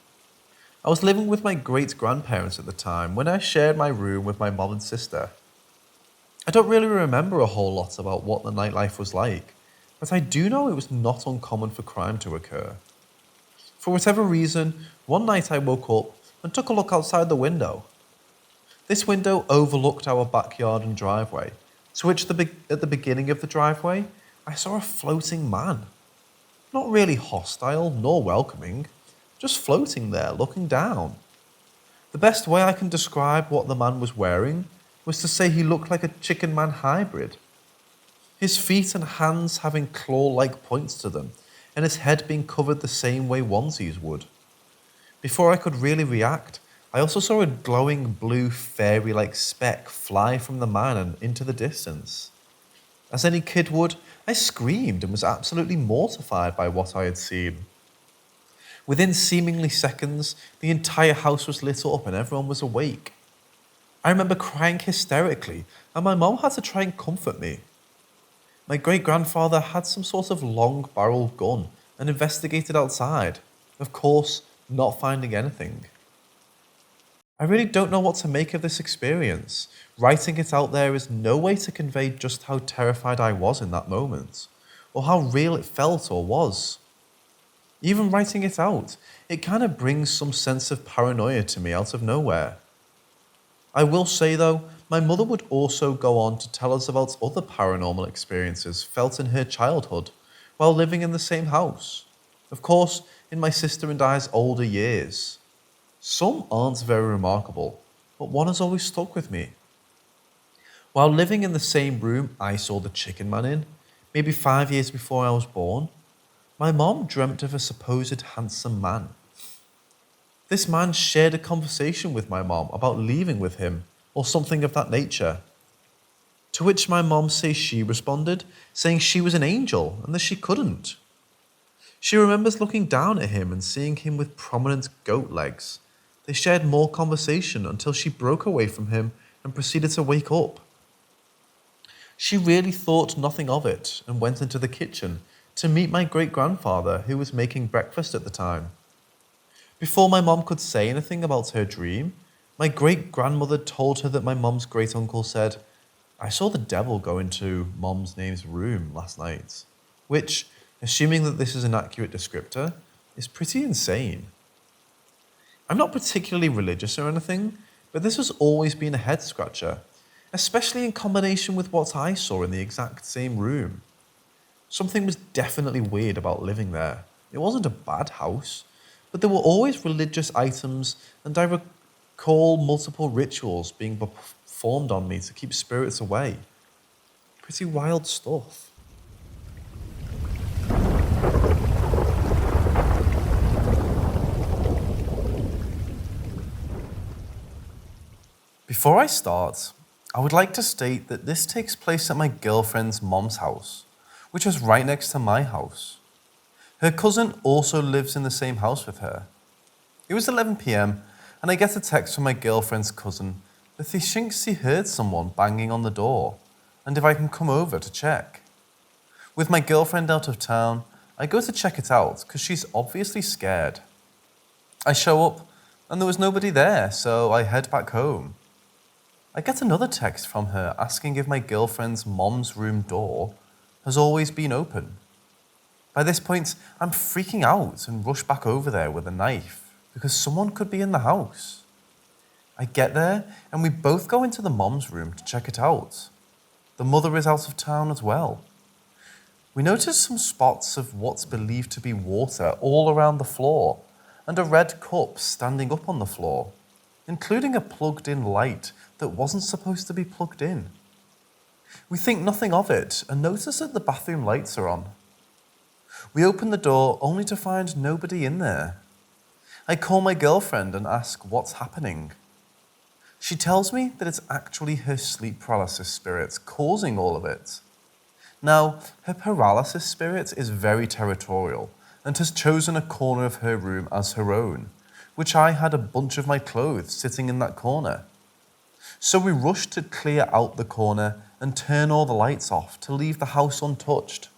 S1: I was living with my great-grandparents at the time when I shared my room with my mom and sister. I don't really remember a whole lot about what the nightlife was like, but I do know it was not uncommon for crime to occur. For whatever reason, one night I woke up and took a look outside the window. This window overlooked our backyard and driveway, to which at the beginning of the driveway, I saw a floating man. Not really hostile nor welcoming, just floating there looking down. The best way I can describe what the man was wearing was to say he looked like a chicken man hybrid. His feet and hands having claw-like points to them, and his head being covered the same way onesies would. Before I could really react, I also saw a glowing blue fairy-like speck fly from the man and into the distance. As any kid would, I screamed and was absolutely mortified by what I had seen. Within seemingly seconds, the entire house was lit up and everyone was awake. I remember crying hysterically, and my mom had to try and comfort me. My great-grandfather had some sort of long-barreled gun and investigated outside, of course, not finding anything. I really don't know what to make of this experience. Writing it out there is no way to convey just how terrified I was in that moment, or how real it felt or was. Even writing it out, it kind of brings some sense of paranoia to me out of nowhere. I will say though, my mother would also go on to tell us about other paranormal experiences felt in her childhood while living in the same house. Of course, in my sister and I's older years. Some aren't very remarkable, but one has always stuck with me. While living in the same room I saw the chicken man in, maybe 5 years before I was born, my mom dreamt of a supposed handsome man. This man shared a conversation with my mom about leaving with him, or something of that nature. To which my mom says she responded, saying she was an angel and that she couldn't. She remembers looking down at him and seeing him with prominent goat legs, They shared more conversation until she broke away from him and proceeded to wake up. She really thought nothing of it and went into the kitchen to meet my great-grandfather, who was making breakfast at the time. Before my mom could say anything about her dream, my great-grandmother told her that my mom's great-uncle said, "I saw the devil go into mom's name's room last night," which, assuming that this is an accurate descriptor, is pretty insane. I'm not particularly religious or anything, but this has always been a head-scratcher, especially in combination with what I saw in the exact same room. Something was definitely weird about living there. It wasn't a bad house, but there were always religious items, and I recall multiple rituals being performed on me to keep spirits away. Pretty wild stuff. Before I start, I would like to state that this takes place at my girlfriend's mom's house, which was right next to my house. Her cousin also lives in the same house with her. It was 11 p.m. and I get a text from my girlfriend's cousin that he thinks he heard someone banging on the door and if I can come over to check. With my girlfriend out of town, I go to check it out because she's obviously scared. I show up and there was nobody there, so I head back home. I get another text from her asking if my girlfriend's mom's room door has always been open. By this point, I'm freaking out and rush back over there with a knife because someone could be in the house. I get there and we both go into the mom's room to check it out. The mother is out of town as well. We notice some spots of what's believed to be water all around the floor and a red cup standing up on the floor, including a plugged-in light that wasn't supposed to be plugged in. We think nothing of it and notice that the bathroom lights are on. We open the door only to find nobody in there. I call my girlfriend and ask what's happening. She tells me that it's actually her sleep paralysis spirit causing all of it. Now, her paralysis spirit is very territorial and has chosen a corner of her room as her own, which I had a bunch of my clothes sitting in that corner. So we rushed to clear out the corner and turn all the lights off to leave the house untouched.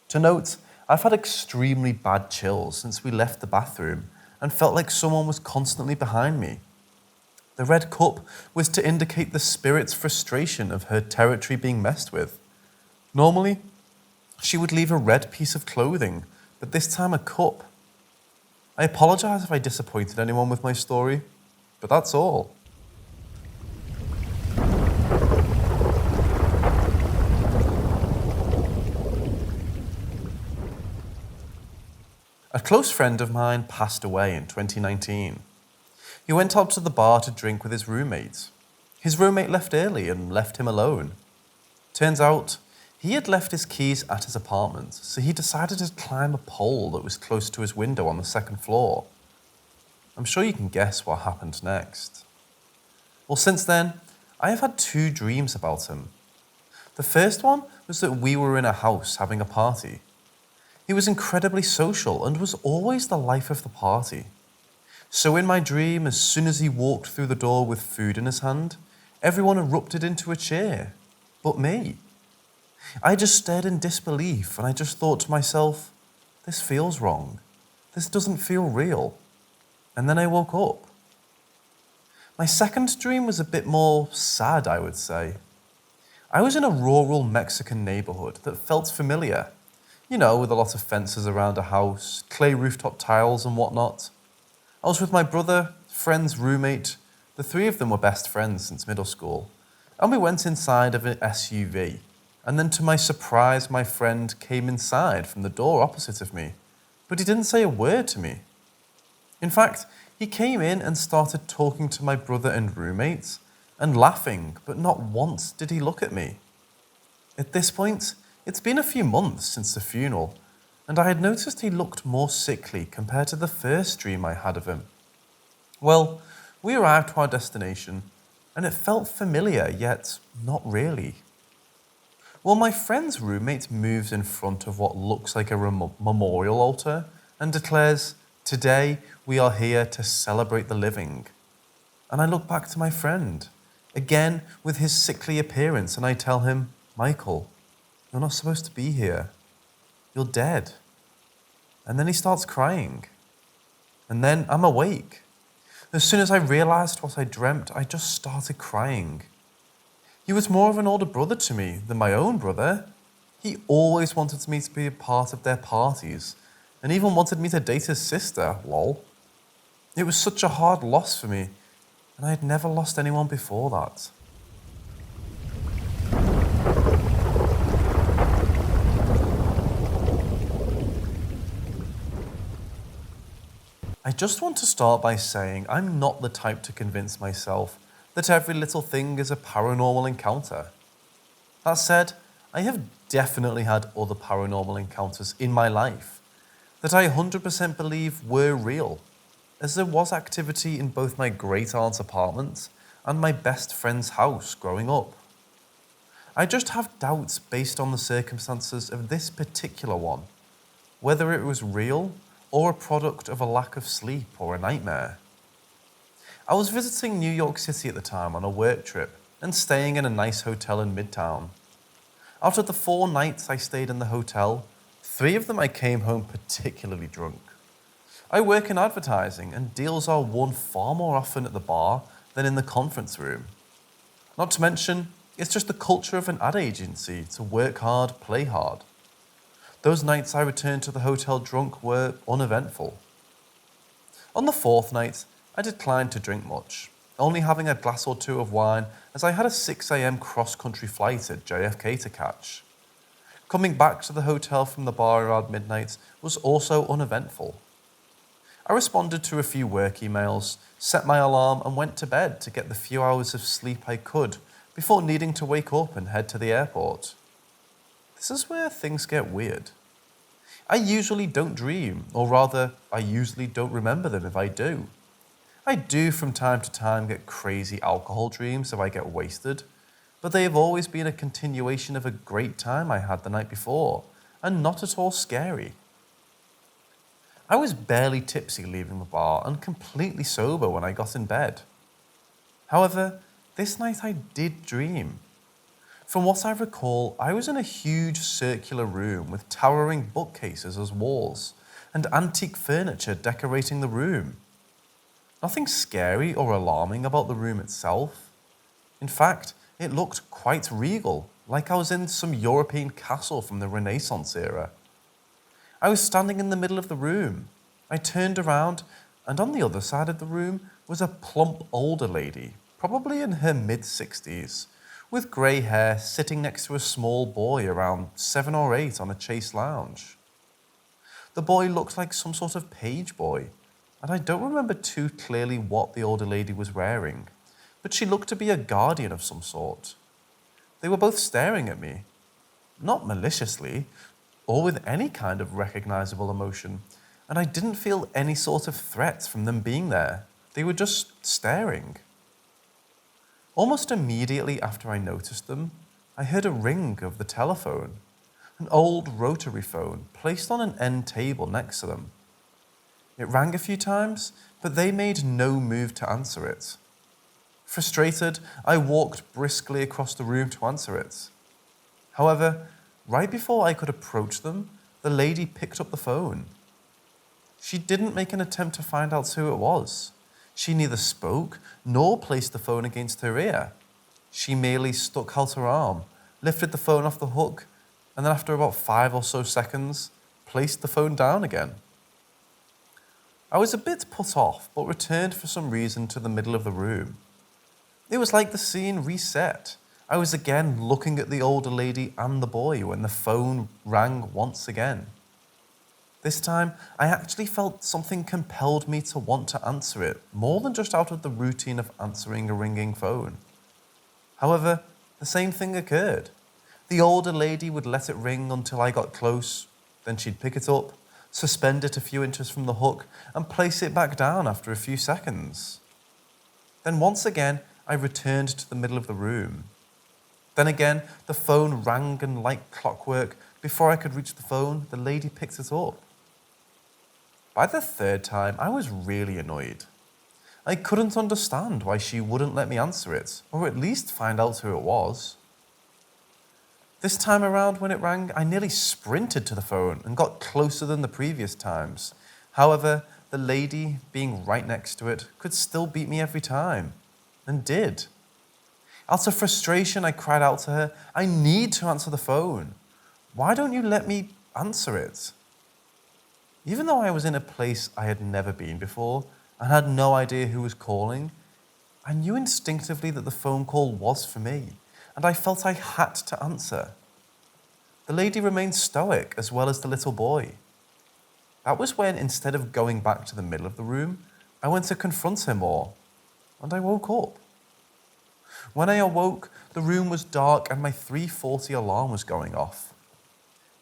S1: To note, I've had extremely bad chills since we left the bathroom and felt like someone was constantly behind me. The red cup was to indicate the spirit's frustration of her territory being messed with. Normally, she would leave a red piece of clothing, but this time a cup. I apologize if I disappointed anyone with my story, but that's all. A close friend of mine passed away in 2019. He went out to the bar to drink with his roommate. His roommate left early and left him alone. Turns out, he had left his keys at his apartment, so he decided to climb a pole that was close to his window on the second floor. I'm sure you can guess what happened next. Well, since then, I have had 2 dreams about him. The first one was that we were in a house having a party. He was incredibly social and was always the life of the party. So in my dream, as soon as he walked through the door with food in his hand, everyone erupted into a cheer, but me. I just stared in disbelief and I just thought to myself, this feels wrong. This doesn't feel real. And then I woke up. My second dream was a bit more sad, I would say. I was in a rural Mexican neighborhood that felt familiar. You know, with a lot of fences around a house, clay rooftop tiles and whatnot. I was with my brother, friend's roommate. The 3 of them were best friends since middle school. And we went inside of an SUV. And then to my surprise, my friend came inside from the door opposite of me. But he didn't say a word to me. In fact, he came in and started talking to my brother and roommate and laughing, but not once did he look at me. At this point, it's been a few months since the funeral, and I had noticed he looked more sickly compared to the first dream I had of him. Well, we arrived to our destination, and it felt familiar, yet not really. Well, my friend's roommate moves in front of what looks like a memorial altar and declares, Today, we are here to celebrate the living. And I look back to my friend, again with his sickly appearance, and I tell him, Michael, you're not supposed to be here. You're dead. And then he starts crying. And then I'm awake. As soon as I realized what I dreamt, I just started crying. He was more of an older brother to me than my own brother. He always wanted me to be a part of their parties, and even wanted me to date his sister, lol. It was such a hard loss for me, and I had never lost anyone before that. I just want to start by saying I'm not the type to convince myself that every little thing is a paranormal encounter. That said, I have definitely had other paranormal encounters in my life that I 100% believe were real, as there was activity in both my great aunt's apartment and my best friend's house growing up. I just have doubts based on the circumstances of this particular one, whether it was real or a product of a lack of sleep or a nightmare. I was visiting New York City at the time on a work trip and staying in a nice hotel in Midtown. Out of the 4 nights I stayed in the hotel, 3 of them I came home particularly drunk. I work in advertising and deals are won far more often at the bar than in the conference room. Not to mention, it's just the culture of an ad agency to work hard, play hard. Those nights I returned to the hotel drunk were uneventful. On the 4th night, I declined to drink much, only having a glass or 2 of wine as I had a 6 a.m. cross-country flight at JFK to catch. Coming back to the hotel from the bar around midnight was also uneventful. I responded to a few work emails, set my alarm and went to bed to get the few hours of sleep I could before needing to wake up and head to the airport. This is where things get weird. I usually don't dream, or rather, I usually don't remember them if I do. I do from time to time get crazy alcohol dreams if I get wasted, but they have always been a continuation of a great time I had the night before, and not at all scary. I was barely tipsy leaving the bar and completely sober when I got in bed. However, this night I did dream. From what I recall, I was in a huge circular room with towering bookcases as walls and antique furniture decorating the room. Nothing scary or alarming about the room itself. In fact, it looked quite regal, like I was in some European castle from the Renaissance era. I was standing in the middle of the room. I turned around, and on the other side of the room was a plump older lady, probably in her mid-60s, with grey hair sitting next to a small boy around 7 or 8 on a chaise lounge. The boy looked like some sort of page boy, and I don't remember too clearly what the older lady was wearing, but she looked to be a guardian of some sort. They were both staring at me, not maliciously, or with any kind of recognizable emotion, and I didn't feel any sort of threat from them being there. They were just staring. Almost immediately after I noticed them, I heard a ring of the telephone, an old rotary phone placed on an end table next to them. It rang a few times, but they made no move to answer it. Frustrated, I walked briskly across the room to answer it. However, right before I could approach them, the lady picked up the phone. She didn't make an attempt to find out who it was. She neither spoke nor placed the phone against her ear. She merely stuck out her arm, lifted the phone off the hook, and then after about 5 or so seconds, placed the phone down again. I was a bit put off, but returned for some reason to the middle of the room. It was like the scene reset. I was again looking at the older lady and the boy when the phone rang once again. This time, I actually felt something compelled me to want to answer it, more than just out of the routine of answering a ringing phone. However, the same thing occurred. The older lady would let it ring until I got close, then she'd pick it up, suspend it a few inches from the hook, and place it back down after a few seconds. Then once again, I returned to the middle of the room. Then again, the phone rang, and like clockwork, before I could reach the phone, the lady picked it up. By the third time, I was really annoyed. I couldn't understand why she wouldn't let me answer it, or at least find out who it was. This time around, when it rang, I nearly sprinted to the phone and got closer than the previous times. However, the lady, being right next to it, could still beat me every time, and did. Out of frustration, I cried out to her, "I need to answer the phone. Why don't you let me answer it?" Even though I was in a place I had never been before and had no idea who was calling, I knew instinctively that the phone call was for me, and I felt I had to answer. The lady remained stoic, as well as the little boy. That was when, instead of going back to the middle of the room, I went to confront her more, and I woke up. When I awoke, the room was dark and my 3:40 alarm was going off.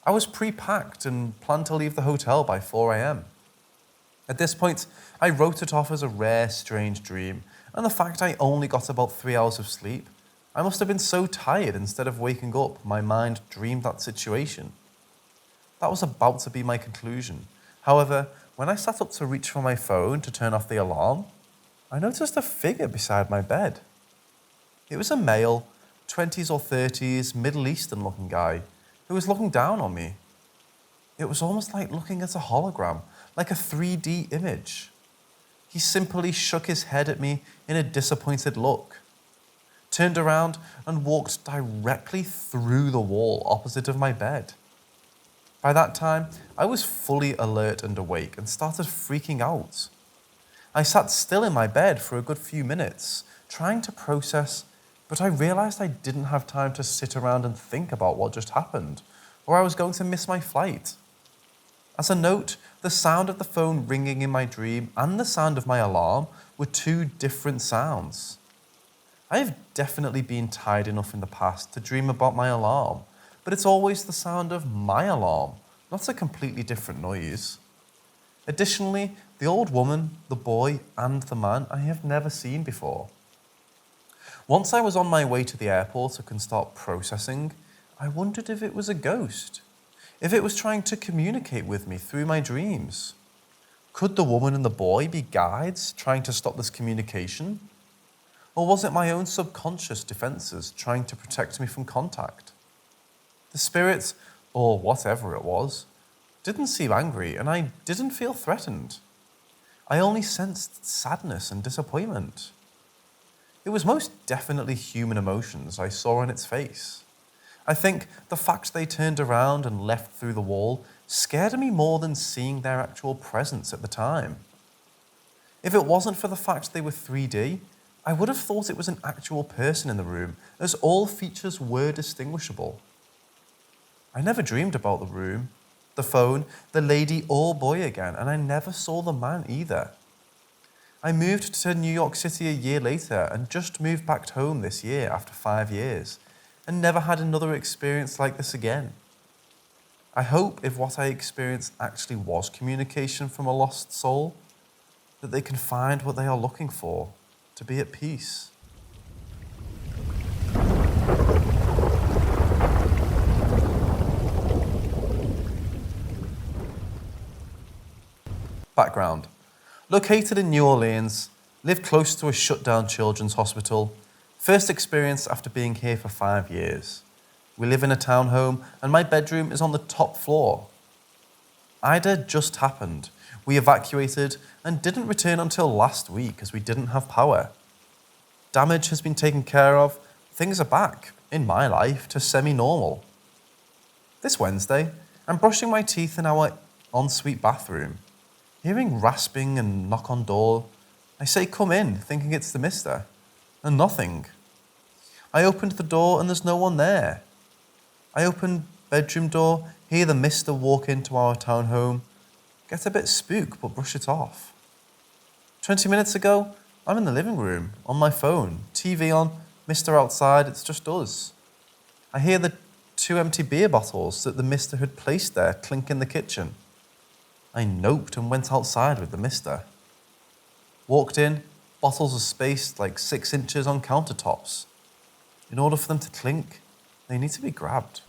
S1: I was pre-packed and planned to leave the hotel by 4 a.m. At this point, I wrote it off as a rare, strange dream, and the fact I only got about 3 hours of sleep, I must have been so tired instead of waking up, my mind dreamed that situation. That was about to be my conclusion. However, when I sat up to reach for my phone to turn off the alarm, I noticed a figure beside my bed. It was a male, 20s or 30s, Middle Eastern looking guy, who was looking down on me. It was almost like looking at a hologram, like a 3D image. He simply shook his head at me in a disappointed look, turned around and walked directly through the wall opposite of my bed. By that time, I was fully alert and awake and started freaking out. I sat still in my bed for a good few minutes, trying to process, but I realized I didn't have time to sit around and think about what just happened, or I was going to miss my flight. As a note, the sound of the phone ringing in my dream and the sound of my alarm were two different sounds. I have definitely been tired enough in the past to dream about my alarm, but it's always the sound of my alarm, not a completely different noise. Additionally, the old woman, the boy, and the man I have never seen before. Once I was on my way to the airport and could start processing, I wondered if it was a ghost, if it was trying to communicate with me through my dreams. Could the woman and the boy be guides trying to stop this communication? Or was it my own subconscious defenses trying to protect me from contact? The spirit, or whatever it was, didn't seem angry and I didn't feel threatened. I only sensed sadness and disappointment. It was most definitely human emotions I saw on its face. I think the fact they turned around and left through the wall scared me more than seeing their actual presence at the time. If it wasn't for the fact they were 3D, I would have thought it was an actual person in the room, as all features were distinguishable. I never dreamed about the room, the phone, the lady or boy again, and I never saw the man either. I moved to New York City a year later and just moved back home this year after 5 years, and never had another experience like this again. I hope if what I experienced actually was communication from a lost soul, that they can find what they are looking for, to be at peace. Background. Located in New Orleans, lived close to a shut-down children's hospital. First experience after being here for 5 years. We live in a townhome and my bedroom is on the top floor. Ida just happened. We evacuated and didn't return until last week as we didn't have power. Damage has been taken care of. Things are back, in my life, to semi-normal. This Wednesday, I'm brushing my teeth in our ensuite bathroom. Hearing rasping and knock on door, I say come in, thinking it's the mister, and nothing. I opened the door and there's no one there. I open bedroom door, hear the mister walk into our townhome, get a bit spooked but brush it off. 20 minutes ago, I'm in the living room, on my phone, TV on, mister outside, it's just us. I hear the 2 empty beer bottles that the mister had placed there clink in the kitchen. I noped and went outside with the mister. Walked in, bottles are spaced like 6 inches on countertops. In order for them to clink, they need to be grabbed.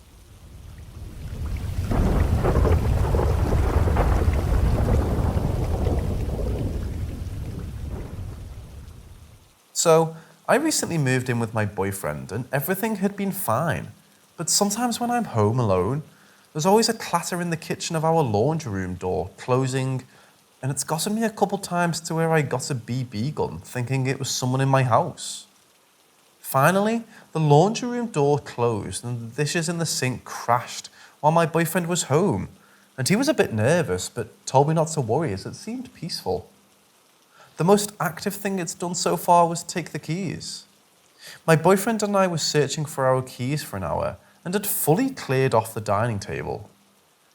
S1: So, I recently moved in with my boyfriend and everything had been fine. But sometimes when I'm home alone, there's always a clatter in the kitchen of our laundry room door closing, and it's gotten me a couple times to where I got a BB gun thinking it was someone in my house. Finally, the laundry room door closed and the dishes in the sink crashed while my boyfriend was home, and he was a bit nervous but told me not to worry as it seemed peaceful. The most active thing it's done so far was take the keys. My boyfriend and I were searching for our keys for an hour and had fully cleared off the dining table.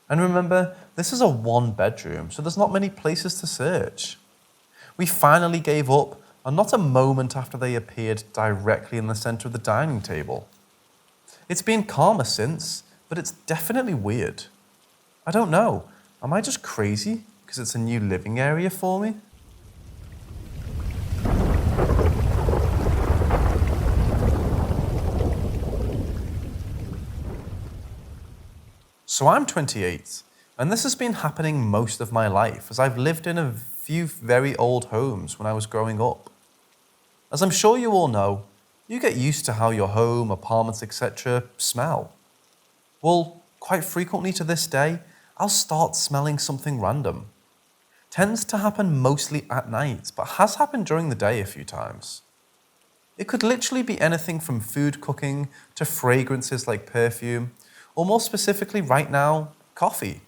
S1: And remember, this is a one-bedroom, so there's not many places to search. We finally gave up, and not a moment after they appeared directly in the center of the dining table. It's been calmer since, but it's definitely weird. I don't know, am I just crazy because it's a new living area for me? So I'm 28, and this has been happening most of my life as I've lived in a few very old homes when I was growing up. As I'm sure you all know, you get used to how your home, apartments, etc. smell. Well, quite frequently to this day, I'll start smelling something random. Tends to happen mostly at night, but has happened during the day a few times. It could literally be anything from food cooking to fragrances like perfume, or more specifically right now, coffee.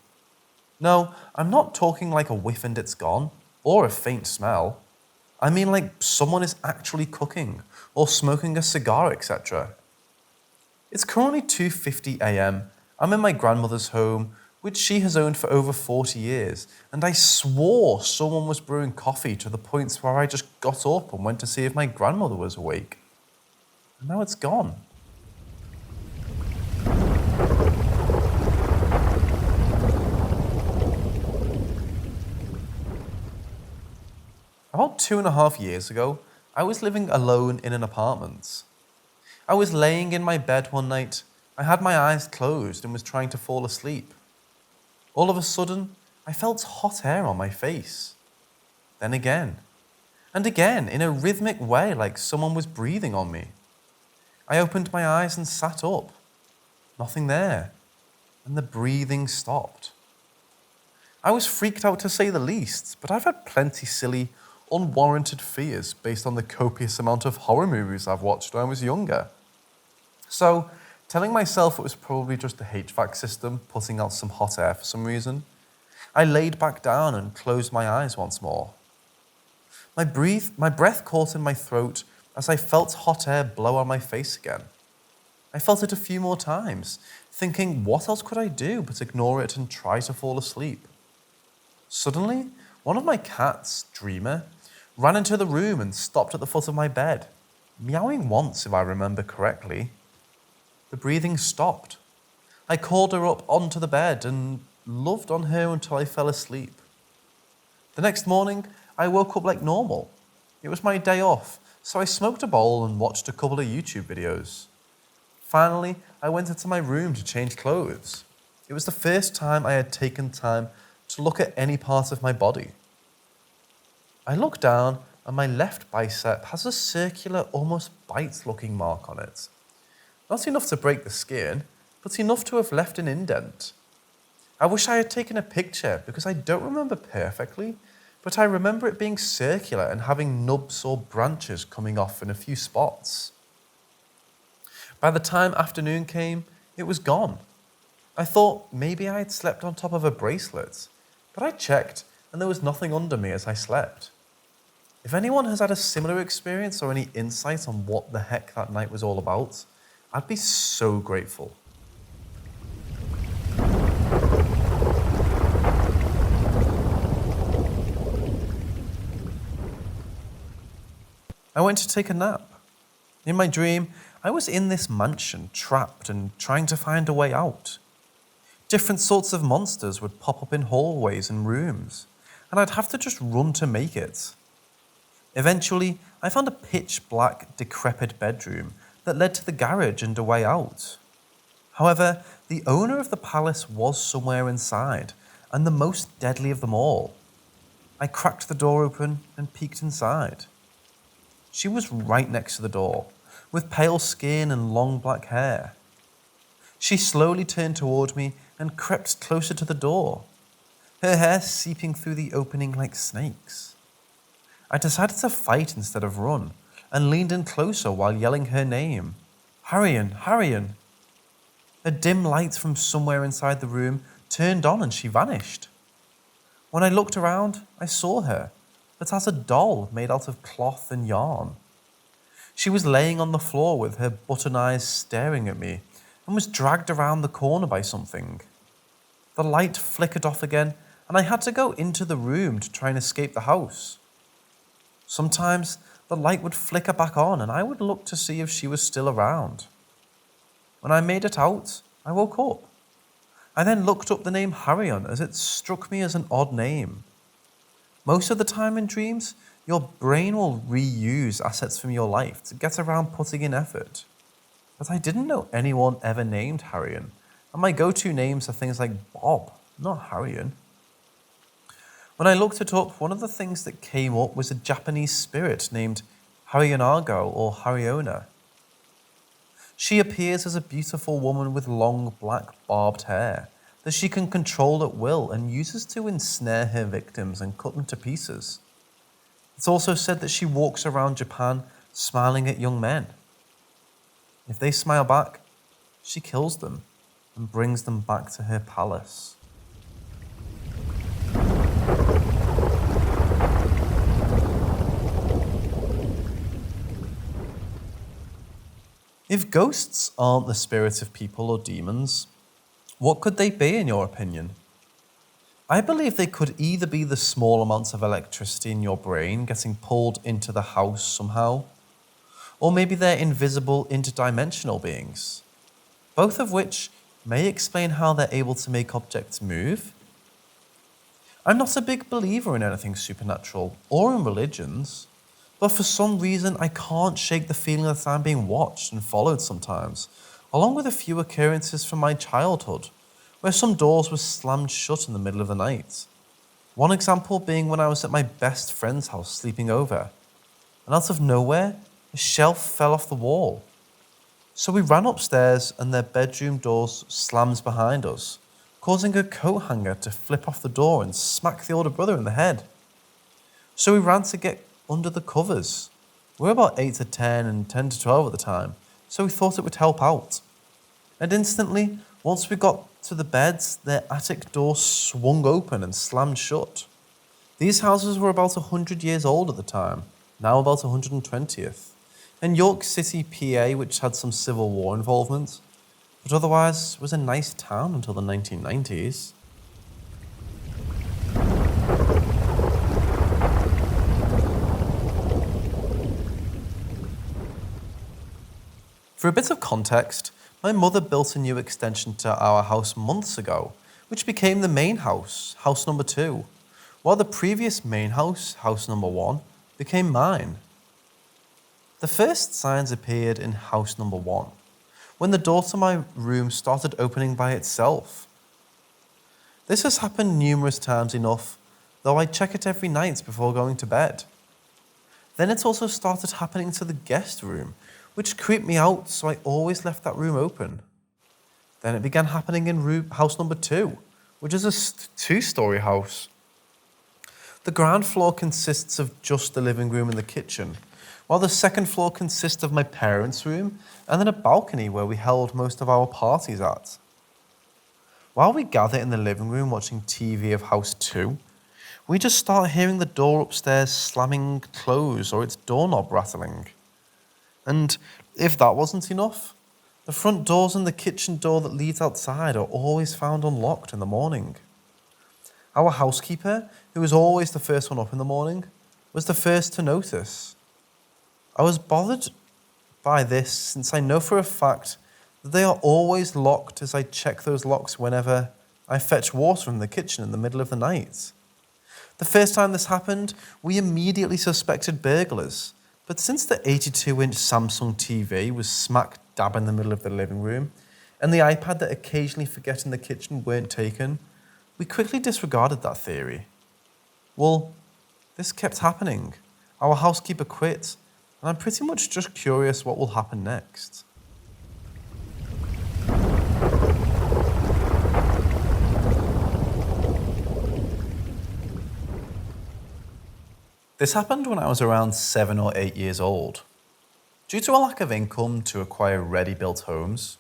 S1: No, I'm not talking like a whiff and it's gone, or a faint smell. I mean like someone is actually cooking, or smoking a cigar, etc. It's currently 2:50 a.m. I'm in my grandmother's home, which she has owned for over 40 years, and I swore someone was brewing coffee to the point where I just got up and went to see if my grandmother was awake. And now it's gone. About 2.5 years ago, I was living alone in an apartment. I was laying in my bed one night. I had my eyes closed and was trying to fall asleep. All of a sudden, I felt hot air on my face. Then again, and again in a rhythmic way like someone was breathing on me. I opened my eyes and sat up. Nothing there, and the breathing stopped. I was freaked out to say the least, but I've had plenty silly, unwarranted fears based on the copious amount of horror movies I've watched when I was younger. So, telling myself it was probably just the HVAC system putting out some hot air for some reason, I laid back down and closed my eyes once more. My breath caught in my throat as I felt hot air blow on my face again. I felt it a few more times, thinking what else could I do but ignore it and try to fall asleep. Suddenly, one of my cats, Dreamer, ran into the room and stopped at the foot of my bed, meowing once if I remember correctly. The breathing stopped. I called her up onto the bed and loved on her until I fell asleep. The next morning, I woke up like normal. It was my day off, so I smoked a bowl and watched a couple of YouTube videos. Finally, I went into my room to change clothes. It was the first time I had taken time to look at any part of my body. I looked down and my left bicep has a circular, almost bite-looking mark on it. Not enough to break the skin, but enough to have left an indent. I wish I had taken a picture because I don't remember perfectly, but I remember it being circular and having nubs or branches coming off in a few spots. By the time afternoon came, it was gone. I thought maybe I had slept on top of a bracelet, but I checked and there was nothing under me as I slept. If anyone has had a similar experience or any insight on what the heck that night was all about, I'd be so grateful. I went to take a nap. In my dream, I was in this mansion, trapped and trying to find a way out. Different sorts of monsters would pop up in hallways and rooms, and I'd have to just run to make it. Eventually, I found a pitch-black, decrepit bedroom that led to the garage and a way out. However, the owner of the palace was somewhere inside, and the most deadly of them all. I cracked the door open and peeked inside. She was right next to the door, with pale skin and long black hair. She slowly turned toward me and crept closer to the door, her hair seeping through the opening like snakes. I decided to fight instead of run, and leaned in closer while yelling her name. Harrion, Harrion. A dim light from somewhere inside the room turned on and she vanished. When I looked around, I saw her, but as a doll made out of cloth and yarn. She was laying on the floor with her button eyes staring at me and was dragged around the corner by something. The light flickered off again and I had to go into the room to try and escape the house. Sometimes the light would flicker back on and I would look to see if she was still around. When I made it out, I woke up. I then looked up the name Harrion as it struck me as an odd name. Most of the time in dreams, your brain will reuse assets from your life to get around putting in effort. But I didn't know anyone ever named Harrion, and my go-to names are things like Bob, not Harrion. When I looked it up, one of the things that came up was a Japanese spirit named Harionago or Hariona. She appears as a beautiful woman with long black barbed hair that she can control at will and uses to ensnare her victims and cut them to pieces. It's also said that she walks around Japan smiling at young men. If they smile back, she kills them and brings them back to her palace. If ghosts aren't the spirits of people or demons, what could they be in your opinion? I believe they could either be the small amounts of electricity in your brain getting pulled into the house somehow, or maybe they're invisible interdimensional beings, both of which may explain how they're able to make objects move. I'm not a big believer in anything supernatural or in religions, but for some reason I can't shake the feeling that I'm being watched and followed sometimes, along with a few occurrences from my childhood, where some doors were slammed shut in the middle of the night. One example being when I was at my best friend's house sleeping over, and out of nowhere, a shelf fell off the wall. So we ran upstairs and their bedroom doors slammed behind us, causing a coat hanger to flip off the door and smack the older brother in the head. So we ran to get under the covers. We were about 8 to 10 and 10 to 12 at the time, so we thought it would help out. And instantly, once we got to the beds, their attic door swung open and slammed shut. These houses were about 100 years old at the time, now about 120th, and York City, PA, which had some Civil War involvement, but otherwise was a nice town until the 1990s. For a bit of context, my mother built a new extension to our house months ago, which became the main house, house number 2, while the previous main house, house number 1, became mine. The first signs appeared in house number 1, when the door to my room started opening by itself. This has happened numerous times enough, though I check it every night before going to bed. Then it also started happening to the guest room, which creeped me out, so I always left that room open. Then it began happening in house number 2, which is a 2-story house. The ground floor consists of just the living room and the kitchen, while the second floor consists of my parents' room and then a balcony where we held most of our parties at. While we gather in the living room watching TV of house 2, we just start hearing the door upstairs slamming closed or its doorknob rattling. And if that wasn't enough, the front doors and the kitchen door that leads outside are always found unlocked in the morning. Our housekeeper, who was always the first one up in the morning, was the first to notice. I was bothered by this since I know for a fact that they are always locked as I check those locks whenever I fetch water from the kitchen in the middle of the night. The first time this happened, we immediately suspected burglars. But since the 82-inch Samsung TV was smack dab in the middle of the living room, and the iPad that occasionally forget in the kitchen weren't taken, we quickly disregarded that theory. Well, this kept happening. Our housekeeper quit, and I'm pretty much just curious what will happen next. This happened when I was around 7 or 8 years old. Due to a lack of income to acquire ready-built homes,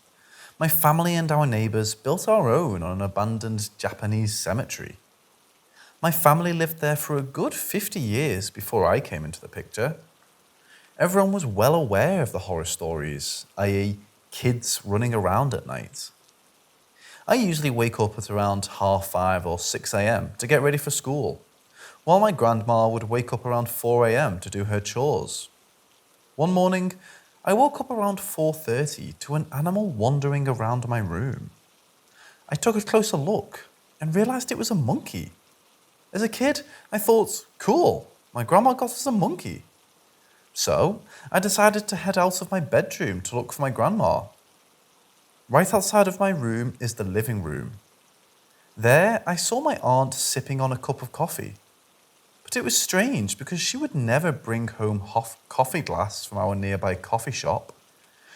S1: my family and our neighbours built our own on an abandoned Japanese cemetery. My family lived there for a good 50 years before I came into the picture. Everyone was well aware of the horror stories, i.e. kids running around at night. I usually wake up at around 5:30 or 6 a.m. to get ready for school, while my grandma would wake up around 4 a.m. to do her chores. One morning, I woke up around 4:30 to an animal wandering around my room. I took a closer look and realised it was a monkey. As a kid, I thought, cool, my grandma got us a monkey. So, I decided to head out of my bedroom to look for my grandma. Right outside of my room is the living room. There, I saw my aunt sipping on a cup of coffee. But it was strange because she would never bring home coffee glass from our nearby coffee shop.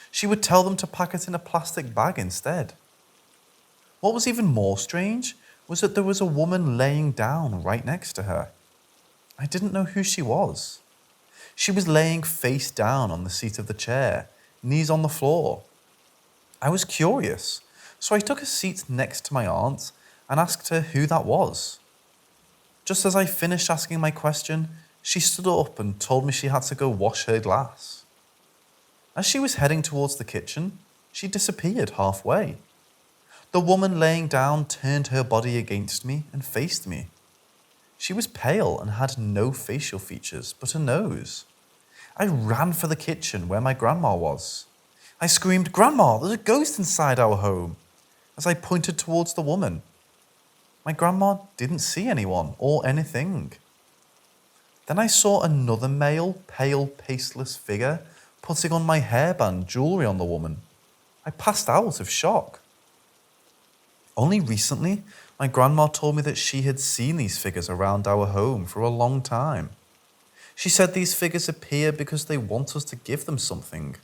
S1: She would tell them to pack it in a plastic bag instead. What was even more strange was that there was a woman laying down right next to her. I didn't know who she was. She was laying face down on the seat of the chair, knees on the floor. I was curious, so I took a seat next to my aunt and asked her who that was. Just as I finished asking my question, she stood up and told me she had to go wash her glass. As she was heading towards the kitchen, she disappeared halfway. The woman laying down turned her body against me and faced me. She was pale and had no facial features but a nose. I ran for the kitchen where my grandma was. I screamed, "Grandma, there's a ghost inside our home," as I pointed towards the woman. My grandma didn't see anyone or anything. Then I saw another male, pale, pasteless figure putting on my hairband jewellery on the woman. I passed out of shock. Only recently, my grandma told me that she had seen these figures around our home for a long time. She said these figures appear because they want us to give them something.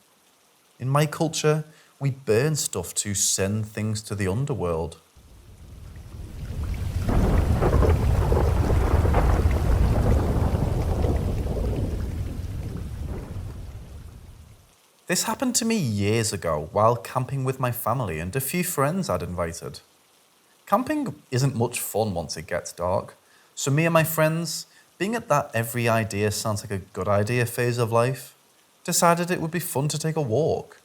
S1: In my culture, we burn stuff to send things to the underworld. This happened to me years ago while camping with my family and a few friends I'd invited. Camping isn't much fun once it gets dark, so me and my friends, being at that every idea sounds like a good idea phase of life, decided it would be fun to take a walk.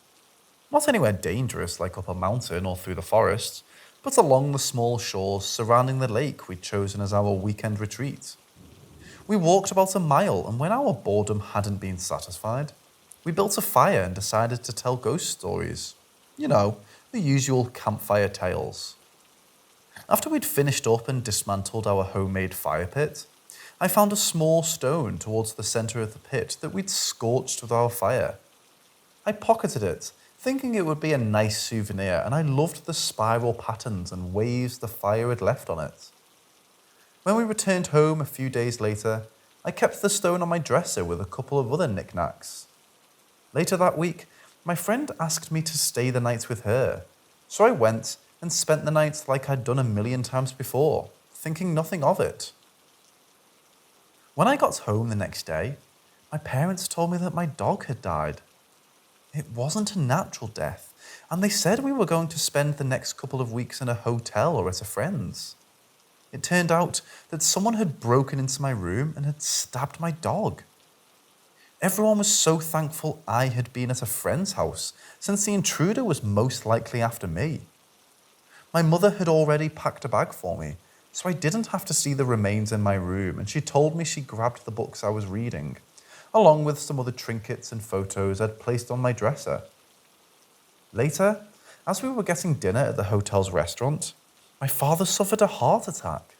S1: Not anywhere dangerous like up a mountain or through the forest, but along the small shores surrounding the lake we'd chosen as our weekend retreat. We walked about a mile, and when our boredom hadn't been satisfied, we built a fire and decided to tell ghost stories. You know, the usual campfire tales. After we'd finished up and dismantled our homemade fire pit, I found a small stone towards the centre of the pit that we'd scorched with our fire. I pocketed it, thinking it would be a nice souvenir, and I loved the spiral patterns and waves the fire had left on it. When we returned home a few days later, I kept the stone on my dresser with a couple of other knickknacks. Later that week, my friend asked me to stay the night with her, so I went and spent the night like I'd done a million times before, thinking nothing of it. When I got home the next day, my parents told me that my dog had died. It wasn't a natural death, and they said we were going to spend the next couple of weeks in a hotel or at a friend's. It turned out that someone had broken into my room and had stabbed my dog. Everyone was so thankful I had been at a friend's house, since the intruder was most likely after me. My mother had already packed a bag for me, so I didn't have to see the remains in my room, and she told me she grabbed the books I was reading, along with some other trinkets and photos I'd placed on my dresser. Later, as we were getting dinner at the hotel's restaurant, my father suffered a heart attack.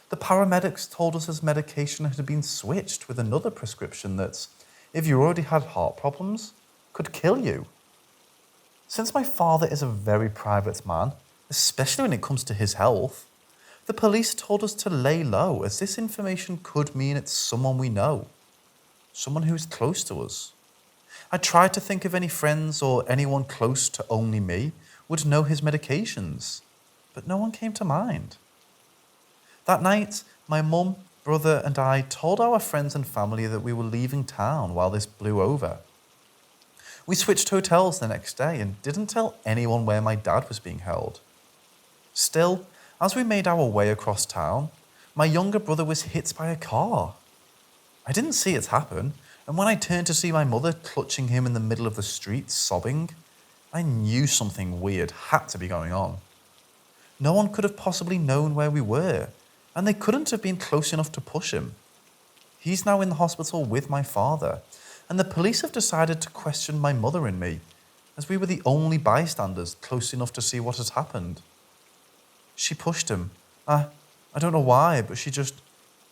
S1: The paramedics told us his medication had been switched with another prescription that, if you already had heart problems, could kill you. Since my father is a very private man, especially when it comes to his health, the police told us to lay low, as this information could mean it's someone we know. someone who was close to us. I tried to think of any friends or anyone close to only me would know his medications, but no one came to mind. That night, my mum, brother, and I told our friends and family that we were leaving town while this blew over. We switched hotels the next day and didn't tell anyone where my dad was being held. Still, as we made our way across town, my younger brother was hit by a car. I didn't see it happen, and when I turned to see my mother clutching him in the middle of the street, sobbing, I knew something weird had to be going on. No one could have possibly known where we were, and they couldn't have been close enough to push him. He's now in the hospital with my father, and the police have decided to question my mother and me, as we were the only bystanders close enough to see what had happened. She pushed him. I don't know why, but she just...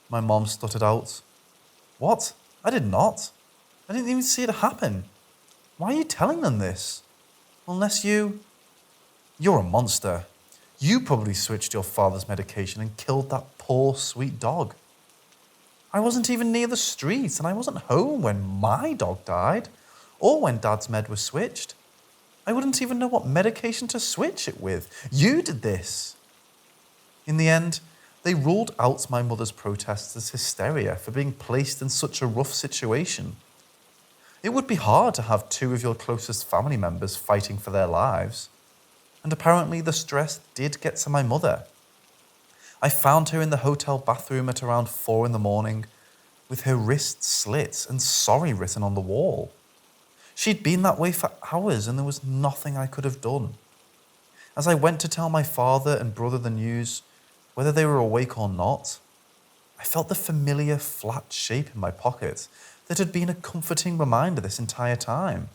S1: My mom stuttered out. What? I did not. I didn't even see it happen. Why are you telling them this? Unless you... You're a monster. You probably switched your father's medication and killed that poor, sweet dog. I wasn't even near the street, and I wasn't home when my dog died, or when Dad's med was switched. I wouldn't even know what medication to switch it with. You did this. In the end, they ruled out my mother's protests as hysteria for being placed in such a rough situation. It would be hard to have two of your closest family members fighting for their lives. And apparently the stress did get to my mother. I found her in the hotel bathroom at around 4 a.m, with her wrists slit and sorry written on the wall. She'd been that way for hours and there was nothing I could have done. As I went to tell my father and brother the news, whether they were awake or not, I felt the familiar flat shape in my pocket that had been a comforting reminder this entire time.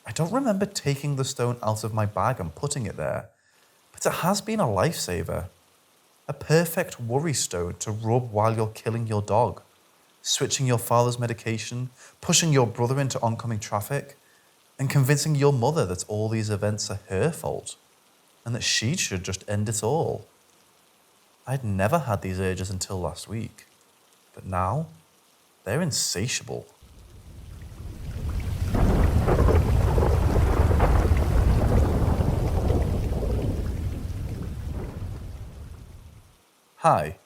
S1: I don't remember taking the stone out of my bag and putting it there, but it has been a lifesaver. A perfect worry stone to rub while you're killing your dog, switching your father's medication, pushing your brother into oncoming traffic, and convincing your mother that all these events are her fault, and that she should just end it all. I'd never had these urges until last week, but now they're insatiable. Hi,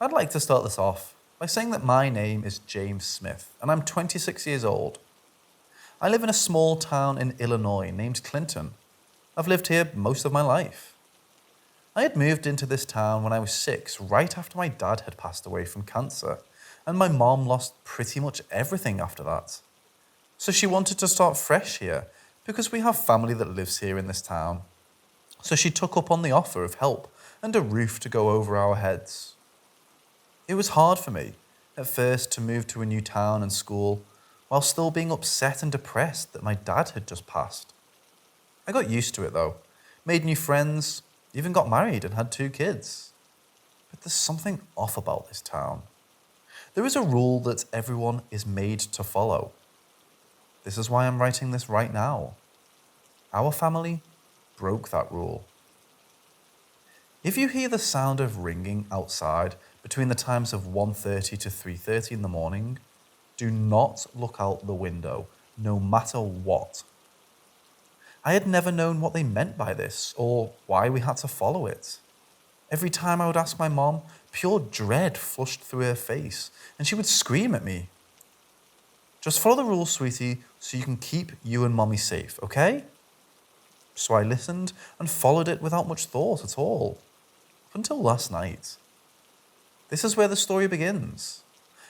S1: I'd like to start this off by saying that my name is James Smith and I'm 26 years old. I live in a small town in Illinois named Clinton. I've lived here most of my life. I had moved into this town when I was 6, right after my dad had passed away from cancer, and my mom lost pretty much everything after that. So she wanted to start fresh here because we have family that lives here in this town. So she took up on the offer of help and a roof to go over our heads. It was hard for me, at first, to move to a new town and school, while still being upset and depressed that my dad had just passed. I got used to it though, made new friends, even got married and had 2 kids. But there's something off about this town. There is a rule that everyone is made to follow. This is why I'm writing this right now. Our family broke that rule. If you hear the sound of ringing outside between the times of 1:30 to 3:30 in the morning, do not look out the window, no matter what. I had never known what they meant by this or why we had to follow it. Every time I would ask my mom, pure dread flushed through her face and she would scream at me. Just follow the rules, sweetie, so you can keep you and mommy safe, okay? So I listened and followed it without much thought at all. Until last night. This is where the story begins.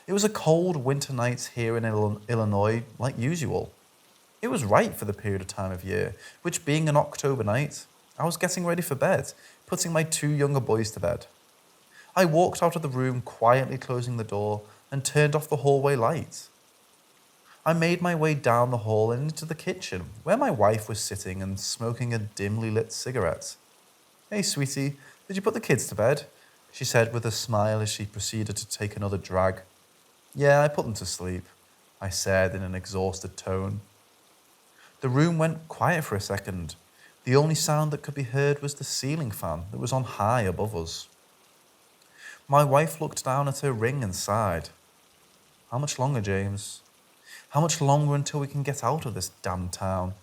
S1: It was a cold winter night here in Illinois, like usual. It was right for the period of time of year, which being an October night, I was getting ready for bed, putting my 2 younger boys to bed. I walked out of the room, quietly closing the door, and turned off the hallway light. I made my way down the hall and into the kitchen, where my wife was sitting and smoking a dimly lit cigarette. Hey, sweetie, did you put the kids to bed? She said with a smile as she proceeded to take another drag. Yeah, I put them to sleep, I said in an exhausted tone. The room went quiet for a second. The only sound that could be heard was the ceiling fan that was on high above us. My wife looked down at her ring and sighed. How much longer, James? How much longer until we can get out of this damn town?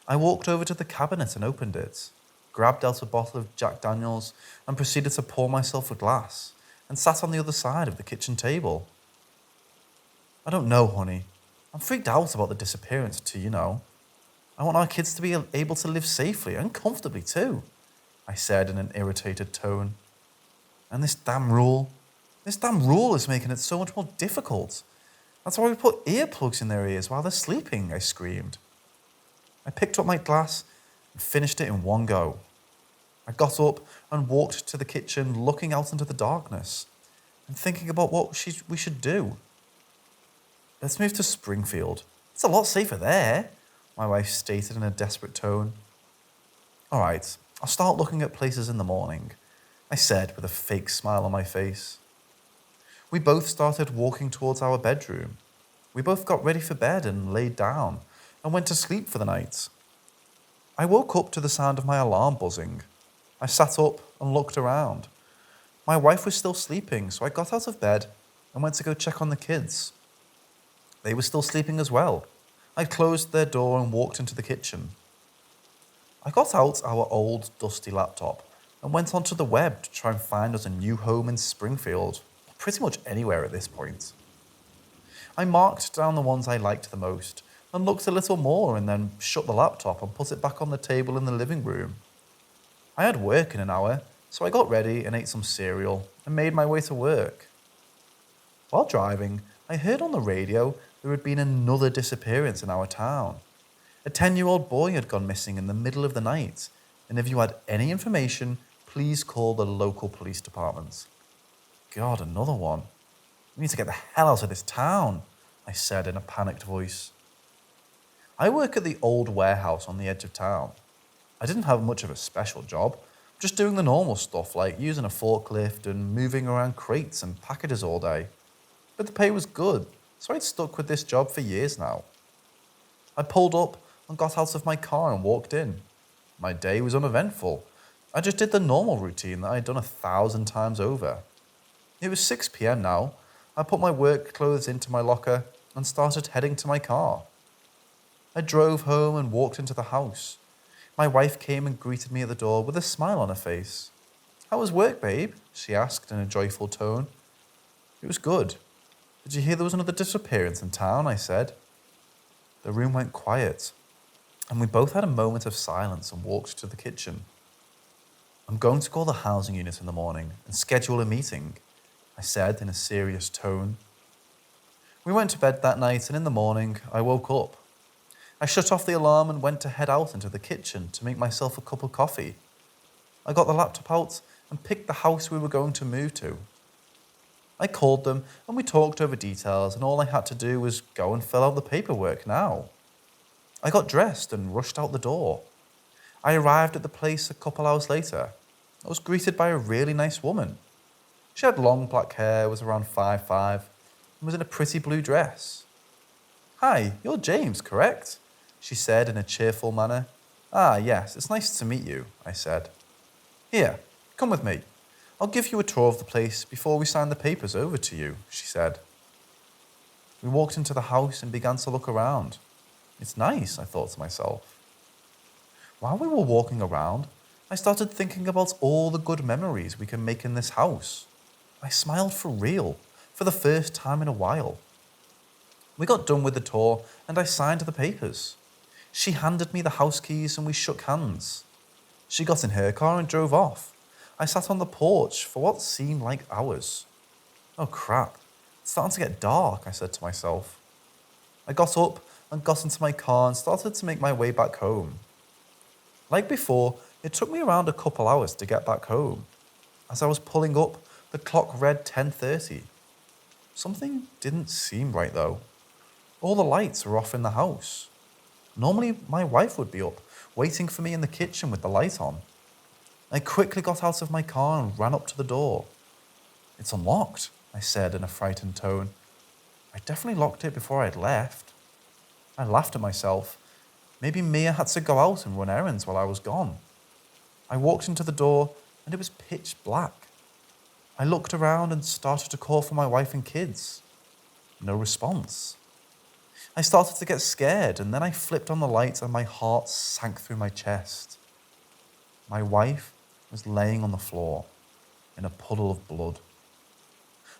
S1: I walked over to the cabinet and opened it, grabbed out a bottle of Jack Daniels and proceeded to pour myself a glass and sat on the other side of the kitchen table. I don't know, honey. I'm freaked out about the disappearance too, you know. I want our kids to be able to live safely and comfortably too, I said in an irritated tone. And this damn rule is making it so much more difficult. That's why we put earplugs in their ears while they're sleeping, I screamed. I picked up my glass and finished it in one go. I got up and walked to the kitchen, looking out into the darkness and thinking about what we should do. Let's move to Springfield. It's a lot safer there, my wife stated in a desperate tone. All right, I'll start looking at places in the morning, I said with a fake smile on my face. We both started walking towards our bedroom. We both got ready for bed and laid down and went to sleep for the night. I woke up to the sound of my alarm buzzing. I sat up and looked around. My wife was still sleeping, so I got out of bed and went to go check on the kids. They were still sleeping as well. I closed their door and walked into the kitchen. I got out our old, dusty laptop and went onto the web to try and find us a new home in Springfield, pretty much anywhere at this point. I marked down the ones I liked the most and looked a little more and then shut the laptop and put it back on the table in the living room. I had work in an hour, so I got ready and ate some cereal and made my way to work. While driving, I heard on the radio there had been another disappearance in our town. A 10-year-old boy had gone missing in the middle of the night, and if you had any information, please call the local police department. God, another one. We need to get the hell out of this town, I said in a panicked voice. I work at the old warehouse on the edge of town. I didn't have much of a special job, just doing the normal stuff like using a forklift and moving around crates and packages all day. But the pay was good, so I'd stuck with this job for years now. I pulled up and got out of my car and walked in. My day was uneventful. I just did the normal routine that I'd done 1,000 times over. It was 6 p.m. now. I put my work clothes into my locker and started heading to my car. I drove home and walked into the house. My wife came and greeted me at the door with a smile on her face. "How was work, babe?" she asked in a joyful tone. "It was good. Did you hear there was another disappearance in town?" I said. The room went quiet, and we both had a moment of silence and walked to the kitchen. "I'm going to call the housing unit in the morning and schedule a meeting," I said in a serious tone. We went to bed that night, and in the morning, I woke up. I shut off the alarm and went to head out into the kitchen to make myself a cup of coffee. I got the laptop out and picked the house we were going to move to. I called them and we talked over details, and all I had to do was go and fill out the paperwork now. I got dressed and rushed out the door. I arrived at the place a couple hours later. I was greeted by a really nice woman. She had long black hair, was around 5'5", and was in a pretty blue dress. "Hi, you're James, correct?" she said in a cheerful manner. "Ah, yes, it's nice to meet you," I said. "Here, come with me. I'll give you a tour of the place before we sign the papers over to you," she said. We walked into the house and began to look around. It's nice, I thought to myself. While we were walking around, I started thinking about all the good memories we can make in this house. I smiled for real, for the first time in a while. We got done with the tour and I signed the papers. She handed me the house keys and we shook hands. She got in her car and drove off. I sat on the porch for what seemed like hours. Oh crap, it's starting to get dark, I said to myself. I got up and got into my car and started to make my way back home. Like before, it took me around a couple hours to get back home. As I was pulling up, the clock read 10:30. Something didn't seem right though. All the lights were off in the house. Normally, my wife would be up, waiting for me in the kitchen with the light on. I quickly got out of my car and ran up to the door. "It's unlocked," I said in a frightened tone. I definitely locked it before I'd left. I laughed at myself. Maybe Mia had to go out and run errands while I was gone. I walked into the door and it was pitch black. I looked around and started to call for my wife and kids. No response. I started to get scared, and then I flipped on the light and my heart sank through my chest. My wife was laying on the floor in a puddle of blood.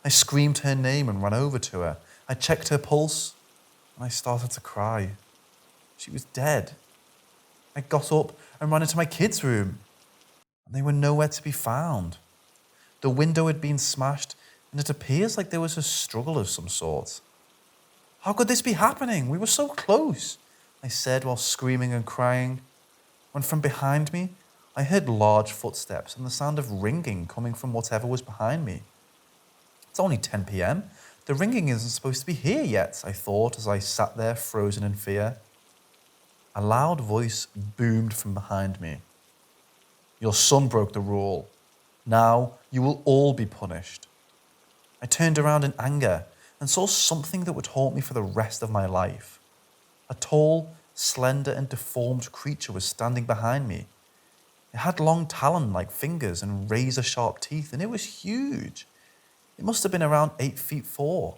S1: I screamed her name and ran over to her. I checked her pulse, and I started to cry. She was dead. I got up and ran into my kids' room, and they were nowhere to be found. The window had been smashed, and it appears like there was a struggle of some sort. How could this be happening? We were so close, I said while screaming and crying, when from behind me, I heard large footsteps and the sound of ringing coming from whatever was behind me. It's only 10 p.m. The ringing isn't supposed to be here yet, I thought as I sat there frozen in fear. A loud voice boomed from behind me. Your son broke the rule. Now you will all be punished. I turned around in anger and saw something that would haunt me for the rest of my life. A tall, slender and deformed creature was standing behind me. It had long talon-like fingers and razor-sharp teeth, and it was huge. It must have been around 8 feet 4.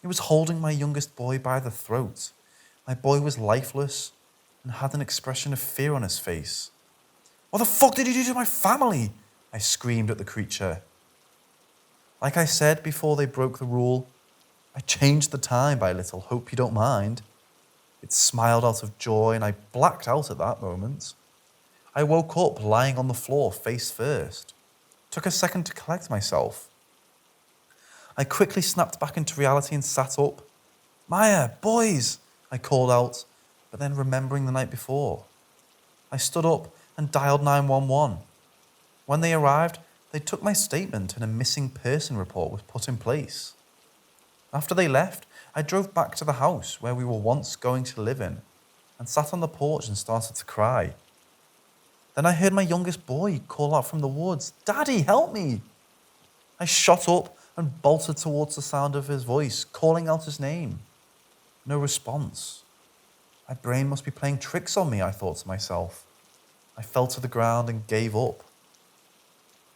S1: It was holding my youngest boy by the throat. My boy was lifeless and had an expression of fear on his face. What the fuck did you do to my family? I screamed at the creature. Like I said before they broke the rule, I changed the time by a little, hope you don't mind. It smiled out of joy and I blacked out at that moment. I woke up lying on the floor face first. Took a second to collect myself. I quickly snapped back into reality and sat up. Maya, boys, I called out, but then remembering the night before. I stood up and dialed 911. When they arrived, they took my statement and a missing person report was put in place. After they left, I drove back to the house where we were once going to live in and sat on the porch and started to cry. Then I heard my youngest boy call out from the woods, Daddy, help me! I shot up and bolted towards the sound of his voice, calling out his name. No response. My brain must be playing tricks on me, I thought to myself. I fell to the ground and gave up.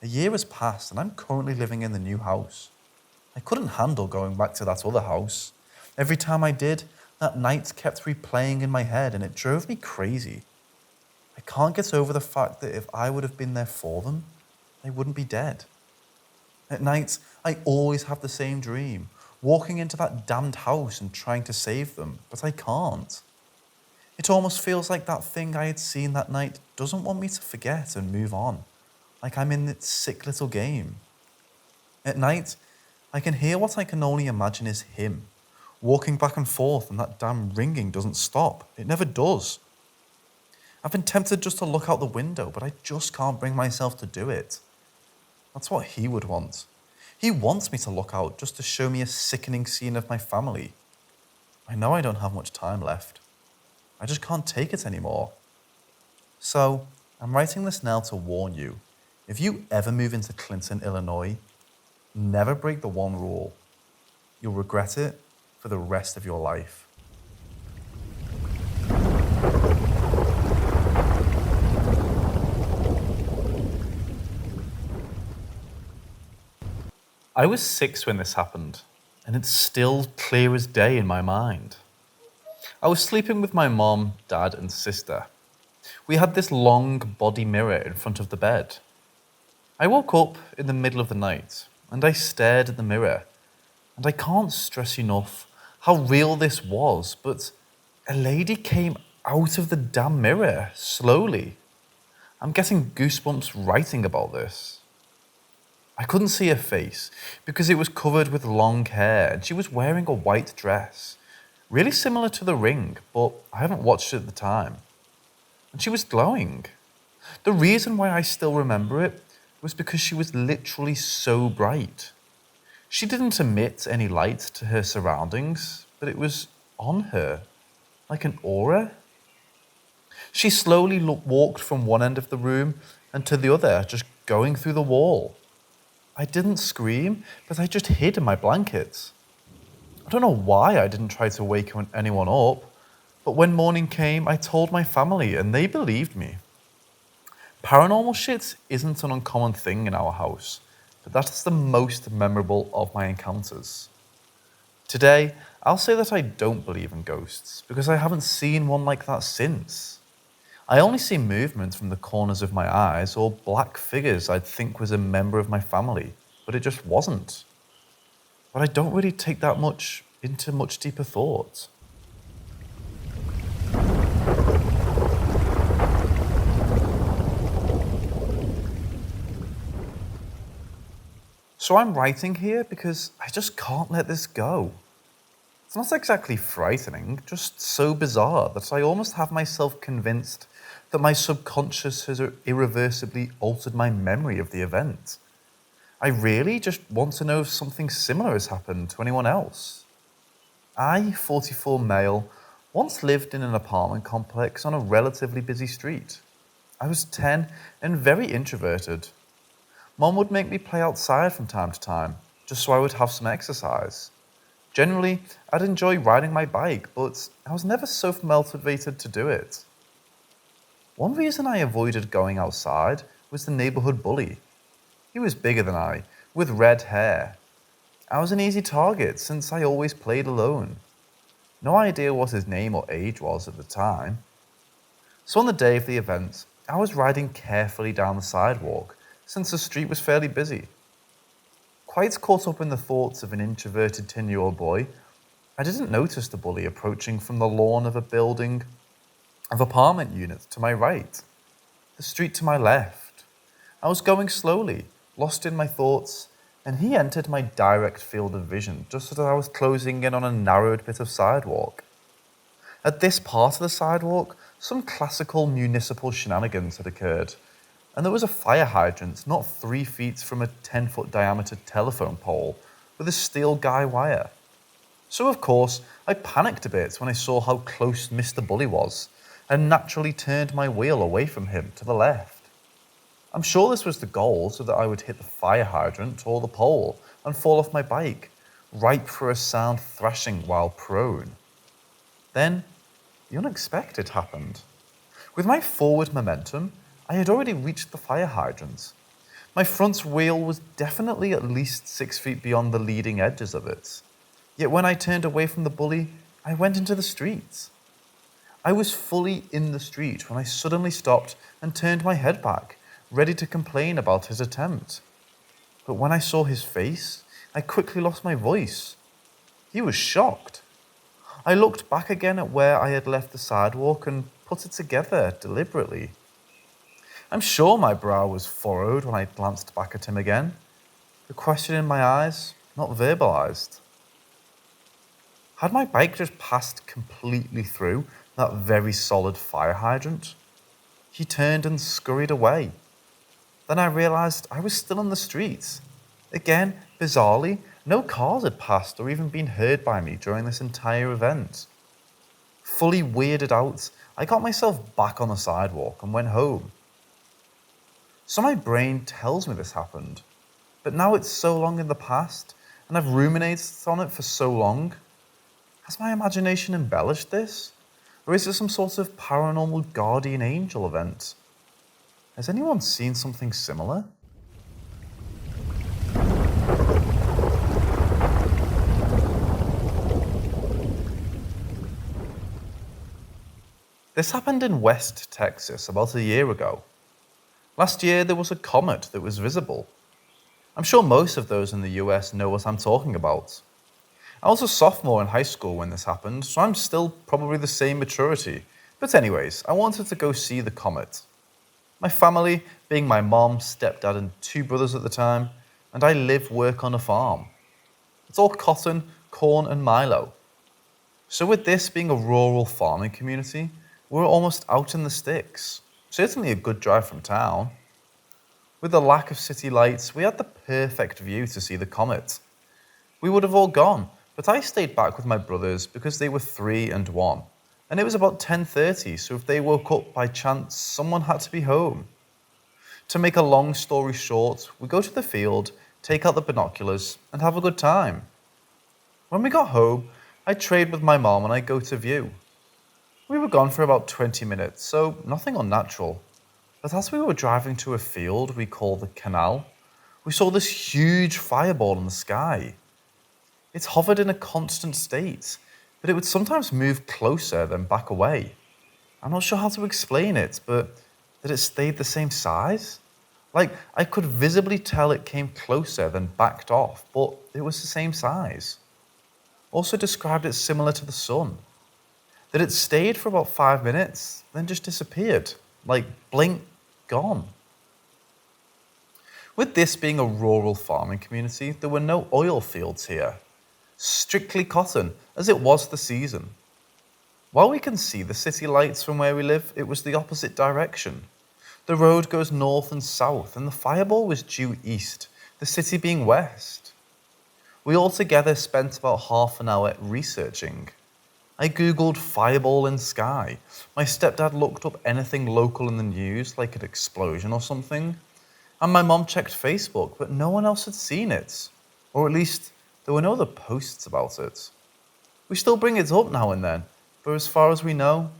S1: A year has passed and I'm currently living in the new house. I couldn't handle going back to that other house. Every time I did, that night kept replaying in my head and it drove me crazy. I can't get over the fact that if I would have been there for them, they wouldn't be dead. At night, I always have the same dream, walking into that damned house and trying to save them, but I can't. It almost feels like that thing I had seen that night doesn't want me to forget and move on, like I'm in its sick little game. At night, I can hear what I can only imagine is him, walking back and forth, and that damn ringing doesn't stop. It never does. I've been tempted just to look out the window, but I just can't bring myself to do it. That's what he would want. He wants me to look out just to show me a sickening scene of my family. I know I don't have much time left. I just can't take it anymore. So, I'm writing this now to warn you. If you ever move into Clinton, Illinois, never break the one rule. You'll regret it for the rest of your life. I was 6 when this happened, and it's still clear as day in my mind. I was sleeping with my mom, dad, and sister. We had this long body mirror in front of the bed. I woke up in the middle of the night, and I stared at the mirror, and I can't stress enough how real this was, but a lady came out of the damn mirror, slowly. I'm getting goosebumps writing about this. I couldn't see her face because it was covered with long hair and she was wearing a white dress, really similar to The Ring, but I haven't watched it at the time. And she was glowing. The reason why I still remember it was because she was literally so bright. She didn't emit any light to her surroundings, but it was on her, like an aura. She slowly walked from one end of the room and to the other, just going through the wall. I didn't scream, but I just hid in my blankets. I don't know why I didn't try to wake anyone up, but when morning came, I told my family and they believed me. Paranormal shit isn't an uncommon thing in our house, but that is the most memorable of my encounters. Today, I'll say that I don't believe in ghosts because I haven't seen one like that since. I only see movement from the corners of my eyes or black figures I'd think was a member of my family, but it just wasn't. But I don't really take that much into much deeper thought. So I'm writing here because I just can't let this go. It's not exactly frightening, just so bizarre that I almost have myself convinced that my subconscious has irreversibly altered my memory of the event. I really just want to know if something similar has happened to anyone else. I, 44 male, once lived in an apartment complex on a relatively busy street. I was 10 and very introverted. Mom would make me play outside from time to time, just so I would have some exercise. Generally, I'd enjoy riding my bike, but I was never so motivated to do it. One reason I avoided going outside was the neighborhood bully. He was bigger than I, with red hair. I was an easy target since I always played alone. No idea what his name or age was at the time. So on the day of the event, I was riding carefully down the sidewalk since the street was fairly busy. Quite caught up in the thoughts of an introverted 10-year-old boy, I didn't notice the bully approaching from the lawn of a building of apartment units to my right, the street to my left. I was going slowly, lost in my thoughts, and he entered my direct field of vision just as I was closing in on a narrowed bit of sidewalk. At this part of the sidewalk, some classical municipal shenanigans had occurred, and there was a fire hydrant not 3 feet from a 10-foot diameter telephone pole with a steel guy wire. So of course, I panicked a bit when I saw how close Mr. Bully was, and naturally turned my wheel away from him to the left. I'm sure this was the goal so that I would hit the fire hydrant or the pole and fall off my bike, ripe for a sound thrashing while prone. Then, the unexpected happened. With my forward momentum, I had already reached the fire hydrant. My front wheel was definitely at least 6 feet beyond the leading edges of it. Yet when I turned away from the bully, I went into the street. I was fully in the street when I suddenly stopped and turned my head back, ready to complain about his attempt. But when I saw his face, I quickly lost my voice. He was shocked. I looked back again at where I had left the sidewalk and put it together deliberately. I'm sure my brow was furrowed when I glanced back at him again, the question in my eyes not verbalized. Had my bike just passed completely through that very solid fire hydrant? He turned and scurried away. Then I realized I was still on the street. Again, bizarrely, no cars had passed or even been heard by me during this entire event. Fully weirded out, I got myself back on the sidewalk and went home. So my brain tells me this happened, but now it's so long in the past and I've ruminated on it for so long. Has my imagination embellished this? Or is it some sort of paranormal guardian angel event? Has anyone seen something similar? This happened in West Texas about a year ago. Last year there was a comet that was visible. I'm sure most of those in the US know what I'm talking about. I was a sophomore in high school when this happened, so I'm still probably the same maturity. But anyways, I wanted to go see the comet. My family, being my mom, stepdad, and 2 brothers at the time, and I work on a farm. It's all cotton, corn, and milo. So with this being a rural farming community, we're almost out in the sticks. Certainly a good drive from town. With the lack of city lights, we had the perfect view to see the comet. We would have all gone, but I stayed back with my brothers because they were 3 and 1. And it was about 10:30, so if they woke up by chance, someone had to be home. To make a long story short, we go to the field, take out the binoculars, and have a good time. When we got home, I trade with my mom and I go to view. We were gone for about 20 minutes, so nothing unnatural. But as we were driving to a field we call the canal, we saw this huge fireball in the sky. It hovered in a constant state, but it would sometimes move closer then back away. I'm not sure how to explain it, but that it stayed the same size? Like, I could visibly tell it came closer then backed off, but it was the same size. Also described it similar to the sun. That it stayed for about 5 minutes, then just disappeared. Like, blink, gone. With this being a rural farming community, there were no oil fields here. Strictly cotton, as it was the season. While we can see the city lights from where we live, it was the opposite direction. The road goes north and south, and the fireball was due east, the city being west. We all together spent about half an hour researching. I googled fireball in sky. My stepdad looked up anything local in the news, like an explosion or something. And my mom checked Facebook, but no one else had seen it. Or at least, there were no other posts about it. We still bring it up now and then, but as far as we know,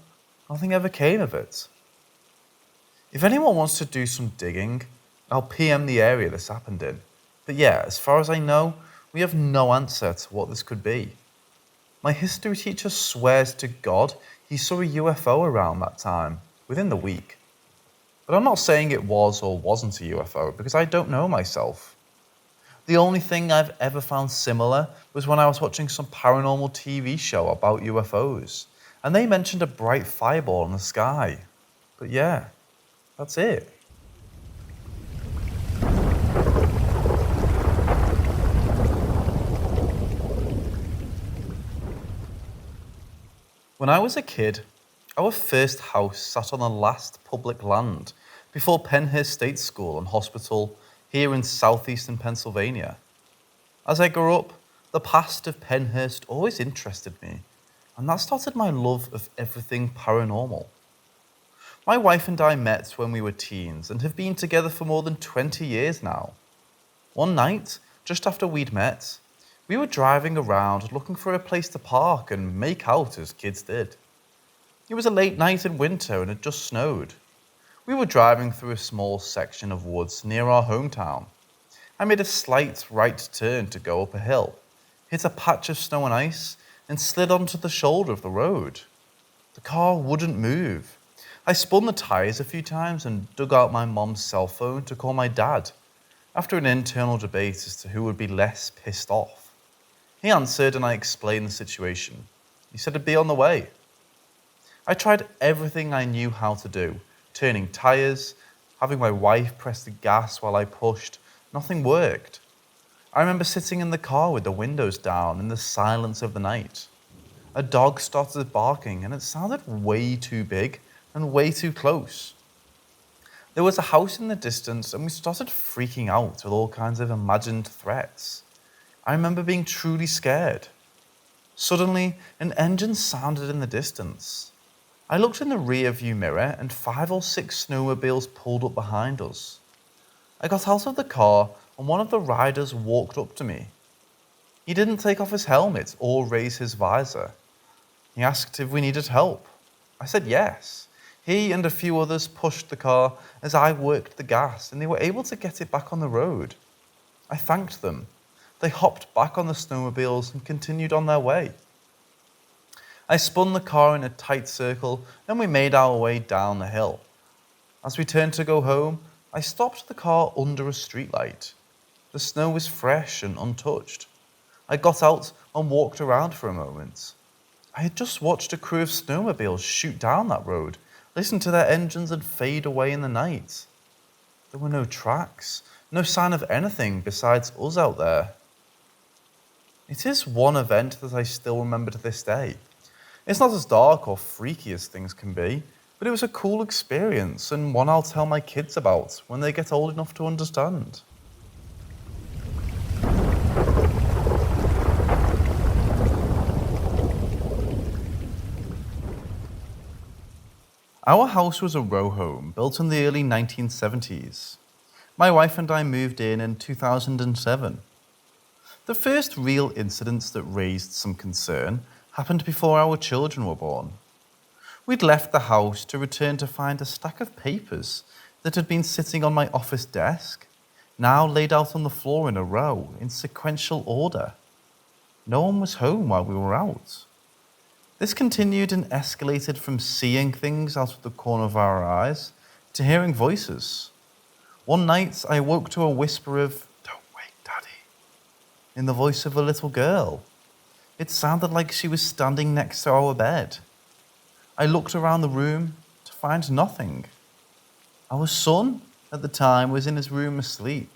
S1: nothing ever came of it. If anyone wants to do some digging, I'll PM the area this happened in. But yeah, as far as I know, we have no answer to what this could be. My history teacher swears to God he saw a UFO around that time, within the week. But I'm not saying it was or wasn't a UFO because I don't know myself. The only thing I've ever found similar was when I was watching some paranormal TV show about UFOs, and they mentioned a bright fireball in the sky. But yeah, that's it. When I was a kid, our first house sat on the last public land before Penhurst State School and Hospital here in southeastern Pennsylvania. As I grew up, the past of Penhurst always interested me, and that started my love of everything paranormal. My wife and I met when we were teens and have been together for more than 20 years now. One night, just after we'd met, we were driving around looking for a place to park and make out as kids did. It was a late night in winter and it just snowed. We were driving through a small section of woods near our hometown. I made a slight right turn to go up a hill, hit a patch of snow and ice, and slid onto the shoulder of the road. The car wouldn't move. I spun the tires a few times and dug out my mom's cell phone to call my dad, after an internal debate as to who would be less pissed off. He answered and I explained the situation. He said it'd be on the way. I tried everything I knew how to do, turning tires, having my wife press the gas while I pushed. Nothing worked. I remember sitting in the car with the windows down in the silence of the night. A dog started barking and it sounded way too big and way too close. There was a house in the distance and we started freaking out with all kinds of imagined threats. I remember being truly scared. Suddenly, an engine sounded in the distance. I looked in the rear view mirror and 5 or 6 snowmobiles pulled up behind us. I got out of the car and one of the riders walked up to me. He didn't take off his helmet or raise his visor. He asked if we needed help. I said yes. He and a few others pushed the car as I worked the gas and they were able to get it back on the road. I thanked them. They hopped back on the snowmobiles and continued on their way. I spun the car in a tight circle and we made our way down the hill. As we turned to go home, I stopped the car under a streetlight. The snow was fresh and untouched. I got out and walked around for a moment. I had just watched a crew of snowmobiles shoot down that road, listen to their engines and fade away in the night. There were no tracks, no sign of anything besides us out there. It is one event that I still remember to this day. It's not as dark or freaky as things can be, but it was a cool experience and one I'll tell my kids about when they get old enough to understand. Our house was a row home built in the early 1970s. My wife and I moved in 2007. The first real incidents that raised some concern happened before our children were born. We'd left the house to return to find a stack of papers that had been sitting on my office desk, now laid out on the floor in a row in sequential order. no one was home while we were out. This continued and escalated from seeing things out of the corner of our eyes to hearing voices. One night, I woke to a whisper of, "Don't wake Daddy," in the voice of a little girl. It sounded like she was standing next to our bed. I looked around the room to find nothing. Our son, at the time, was in his room asleep.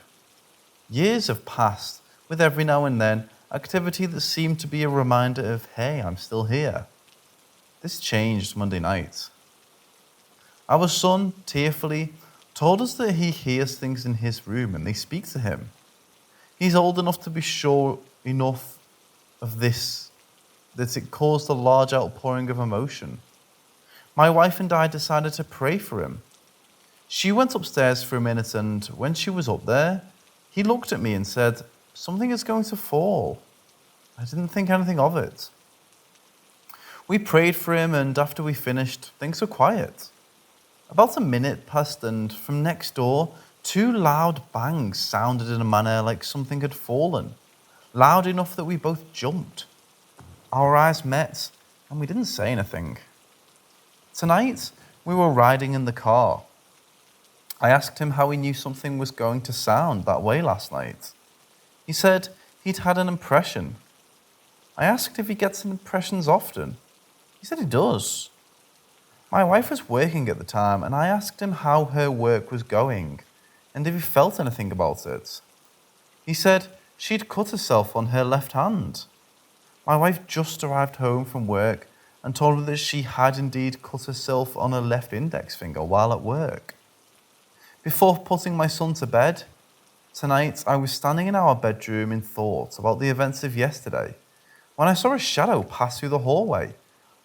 S1: Years have passed, with every now and then activity that seemed to be a reminder of, hey, I'm still here. This changed Monday night. Our son, tearfully, told us that he hears things in his room and they speak to him. He's old enough to be sure enough of this that it caused a large outpouring of emotion. My wife and I decided to pray for him. She went upstairs for a minute, and when she was up there, he looked at me and said, "Something is going to fall." I didn't think anything of it. We prayed for him, and after we finished, things were quiet. About a minute passed, and from next door, 2 loud bangs sounded in a manner like something had fallen, loud enough that we both jumped. Our eyes met, and we didn't say anything. Tonight, we were riding in the car. I asked him how he knew something was going to sound that way last night. He said he'd had an impression. I asked if he gets impressions often. He said he does. My wife was working at the time, and I asked him how her work was going and if he felt anything about it. He said she'd cut herself on her left hand. My wife just arrived home from work and told me that she had indeed cut herself on her left index finger while at work. Before putting my son to bed, tonight I was standing in our bedroom in thought about the events of yesterday when I saw a shadow pass through the hallway,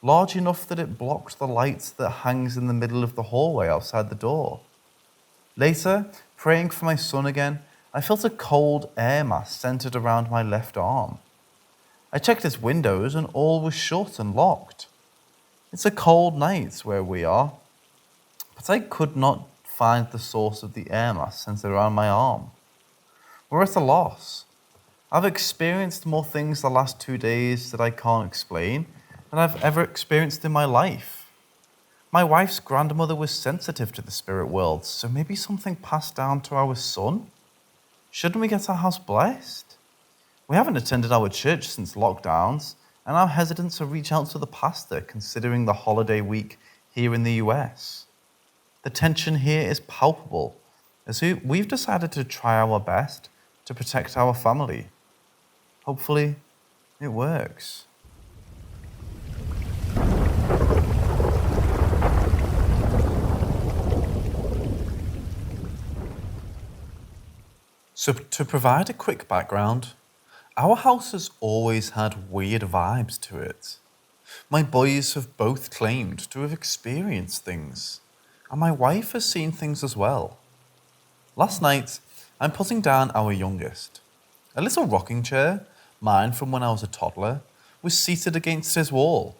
S1: large enough that it blocked the light that hangs in the middle of the hallway outside the door. Later, praying for my son again, I felt a cold air mass centered around my left arm. I checked its windows and all was shut and locked. It's a cold night where we are, but I could not find the source of the air mass centered around my arm. We're at a loss. I've experienced more things the last 2 days that I can't explain than I've ever experienced in my life. My wife's grandmother was sensitive to the spirit world, so maybe something passed down to our son? Shouldn't we get our house blessed? We haven't attended our church since lockdowns, and I'm hesitant to reach out to the pastor considering the holiday week here in the US. The tension here is palpable, as we've decided to try our best to protect our family. Hopefully, it works. So to provide a quick background, our house has always had weird vibes to it. My boys have both claimed to have experienced things, and my wife has seen things as well. Last night, I'm putting down our youngest. A little rocking chair, mine from when I was a toddler, was seated against his wall.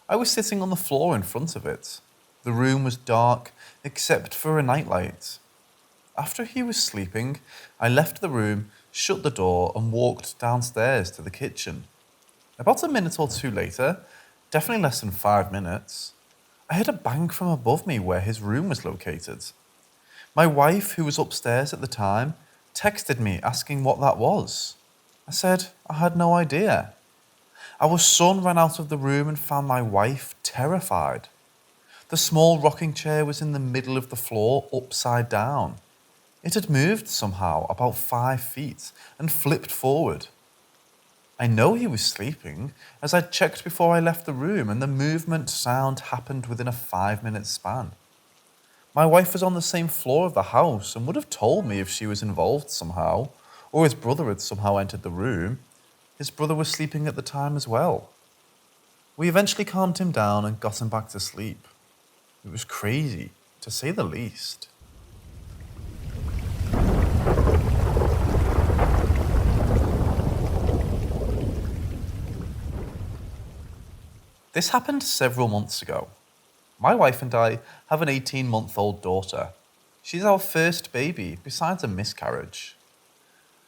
S1: I was sitting on the floor in front of it. The room was dark except for a nightlight. After he was sleeping, I left the room, shut the door, and walked downstairs to the kitchen. About a minute or two later, definitely less than 5 minutes, I heard a bang from above me where his room was located. My wife, who was upstairs at the time, texted me asking what that was. I said I had no idea. Our son ran out of the room and found my wife terrified. The small rocking chair was in the middle of the floor, upside down. It had moved somehow about 5 feet and flipped forward. I know he was sleeping, as I checked before I left the room, and the movement sound happened within a 5-minute span. My wife was on the same floor of the house and would have told me if she was involved somehow, or his brother had somehow entered the room. His brother was sleeping at the time as well. We eventually calmed him down and got him back to sleep. It was crazy, to say the least. This happened several months ago. My wife and I have an 18-month-old daughter. She's our first baby, besides a miscarriage.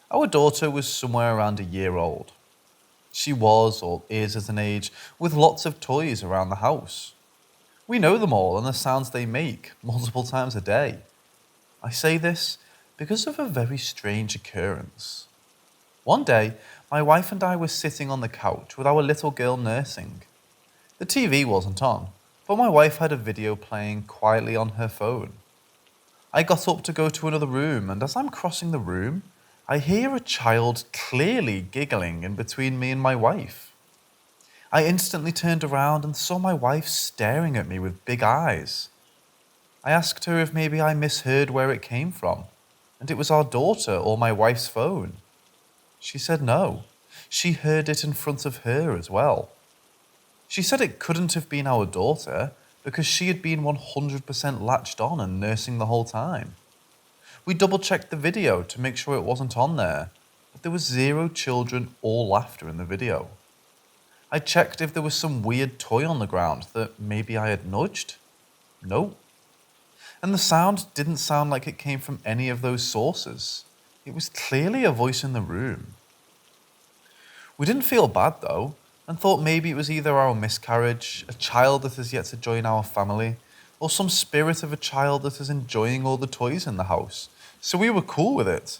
S1: Our daughter was somewhere around a year old. She was, or is at an age, with lots of toys around the house. We know them all and the sounds they make multiple times a day. I say this because of a very strange occurrence. One day, my wife and I were sitting on the couch with our little girl nursing. The TV wasn't on, but my wife had a video playing quietly on her phone. I got up to go to another room, and as I'm crossing the room, I hear a child clearly giggling in between me and my wife. I instantly turned around and saw my wife staring at me with big eyes. I asked her if maybe I misheard where it came from, and it was our daughter or my wife's phone. She said no. She heard it in front of her as well. She said it couldn't have been our daughter because she had been 100% latched on and nursing the whole time. We double-checked the video to make sure it wasn't on there, but there was 0 children or laughter in the video. I checked if there was some weird toy on the ground that maybe I had nudged. Nope. And the sound didn't sound like it came from any of those sources. It was clearly a voice in the room. We didn't feel bad though, and thought maybe it was either our miscarriage, a child that has yet to join our family, or some spirit of a child that is enjoying all the toys in the house, so we were cool with it.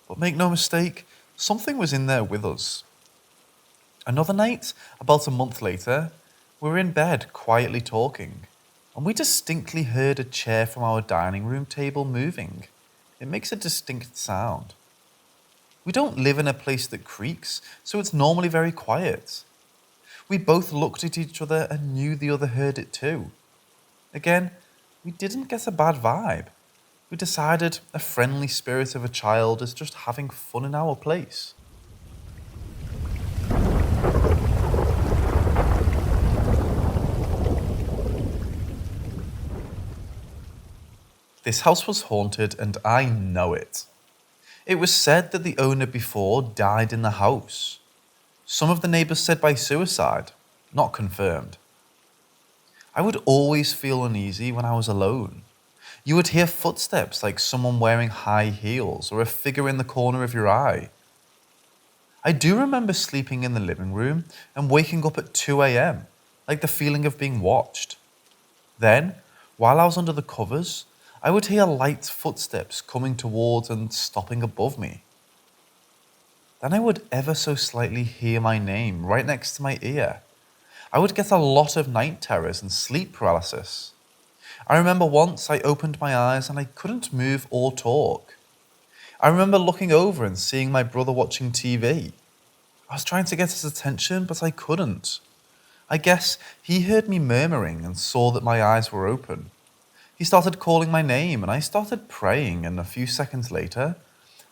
S1: But make no mistake, something was in there with us. Another night, about a month later, we were in bed quietly talking, and we distinctly heard a chair from our dining room table moving. It makes a distinct sound. We don't live in a place that creaks, so it's normally very quiet. We both looked at each other and knew the other heard it too. Again, we didn't get a bad vibe. We decided a friendly spirit of a child is just having fun in our place. This house was haunted and I know it. It was said that the owner before died in the house. Some of the neighbours said by suicide, not confirmed. I would always feel uneasy when I was alone. You would hear footsteps like someone wearing high heels or a figure in the corner of your eye. I do remember sleeping in the living room and waking up at 2 a.m, like the feeling of being watched. Then, while I was under the covers, I would hear light footsteps coming towards and stopping above me. Then I would ever so slightly hear my name right next to my ear. I would get a lot of night terrors and sleep paralysis. I remember once I opened my eyes and I couldn't move or talk. I remember looking over and seeing my brother watching TV. I was trying to get his attention, but I couldn't. I guess he heard me murmuring and saw that my eyes were open. He started calling my name and I started praying, and a few seconds later,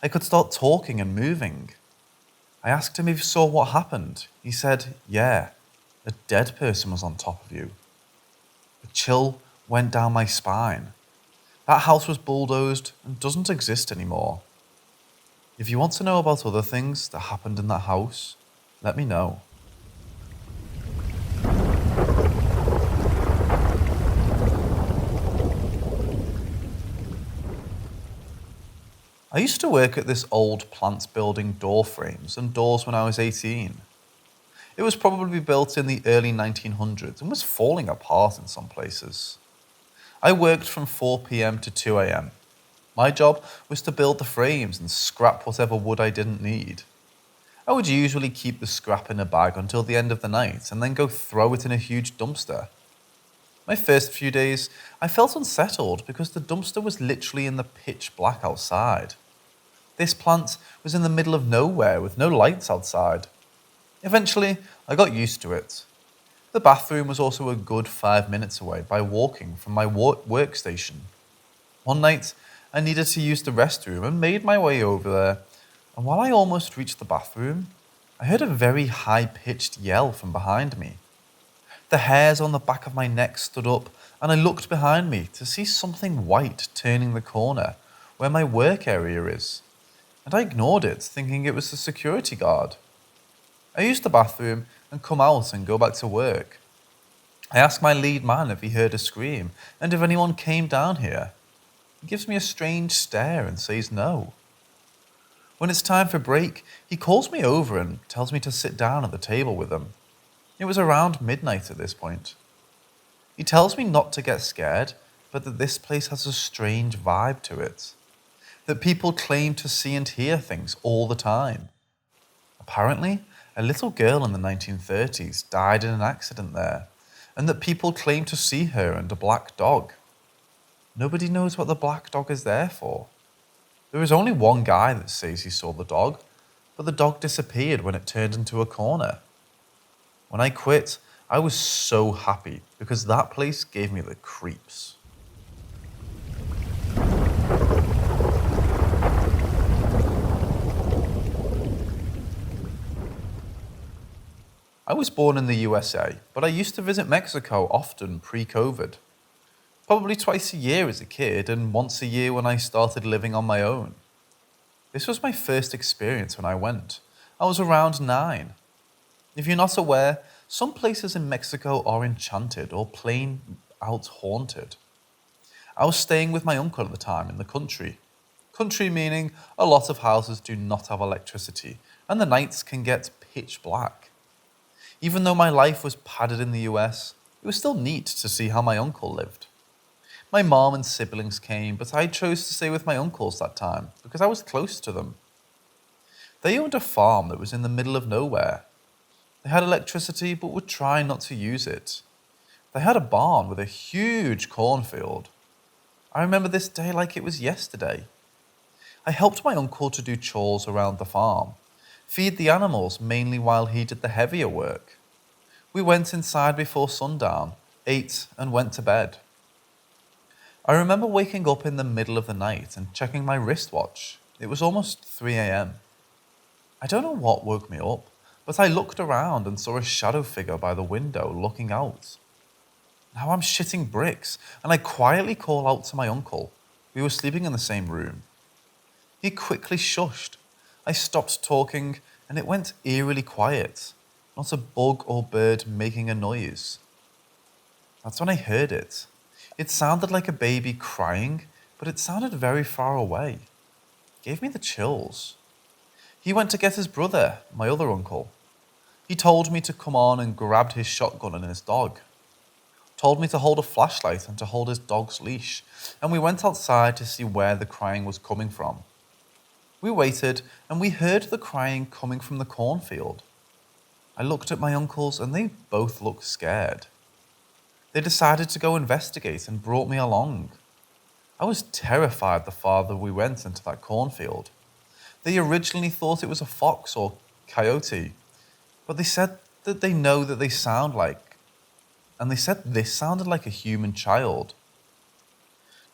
S1: I could start talking and moving. I asked him if he saw what happened. He said, yeah, a dead person was on top of you. A chill went down my spine. That house was bulldozed and doesn't exist anymore. If you want to know about other things that happened in that house, let me know. I used to work at this old plant building door frames and doors when I was 18. It was probably built in the early 1900s and was falling apart in some places. I worked from 4 p.m. to 2 a.m. My job was to build the frames and scrap whatever wood I didn't need. I would usually keep the scrap in a bag until the end of the night and then go throw it in a huge dumpster. My first few days, I felt unsettled because the dumpster was literally in the pitch black outside. This plant was in the middle of nowhere with no lights outside. Eventually, I got used to it. The bathroom was also a good 5 minutes away by walking from my workstation. One night, I needed to use the restroom and made my way over there, and while I almost reached the bathroom, I heard a very high-pitched yell from behind me. The hairs on the back of my neck stood up, and I looked behind me to see something white turning the corner where my work area is, and I ignored it, thinking it was the security guard. I used the bathroom and come out and go back to work. I asked my lead man if he heard a scream and if anyone came down here. He gives me a strange stare and says no. When it's time for break, he calls me over and tells me to sit down at the table with him. It was around midnight at this point. He tells me not to get scared, but that this place has a strange vibe to it. That people claim to see and hear things all the time. Apparently, a little girl in the 1930s died in an accident there, and that people claim to see her and a black dog. Nobody knows what the black dog is there for. There is only one guy that says he saw the dog, but the dog disappeared when it turned into a corner. When I quit, I was so happy because that place gave me the creeps. I was born in the USA, but I used to visit Mexico often pre-COVID. Probably twice a year as a kid and once a year when I started living on my own. This was my first experience when I went. I was around 9. If you're not aware, some places in Mexico are enchanted or plain out haunted. I was staying with my uncle at the time in the country. Country meaning a lot of houses do not have electricity and the nights can get pitch black. Even though my life was padded in the US, it was still neat to see how my uncle lived. My mom and siblings came, but I chose to stay with my uncles that time because I was close to them. They owned a farm that was in the middle of nowhere. They had electricity but would try not to use it. They had a barn with a huge cornfield. I remember this day like it was yesterday. I helped my uncle to do chores around the farm, feed the animals mainly while he did the heavier work. We went inside before sundown, ate and went to bed. I remember waking up in the middle of the night and checking my wristwatch. It was almost 3 a.m. I don't know what woke me up, but I looked around and saw a shadow figure by the window looking out. Now I'm shitting bricks, and I quietly call out to my uncle. We were sleeping in the same room. He quickly shushed. I stopped talking, and it went eerily quiet. Not a bug or bird making a noise. That's when I heard it. It sounded like a baby crying, but it sounded very far away. It gave me the chills. He went to get his brother, my other uncle. He told me to come on and grabbed his shotgun and his dog. Told me to hold a flashlight and to hold his dog's leash, and we went outside to see where the crying was coming from. We waited, and we heard the crying coming from the cornfield. I looked at my uncles, and they both looked scared. They decided to go investigate and brought me along. I was terrified the farther we went into that cornfield. They originally thought it was a fox or coyote, but they said that they know that they sound like, and they said this sounded like a human child.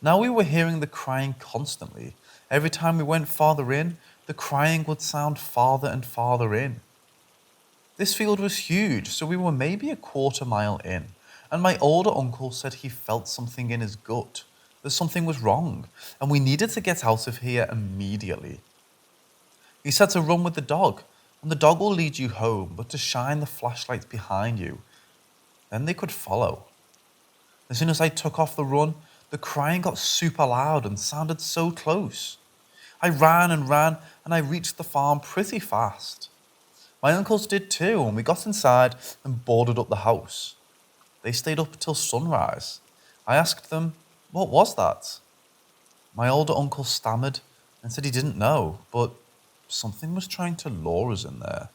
S1: Now we were hearing the crying constantly. Every time we went farther in, the crying would sound farther and farther in. This field was huge, so we were maybe a quarter mile in, and my older uncle said he felt something in his gut, that something was wrong, and we needed to get out of here immediately. He said to run with the dog, and the dog will lead you home, but to shine the flashlight behind you. Then they could follow. As soon as I took off the run, the crying got super loud and sounded so close. I ran, and I reached the farm pretty fast. My uncles did too, and we got inside and boarded up the house. They stayed up till sunrise. I asked them, what was that? My older uncle stammered and said he didn't know, but something was trying to lure us in there.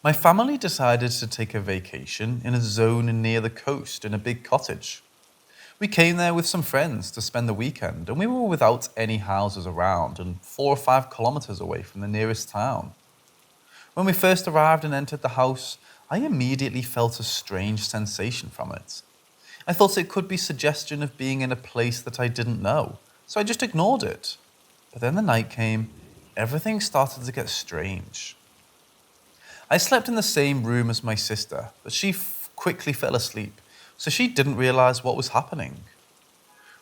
S1: My family decided to take a vacation in a zone near the coast in a big cottage. We came there with some friends to spend the weekend, and we were without any houses around and 4 or 5 kilometers away from the nearest town. When we first arrived and entered the house, I immediately felt a strange sensation from it. I thought it could be suggestion of being in a place that I didn't know, so I just ignored it. But then the night came, everything started to get strange. I slept in the same room as my sister, but she quickly fell asleep, so she didn't realize what was happening.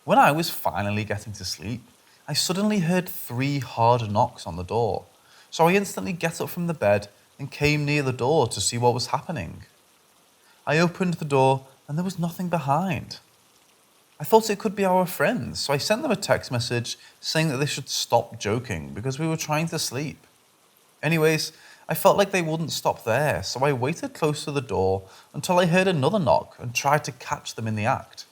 S1: When I was finally getting to sleep, I suddenly heard 3 hard knocks on the door, so I instantly get up from the bed and came near the door to see what was happening. I opened the door and there was nothing behind. I thought it could be our friends, so I sent them a text message saying that they should stop joking because we were trying to sleep. Anyways, I felt like they wouldn't stop there, so I waited close to the door until I heard another knock and tried to catch them in the act.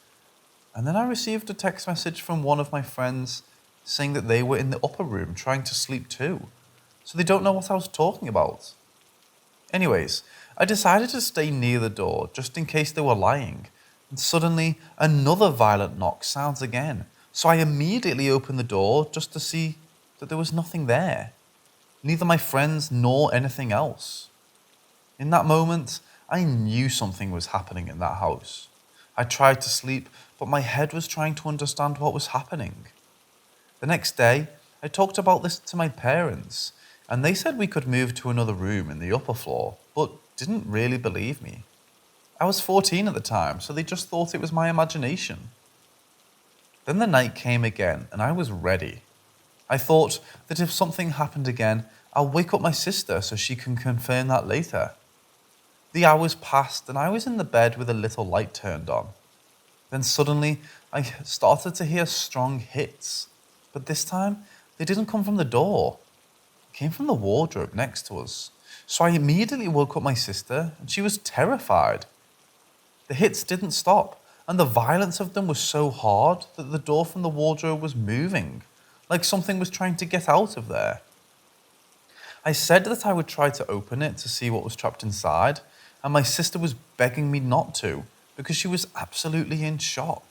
S1: And then I received a text message from one of my friends saying that they were in the upper room trying to sleep too, so they don't know what I was talking about. Anyways, I decided to stay near the door just in case they were lying, and suddenly another violent knock sounds again, so I immediately opened the door just to see that there was nothing there. Neither my friends nor anything else. In that moment, I knew something was happening in that house. I tried to sleep, but my head was trying to understand what was happening. The next day, I talked about this to my parents, and they said we could move to another room in the upper floor, but didn't really believe me. I was 14 at the time, so they just thought it was my imagination. Then the night came again, and I was ready. I thought that if something happened again, I'll wake up my sister so she can confirm that later. The hours passed and I was in the bed with a little light turned on. Then suddenly, I started to hear strong hits. But this time, they didn't come from the door. They came from the wardrobe next to us. So I immediately woke up my sister and she was terrified. The hits didn't stop, and the violence of them was so hard that the door from the wardrobe was moving, like something was trying to get out of there. I said that I would try to open it to see what was trapped inside, and my sister was begging me not to because she was absolutely in shock.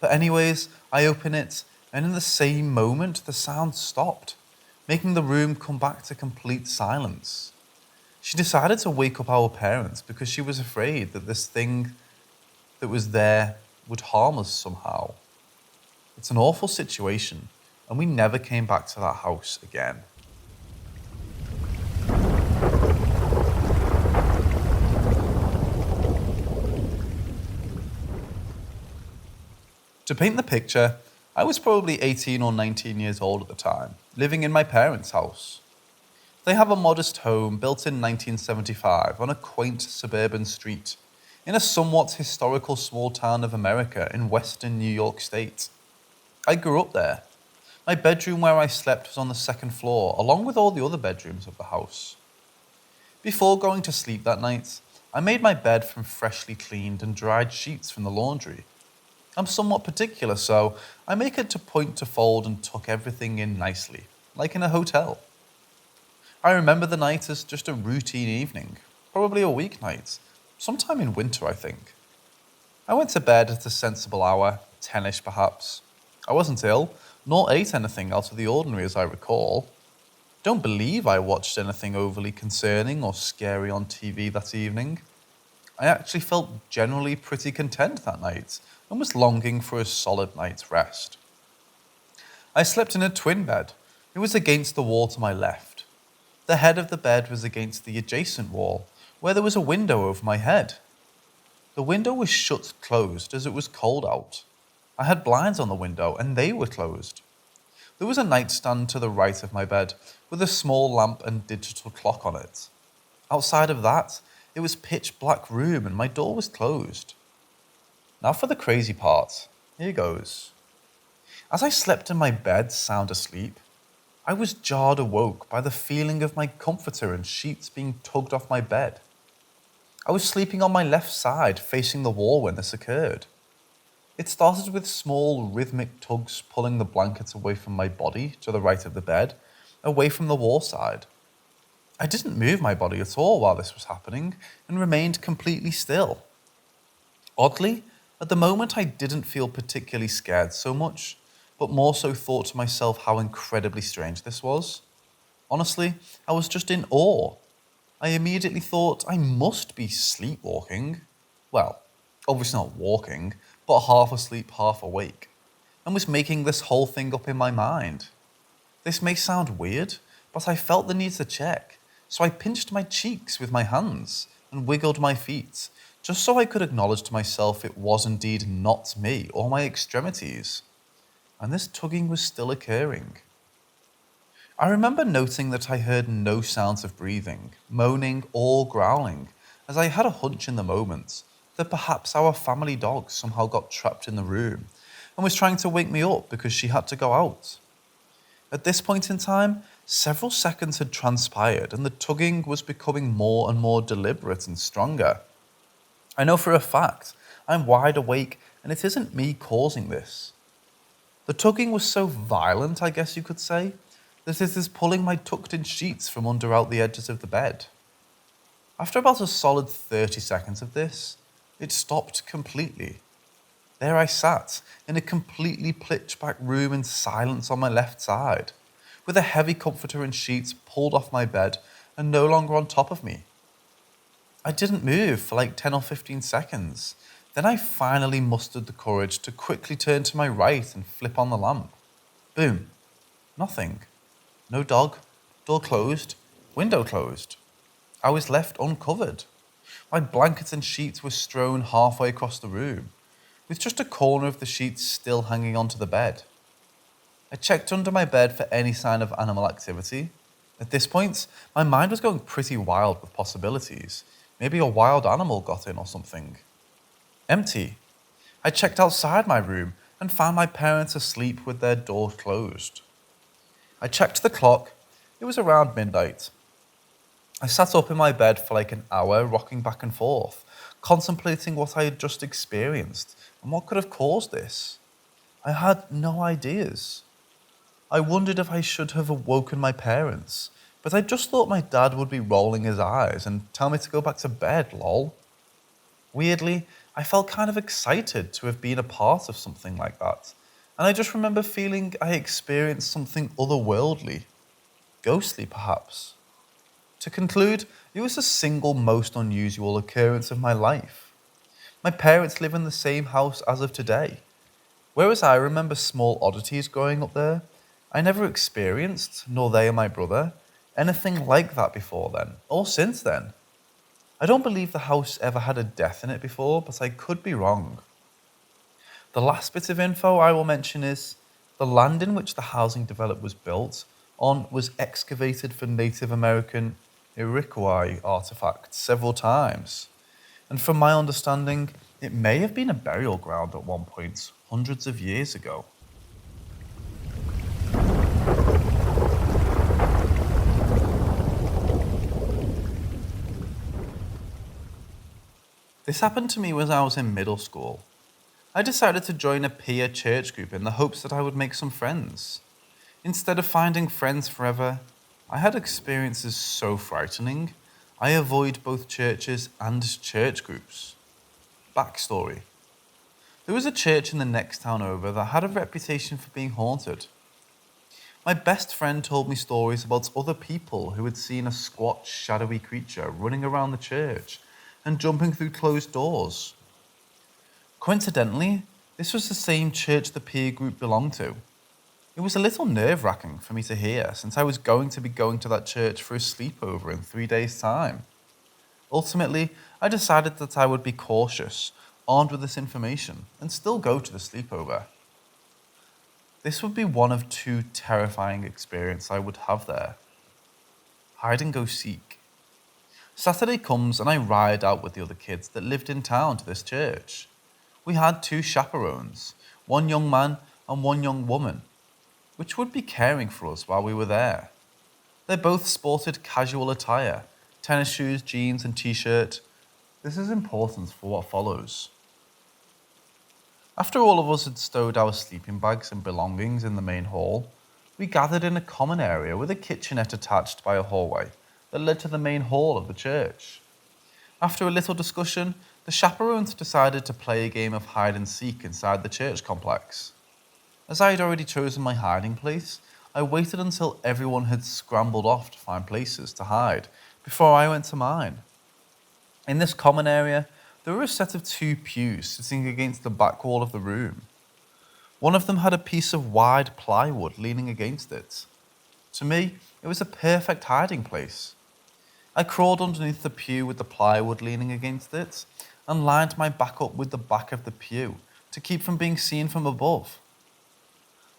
S1: But anyways, I open it, and in the same moment the sound stopped, making the room come back to complete silence. She decided to wake up our parents because she was afraid that this thing that was there would harm us somehow. It's an awful situation, and we never came back to that house again. To paint the picture, I was probably 18 or 19 years old at the time, living in my parents' house. They have a modest home built in 1975 on a quaint suburban street in a somewhat historical small town of America in western New York State. I grew up there. My bedroom where I slept was on the second floor, along with all the other bedrooms of the house. Before going to sleep that night, I made my bed from freshly cleaned and dried sheets from the laundry. I'm somewhat particular, so I make it a point to fold and tuck everything in nicely, like in a hotel. I remember the night as just a routine evening, probably a weeknight, sometime in winter, I think. I went to bed at a sensible hour, 10ish perhaps. I wasn't ill, nor ate anything out of the ordinary as I recall. Don't believe I watched anything overly concerning or scary on TV that evening. I actually felt generally pretty content that night and was longing for a solid night's rest. I slept in a twin bed. It was against the wall to my left. The head of the bed was against the adjacent wall, where there was a window over my head. The window was shut closed as it was cold out. I had blinds on the window and they were closed. There was a nightstand to the right of my bed with a small lamp and digital clock on it. Outside of that, it was pitch black room and my door was closed. Now for the crazy part. Here goes. As I slept in my bed sound asleep, I was jarred awoke by the feeling of my comforter and sheets being tugged off my bed. I was sleeping on my left side facing the wall when this occurred. It started with small rhythmic tugs pulling the blankets away from my body to the right of the bed, away from the wall side. I didn't move my body at all while this was happening and remained completely still. Oddly, at the moment I didn't feel particularly scared so much, but more so thought to myself how incredibly strange this was. Honestly, I was just in awe. I immediately thought I must be sleepwalking. Well, obviously not walking, but half asleep, half awake, and was making this whole thing up in my mind. This may sound weird, but I felt the need to check, so I pinched my cheeks with my hands and wiggled my feet, just so I could acknowledge to myself it was indeed not me or my extremities. And this tugging was still occurring. I remember noting that I heard no sounds of breathing, moaning, or growling, as I had a hunch in the moment that perhaps our family dog somehow got trapped in the room and was trying to wake me up because she had to go out. At this point in time, several seconds had transpired and the tugging was becoming more and more deliberate and stronger. I know for a fact I'm wide awake and it isn't me causing this. The tugging was so violent, I guess you could say, that it is pulling my tucked in sheets from under out the edges of the bed. After about a solid 30 seconds of this, it stopped completely. There I sat, in a completely pitch-black room in silence on my left side, with a heavy comforter and sheets pulled off my bed and no longer on top of me. I didn't move for like 10 or 15 seconds. Then I finally mustered the courage to quickly turn to my right and flip on the lamp. Boom. Nothing. No dog. Door closed. Window closed. I was left uncovered. My blankets and sheets were strewn halfway across the room, with just a corner of the sheets still hanging onto the bed. I checked under my bed for any sign of animal activity. At this point, my mind was going pretty wild with possibilities. Maybe a wild animal got in or something. Empty. I checked outside my room and found my parents asleep with their door closed. I checked the clock. It was around midnight. I sat up in my bed for like an hour, rocking back and forth, contemplating what I had just experienced and what could have caused this. I had no ideas. I wondered if I should have awoken my parents, but I just thought my dad would be rolling his eyes and tell me to go back to bed, lol. Weirdly, I felt kind of excited to have been a part of something like that, and I just remember feeling I experienced something otherworldly, ghostly perhaps. To conclude, it was the single most unusual occurrence of my life. My parents live in the same house as of today. Whereas I remember small oddities growing up there, I never experienced, nor they and my brother, anything like that before then, or since then. I don't believe the house ever had a death in it before, but I could be wrong. The last bit of info I will mention is the land in which the housing development was built on was excavated for Native American Iroquois artifacts several times. And from my understanding, it may have been a burial ground at one point, hundreds of years ago. This happened to me when I was in middle school. I decided to join a peer church group in the hopes that I would make some friends. Instead of finding friends forever, I had experiences so frightening, I avoid both churches and church groups. Backstory. There was a church in the next town over that had a reputation for being haunted. My best friend told me stories about other people who had seen a squat, shadowy creature running around the church and jumping through closed doors. Coincidentally, this was the same church the peer group belonged to. It was a little nerve-wracking for me to hear, since I was going to be going to that church for a sleepover in 3 days' time. Ultimately, I decided that I would be cautious, armed with this information, and still go to the sleepover. This would be one of two terrifying experiences I would have there. Hide and go seek. Saturday comes and I ride out with the other kids that lived in town to this church. We had 2 chaperones, one young man and one young woman, which would be caring for us while we were there. They both sported casual attire, tennis shoes, jeans and t-shirt. This is important for what follows. After all of us had stowed our sleeping bags and belongings in the main hall, we gathered in a common area with a kitchenette attached by a hallway that led to the main hall of the church. After a little discussion, the chaperones decided to play a game of hide and seek inside the church complex. As I had already chosen my hiding place, I waited until everyone had scrambled off to find places to hide before I went to mine. In this common area, there were a set of 2 pews sitting against the back wall of the room. One of them had a piece of wide plywood leaning against it. To me, it was a perfect hiding place. I crawled underneath the pew with the plywood leaning against it and lined my back up with the back of the pew to keep from being seen from above.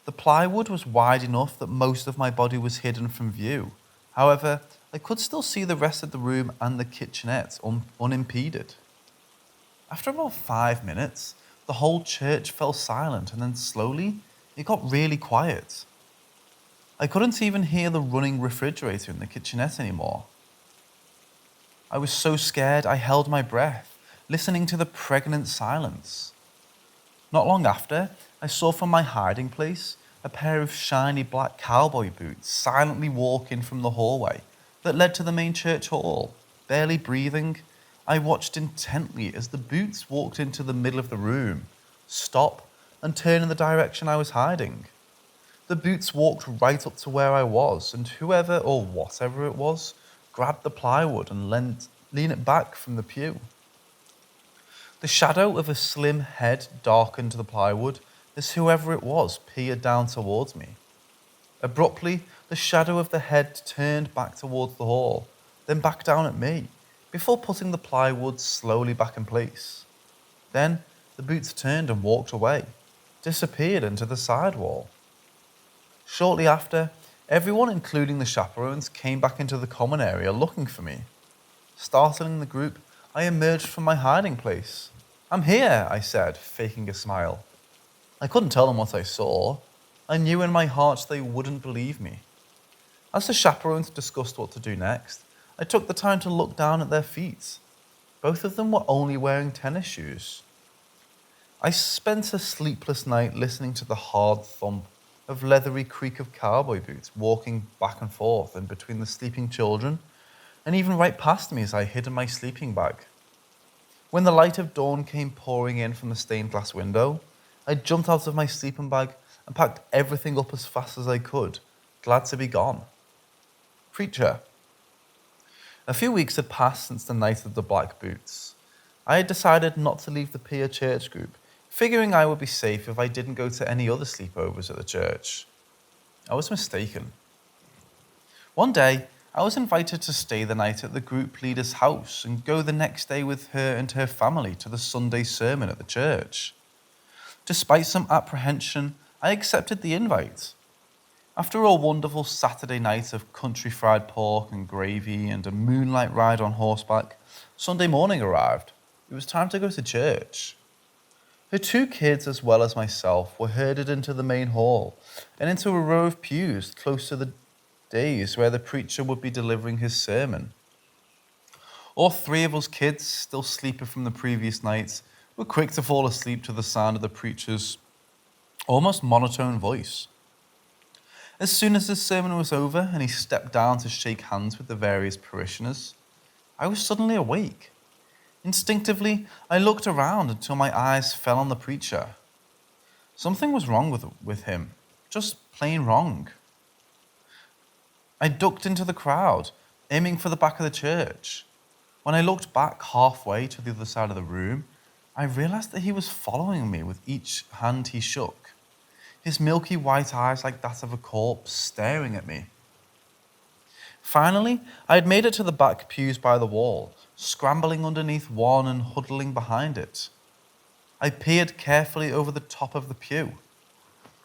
S1: The plywood was wide enough that most of my body was hidden from view. However, I could still see the rest of the room and the kitchenette unimpeded. After about 5 minutes, the whole church fell silent and then slowly it got really quiet. I couldn't even hear the running refrigerator in the kitchenette anymore. I was so scared I held my breath, listening to the pregnant silence. Not long after, I saw from my hiding place a pair of shiny black cowboy boots silently walk in from the hallway that led to the main church hall. Barely breathing, I watched intently as the boots walked into the middle of the room, stop, and turn in the direction I was hiding. The boots walked right up to where I was, and whoever or whatever it was grabbed the plywood and leaned it back from the pew. The shadow of a slim head darkened the plywood as whoever it was peered down towards me. Abruptly, the shadow of the head turned back towards the hall, then back down at me, before putting the plywood slowly back in place. Then, the boots turned and walked away, disappeared into the side wall. Shortly after, everyone, including the chaperones, came back into the common area looking for me. Startling the group, I emerged from my hiding place. "I'm here," I said, faking a smile. I couldn't tell them what I saw. I knew in my heart they wouldn't believe me. As the chaperones discussed what to do next, I took the time to look down at their feet. Both of them were only wearing tennis shoes. I spent a sleepless night listening to the hard thump of leathery creak of cowboy boots walking back and forth in between the sleeping children, and even right past me as I hid in my sleeping bag. When the light of dawn came pouring in from the stained glass window, I jumped out of my sleeping bag and packed everything up as fast as I could, glad to be gone. Preacher. A few weeks had passed since the night of the black boots. I had decided not to leave the peer church group, figuring I would be safe if I didn't go to any other sleepovers at the church. I was mistaken. One day, I was invited to stay the night at the group leader's house and go the next day with her and her family to the Sunday sermon at the church. Despite some apprehension, I accepted the invite. After a wonderful Saturday night of country fried pork and gravy and a moonlight ride on horseback, Sunday morning arrived. It was time to go to church. Her 2 kids, as well as myself, were herded into the main hall and into a row of pews close to the days where the preacher would be delivering his sermon. All 3 of us kids, still sleeping from the previous night, were quick to fall asleep to the sound of the preacher's almost monotone voice. As soon as his sermon was over and he stepped down to shake hands with the various parishioners, I was suddenly awake. Instinctively, I looked around until my eyes fell on the preacher. Something was wrong with him, just plain wrong. I ducked into the crowd, aiming for the back of the church. When I looked back halfway to the other side of the room, I realized that he was following me with each hand he shook, his milky white eyes like that of a corpse staring at me. Finally, I had made it to the back pews by the wall, scrambling underneath one and huddling behind it. I peered carefully over the top of the pew.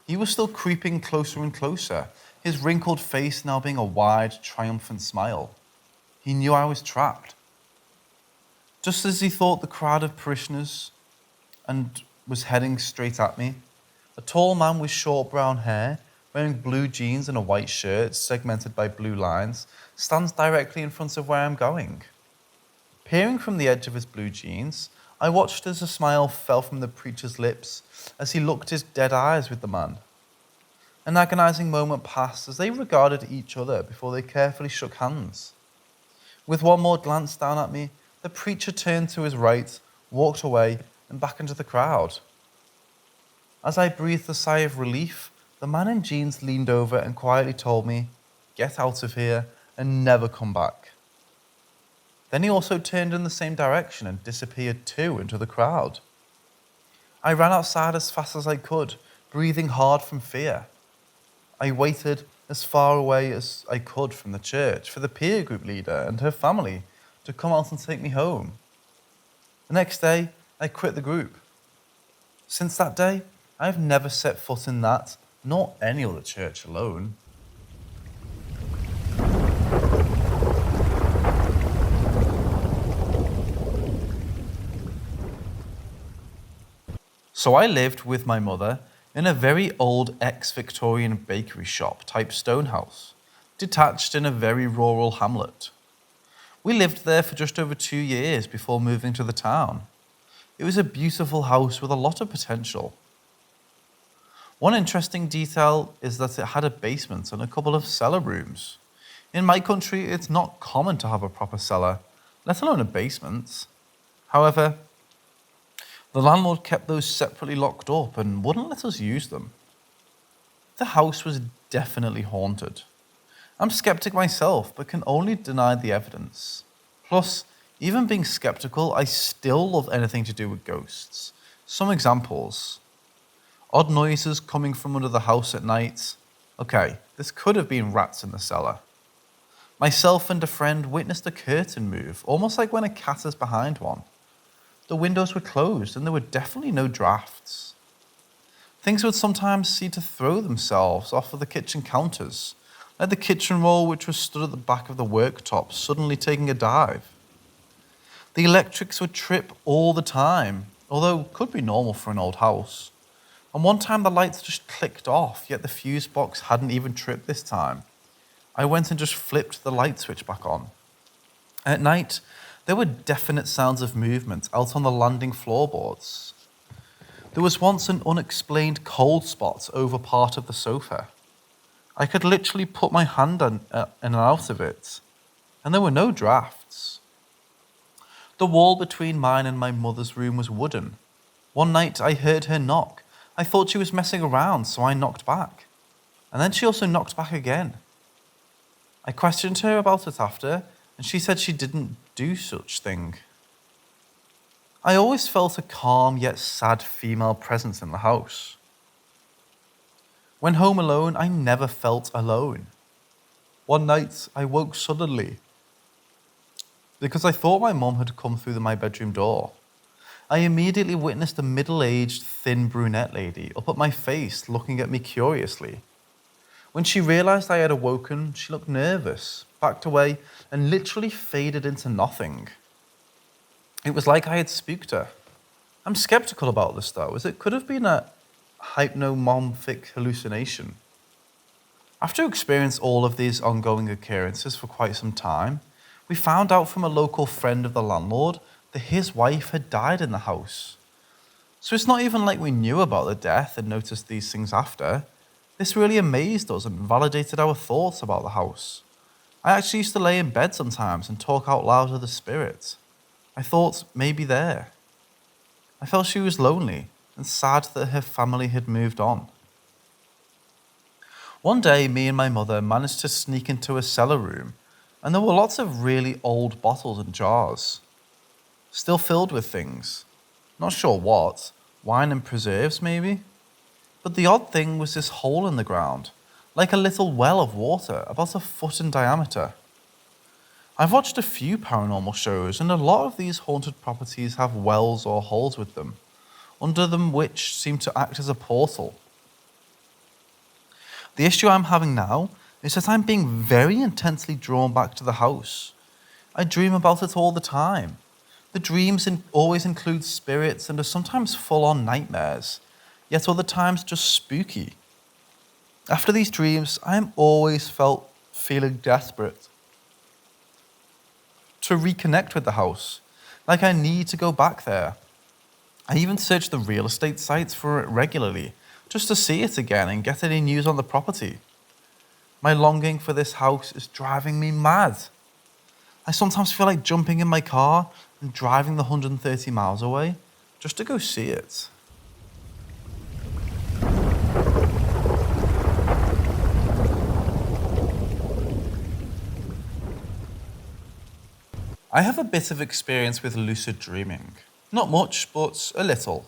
S1: He was still creeping closer and closer, his wrinkled face now being a wide, triumphant smile. He knew I was trapped. Just as he thought the crowd of parishioners and was heading straight at me, a tall man with short brown hair, wearing blue jeans and a white shirt segmented by blue lines, stands directly in front of where I'm going. Peering from the edge of his blue jeans, I watched as a smile fell from the preacher's lips as he looked his dead eyes with the man. An agonizing moment passed as they regarded each other before they carefully shook hands. With one more glance down at me, the preacher turned to his right, walked away, and back into the crowd. As I breathed a sigh of relief, the man in jeans leaned over and quietly told me, "Get out of here and never come back." Then he also turned in the same direction and disappeared too into the crowd. I ran outside as fast as I could, breathing hard from fear. I waited as far away as I could from the church for the peer group leader and her family to come out and take me home. The next day, I quit the group. Since that day, I have never set foot in that, nor any other church alone. So I lived with my mother in a very old ex-Victorian bakery shop type stone house, detached in a very rural hamlet. We lived there for just over 2 years before moving to the town. It was a beautiful house with a lot of potential. One interesting detail is that it had a basement and a couple of cellar rooms. In my country, it's not common to have a proper cellar, let alone a basement. However, the landlord kept those separately locked up and wouldn't let us use them. The house was definitely haunted. I'm skeptic myself, but can only deny the evidence. Plus, even being skeptical, I still love anything to do with ghosts. Some examples. Odd noises coming from under the house at night. Okay, this could have been rats in the cellar. Myself and a friend witnessed a curtain move, almost like when a cat is behind one. The windows were closed and there were definitely no drafts. Things would sometimes seem to throw themselves off of the kitchen counters, like the kitchen roll which was stood at the back of the worktop suddenly taking a dive. The electrics would trip all the time, although could be normal for an old house. And one time the lights just clicked off, yet the fuse box hadn't even tripped this time. I went and just flipped the light switch back on. At night, there were definite sounds of movement out on the landing floorboards. There was once an unexplained cold spot over part of the sofa. I could literally put my hand in and out of it, and there were no drafts. The wall between mine and my mother's room was wooden. One night I heard her knock. I thought she was messing around, so I knocked back. And then she also knocked back again. I questioned her about it after, and she said she didn't do such thing. I always felt a calm yet sad female presence in the house. When home alone, I never felt alone. One night, I woke suddenly because I thought my mom had come through my bedroom door. I immediately witnessed a middle-aged, thin brunette lady up at my face looking at me curiously. When she realized I had awoken, she looked nervous, backed away, and literally faded into nothing. It was like I had spooked her. I'm skeptical about this though, as it could have been a hypnomorphic hallucination. After experiencing all of these ongoing occurrences for quite some time, we found out from a local friend of the landlord that his wife had died in the house. So it's not even like we knew about the death and noticed these things after. This really amazed us and validated our thoughts about the house. I actually used to lay in bed sometimes and talk out loud to the spirit. I thought maybe there. I felt she was lonely and sad that her family had moved on. One day, me and my mother managed to sneak into a cellar room, and there were lots of really old bottles and jars, still filled with things. Not sure what, wine and preserves maybe? But the odd thing was this hole in the ground, like a little well of water about a foot in diameter. I've watched a few paranormal shows, and a lot of these haunted properties have wells or holes with them, under them which seem to act as a portal. The issue I'm having now is that I'm being very intensely drawn back to the house. I dream about it all the time. The dreams always include spirits and are sometimes full-on nightmares, yet other times just spooky. After these dreams, I am always feeling desperate to reconnect with the house, like I need to go back there. I even search the real estate sites for it regularly, just to see it again and get any news on the property. My longing for this house is driving me mad. I sometimes feel like jumping in my car and driving the 130 miles away just to go see it. I have a bit of experience with lucid dreaming. Not much, but a little.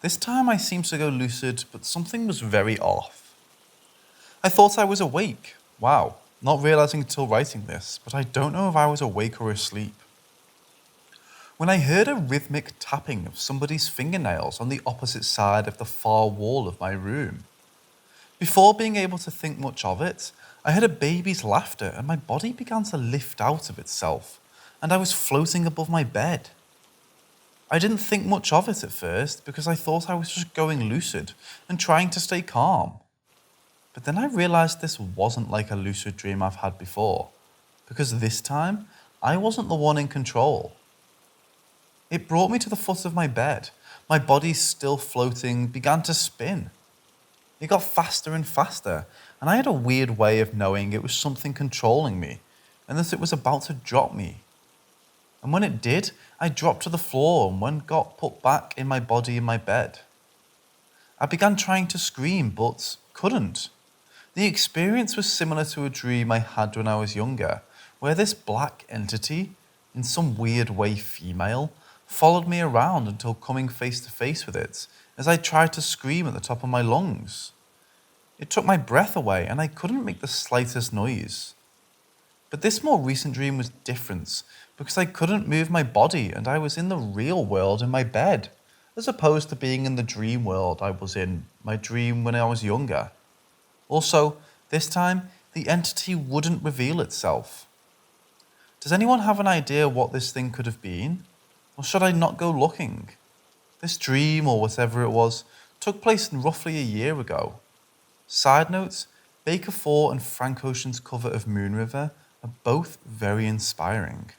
S1: This time I seemed to go lucid, but something was very off. I thought I was awake. Wow, not realizing until writing this, but I don't know if I was awake or asleep. When I heard a rhythmic tapping of somebody's fingernails on the opposite side of the far wall of my room. Before being able to think much of it, I heard a baby's laughter and my body began to lift out of itself, and I was floating above my bed. I didn't think much of it at first because I thought I was just going lucid and trying to stay calm. But then I realised this wasn't like a lucid dream I've had before, because this time I wasn't the one in control. It brought me to the foot of my bed. My body, still floating, began to spin. It got faster and faster, and I had a weird way of knowing it was something controlling me and that it was about to drop me. And when it did, I dropped to the floor and got put back in my body in my bed. I began trying to scream, but couldn't. The experience was similar to a dream I had when I was younger, where this black entity, in some weird way female, followed me around until coming face to face with it as I tried to scream at the top of my lungs. It took my breath away and I couldn't make the slightest noise. But this more recent dream was different because I couldn't move my body and I was in the real world in my bed, as opposed to being in the dream world I was in my dream when I was younger. Also, this time, the entity wouldn't reveal itself. Does anyone have an idea what this thing could have been? Or should I not go looking? This dream, or whatever it was, took place roughly a year ago. Side notes, Baker 4 and Frank Ocean's cover of Moon River are both very inspiring.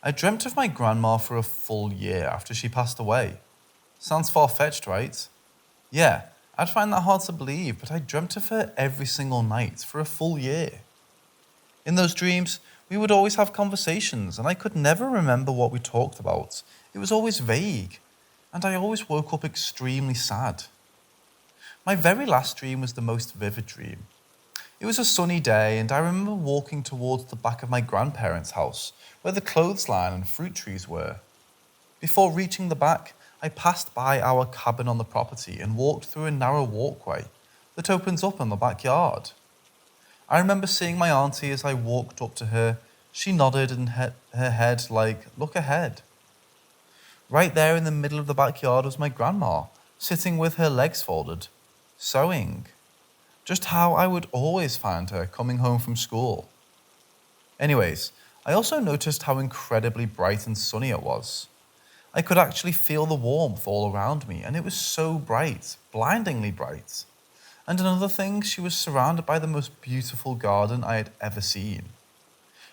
S1: I dreamt of my grandma for a full year after she passed away. Sounds far-fetched, right? Yeah, I'd find that hard to believe, but I dreamt of her every single night for a full year. In those dreams, we would always have conversations, and I could never remember what we talked about. It was always vague, and I always woke up extremely sad. My very last dream was the most vivid dream. It was a sunny day, and I remember walking towards the back of my grandparents' house, where the clothesline and fruit trees were. Before reaching the back, I passed by our cabin on the property and walked through a narrow walkway that opens up in the backyard. I remember seeing my auntie as I walked up to her. She nodded and her head like, "Look ahead." Right there in the middle of the backyard was my grandma, sitting with her legs folded, sewing. Just how I would always find her coming home from school. Anyways, I also noticed how incredibly bright and sunny it was. I could actually feel the warmth all around me, and it was so bright, blindingly bright. And another thing, she was surrounded by the most beautiful garden I had ever seen.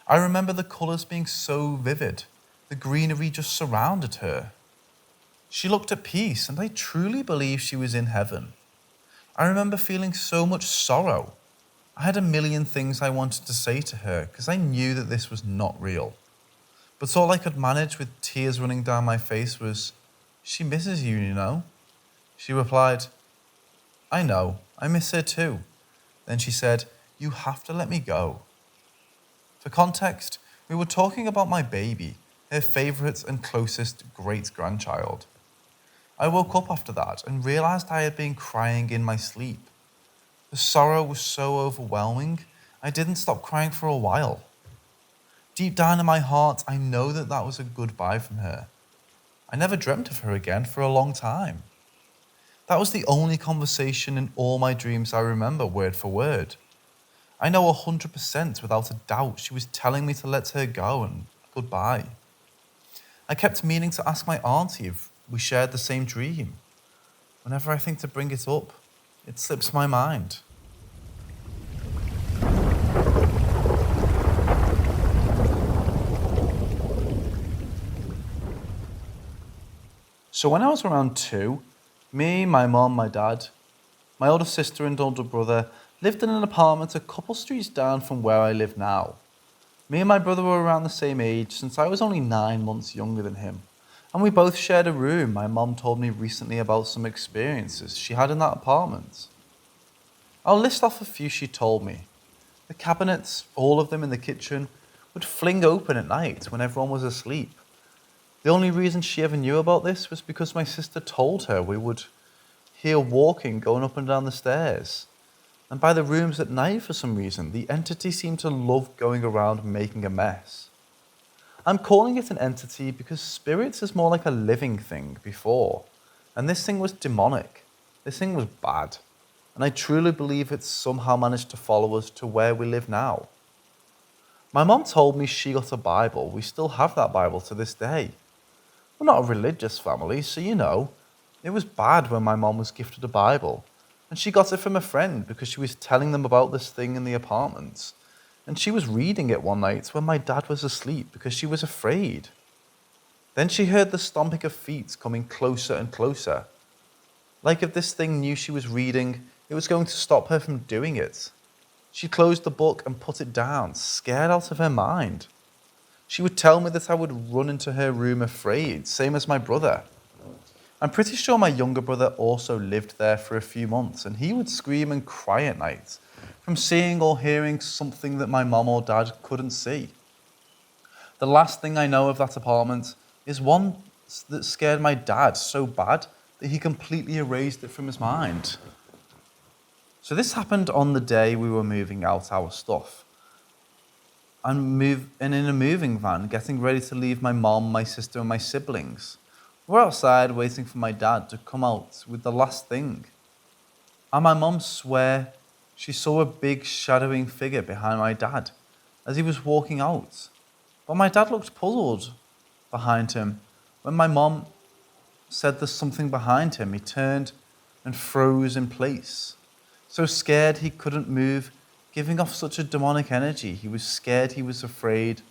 S1: I remember the colours being so vivid, the greenery just surrounded her. She looked at peace, and I truly believe she was in heaven. I remember feeling so much sorrow. I had a million things I wanted to say to her because I knew that this was not real. But all I could manage with tears running down my face was, "She misses you, you know." She replied, "I know, I miss her too." Then she said, "You have to let me go." For context, we were talking about my baby, her favourite and closest great-grandchild. I woke up after that and realised I had been crying in my sleep. The sorrow was so overwhelming, I didn't stop crying for a while. Deep down in my heart, I know that that was a goodbye from her. I never dreamt of her again for a long time. That was the only conversation in all my dreams I remember word for word. I know 100% without a doubt she was telling me to let her go and goodbye. I kept meaning to ask my auntie if we shared the same dream. Whenever I think to bring it up, it slips my mind. So when I was around 2, me, my mum, my dad, my older sister and older brother lived in an apartment a couple streets down from where I live now. Me and my brother were around the same age since I was only 9 months younger than him. And we both shared a room. My mum told me recently about some experiences she had in that apartment. I'll list off a few she told me. The cabinets, all of them in the kitchen, would fling open at night when everyone was asleep. The only reason she ever knew about this was because my sister told her we would hear walking going up and down the stairs. And by the rooms at night, for some reason, the entity seemed to love going around making a mess. I'm calling it an entity because spirits is more like a living thing before. And this thing was demonic. This thing was bad. and I truly believe it's somehow managed to follow us to where we live now. My mom told me she got a Bible. We still have that Bible to this day. We're not a religious family, so it was bad when my mom was gifted a Bible. And she got it from a friend because she was telling them about this thing in the apartments. And she was reading it one night when my dad was asleep because she was afraid. Then she heard the stomping of feet coming closer and closer. Like if this thing knew she was reading, it was going to stop her from doing it. She closed the book and put it down, scared out of her mind. She would tell me that I would run into her room afraid, same as my brother. I'm pretty sure my younger brother also lived there for a few months, and he would scream and cry at night from seeing or hearing something that my mom or dad couldn't see. The last thing I know of that apartment is one that scared my dad so bad that he completely erased it from his mind. So this happened on the day we were moving out our stuff. And in a moving van, getting ready to leave my mom, my sister, and my siblings. We're outside waiting for my dad to come out with the last thing. And my mom swear she saw a big shadowing figure behind my dad as he was walking out. But my dad looked puzzled behind him. When my mom said there's something behind him, he turned and froze in place. So scared he couldn't move, giving off such a demonic energy. He was scared, he was afraid.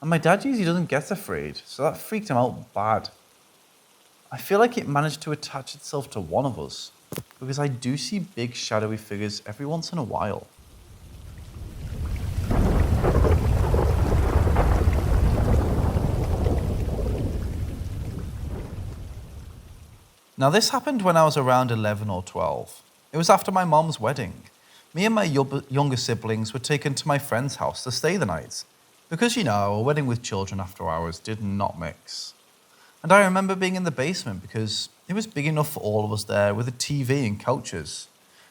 S1: And my dad usually doesn't get afraid, so that freaked him out bad. I feel like it managed to attach itself to one of us, because I do see big shadowy figures every once in a while. Now this happened when I was around 11 or 12. It was after my mom's wedding. Me and my younger siblings were taken to my friend's house to stay the night, because a wedding with children after hours did not mix. And I remember being in the basement because it was big enough for all of us there, with a TV and couches,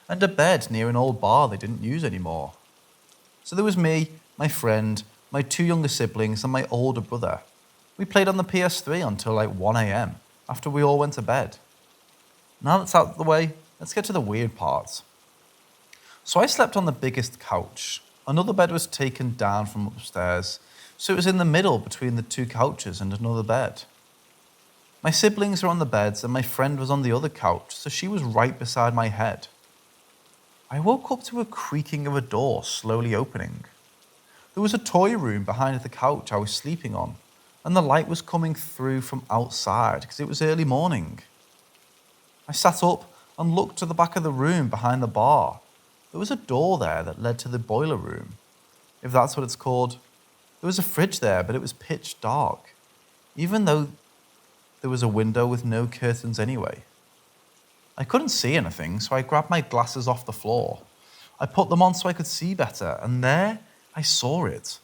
S1: and a bed near an old bar they didn't use anymore. So there was me, my friend, my 2 younger siblings, and my older brother. We played on the PS3 until like 1 a.m. after we all went to bed. Now that's out of the way, let's get to the weird parts. So I slept on the biggest couch. Another bed was taken down from upstairs, so it was in the middle between the 2 couches and another bed. My siblings were on the beds and my friend was on the other couch, so she was right beside my head. I woke up to a creaking of a door slowly opening. There was a toy room behind the couch I was sleeping on, and the light was coming through from outside because it was early morning. I sat up and looked to the back of the room behind the bar. There was a door there that led to the boiler room, if that's what it's called. There was a fridge there, but it was pitch dark, even though there was a window with no curtains anyway. I couldn't see anything, so I grabbed my glasses off the floor. I put them on so I could see better, and there I saw it.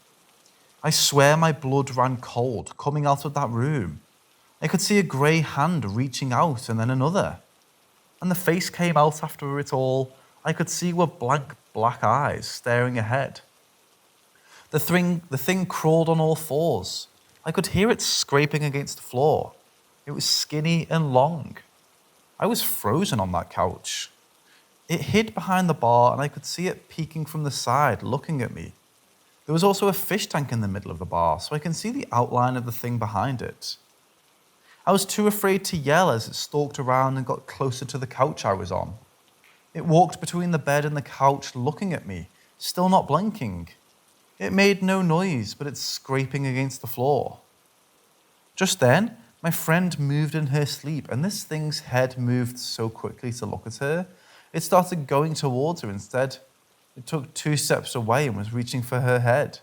S1: I swear my blood ran cold coming out of that room. I could see a grey hand reaching out and then another. And the face came out after it all. I could see were blank black eyes staring ahead. The thing crawled on all fours. I could hear it scraping against the floor. It was skinny and long. I was frozen on that couch. It hid behind the bar and I could see it peeking from the side, looking at me. There was also a fish tank in the middle of the bar, so I can see the outline of the thing behind it. I was too afraid to yell as it stalked around and got closer to the couch I was on. It walked between the bed and the couch, looking at me, still not blinking. It made no noise, but it's scraping against the floor. Just then, my friend moved in her sleep, and this thing's head moved so quickly to look at her, it started going towards her instead. It took 2 steps away and was reaching for her head.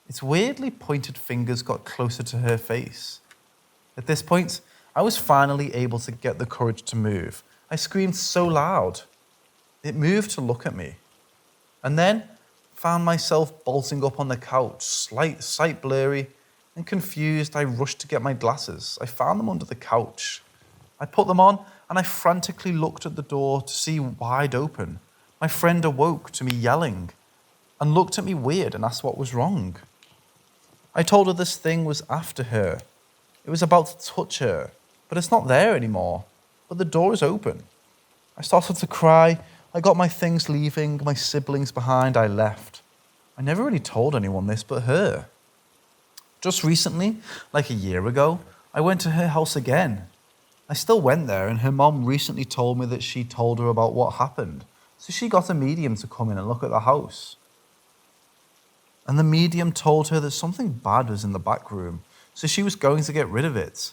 S1: Its weirdly pointed fingers got closer to her face. At this point, I was finally able to get the courage to move. I screamed so loud. It moved to look at me, and then found myself bolting up on the couch, sight blurry and confused. I rushed to get my glasses. I found them under the couch. I put them on and I frantically looked at the door to see wide open. My friend awoke to me yelling and looked at me weird and asked what was wrong. I told her this thing was after her. It was about to touch her, but it's not there anymore. But the door is open. I started to cry. I got my things leaving, my siblings behind, I left. I never really told anyone this but her. Just recently, like a year ago, I went to her house again. I still went there, and her mom recently told me that she told her about what happened. So she got a medium to come in and look at the house. And the medium told her that something bad was in the back room, so she was going to get rid of it.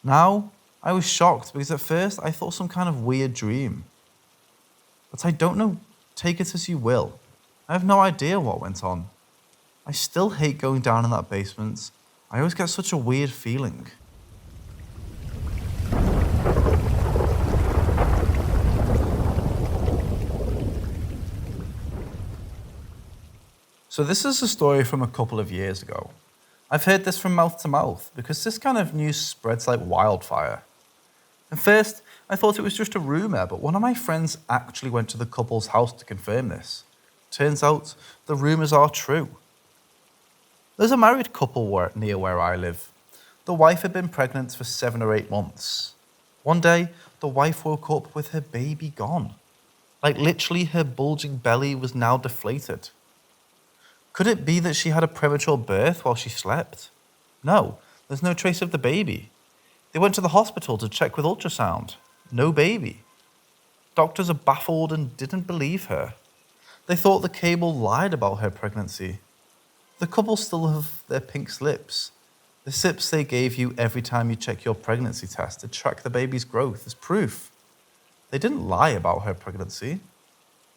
S1: Now, I was shocked because at first I thought some kind of weird dream. But I don't know, take it as you will. I have no idea what went on. I still hate going down in that basement. I always get such a weird feeling. So this is a story from a couple of years ago. I've heard this from mouth to mouth because this kind of news spreads like wildfire. At first, I thought it was just a rumour, but one of my friends actually went to the couple's house to confirm this. Turns out, the rumours are true. There's a married couple near where I live. The wife had been pregnant for 7 or 8 months. One day, the wife woke up with her baby gone. Like literally her bulging belly was now deflated. Could it be that she had a premature birth while she slept? No, there's no trace of the baby. They went to the hospital to check with ultrasound. No baby. Doctors are baffled and didn't believe her. They thought the cable lied about her pregnancy. The couple still have their pink slips. The slips they gave you every time you check your pregnancy test to track the baby's growth as proof. They didn't lie about her pregnancy.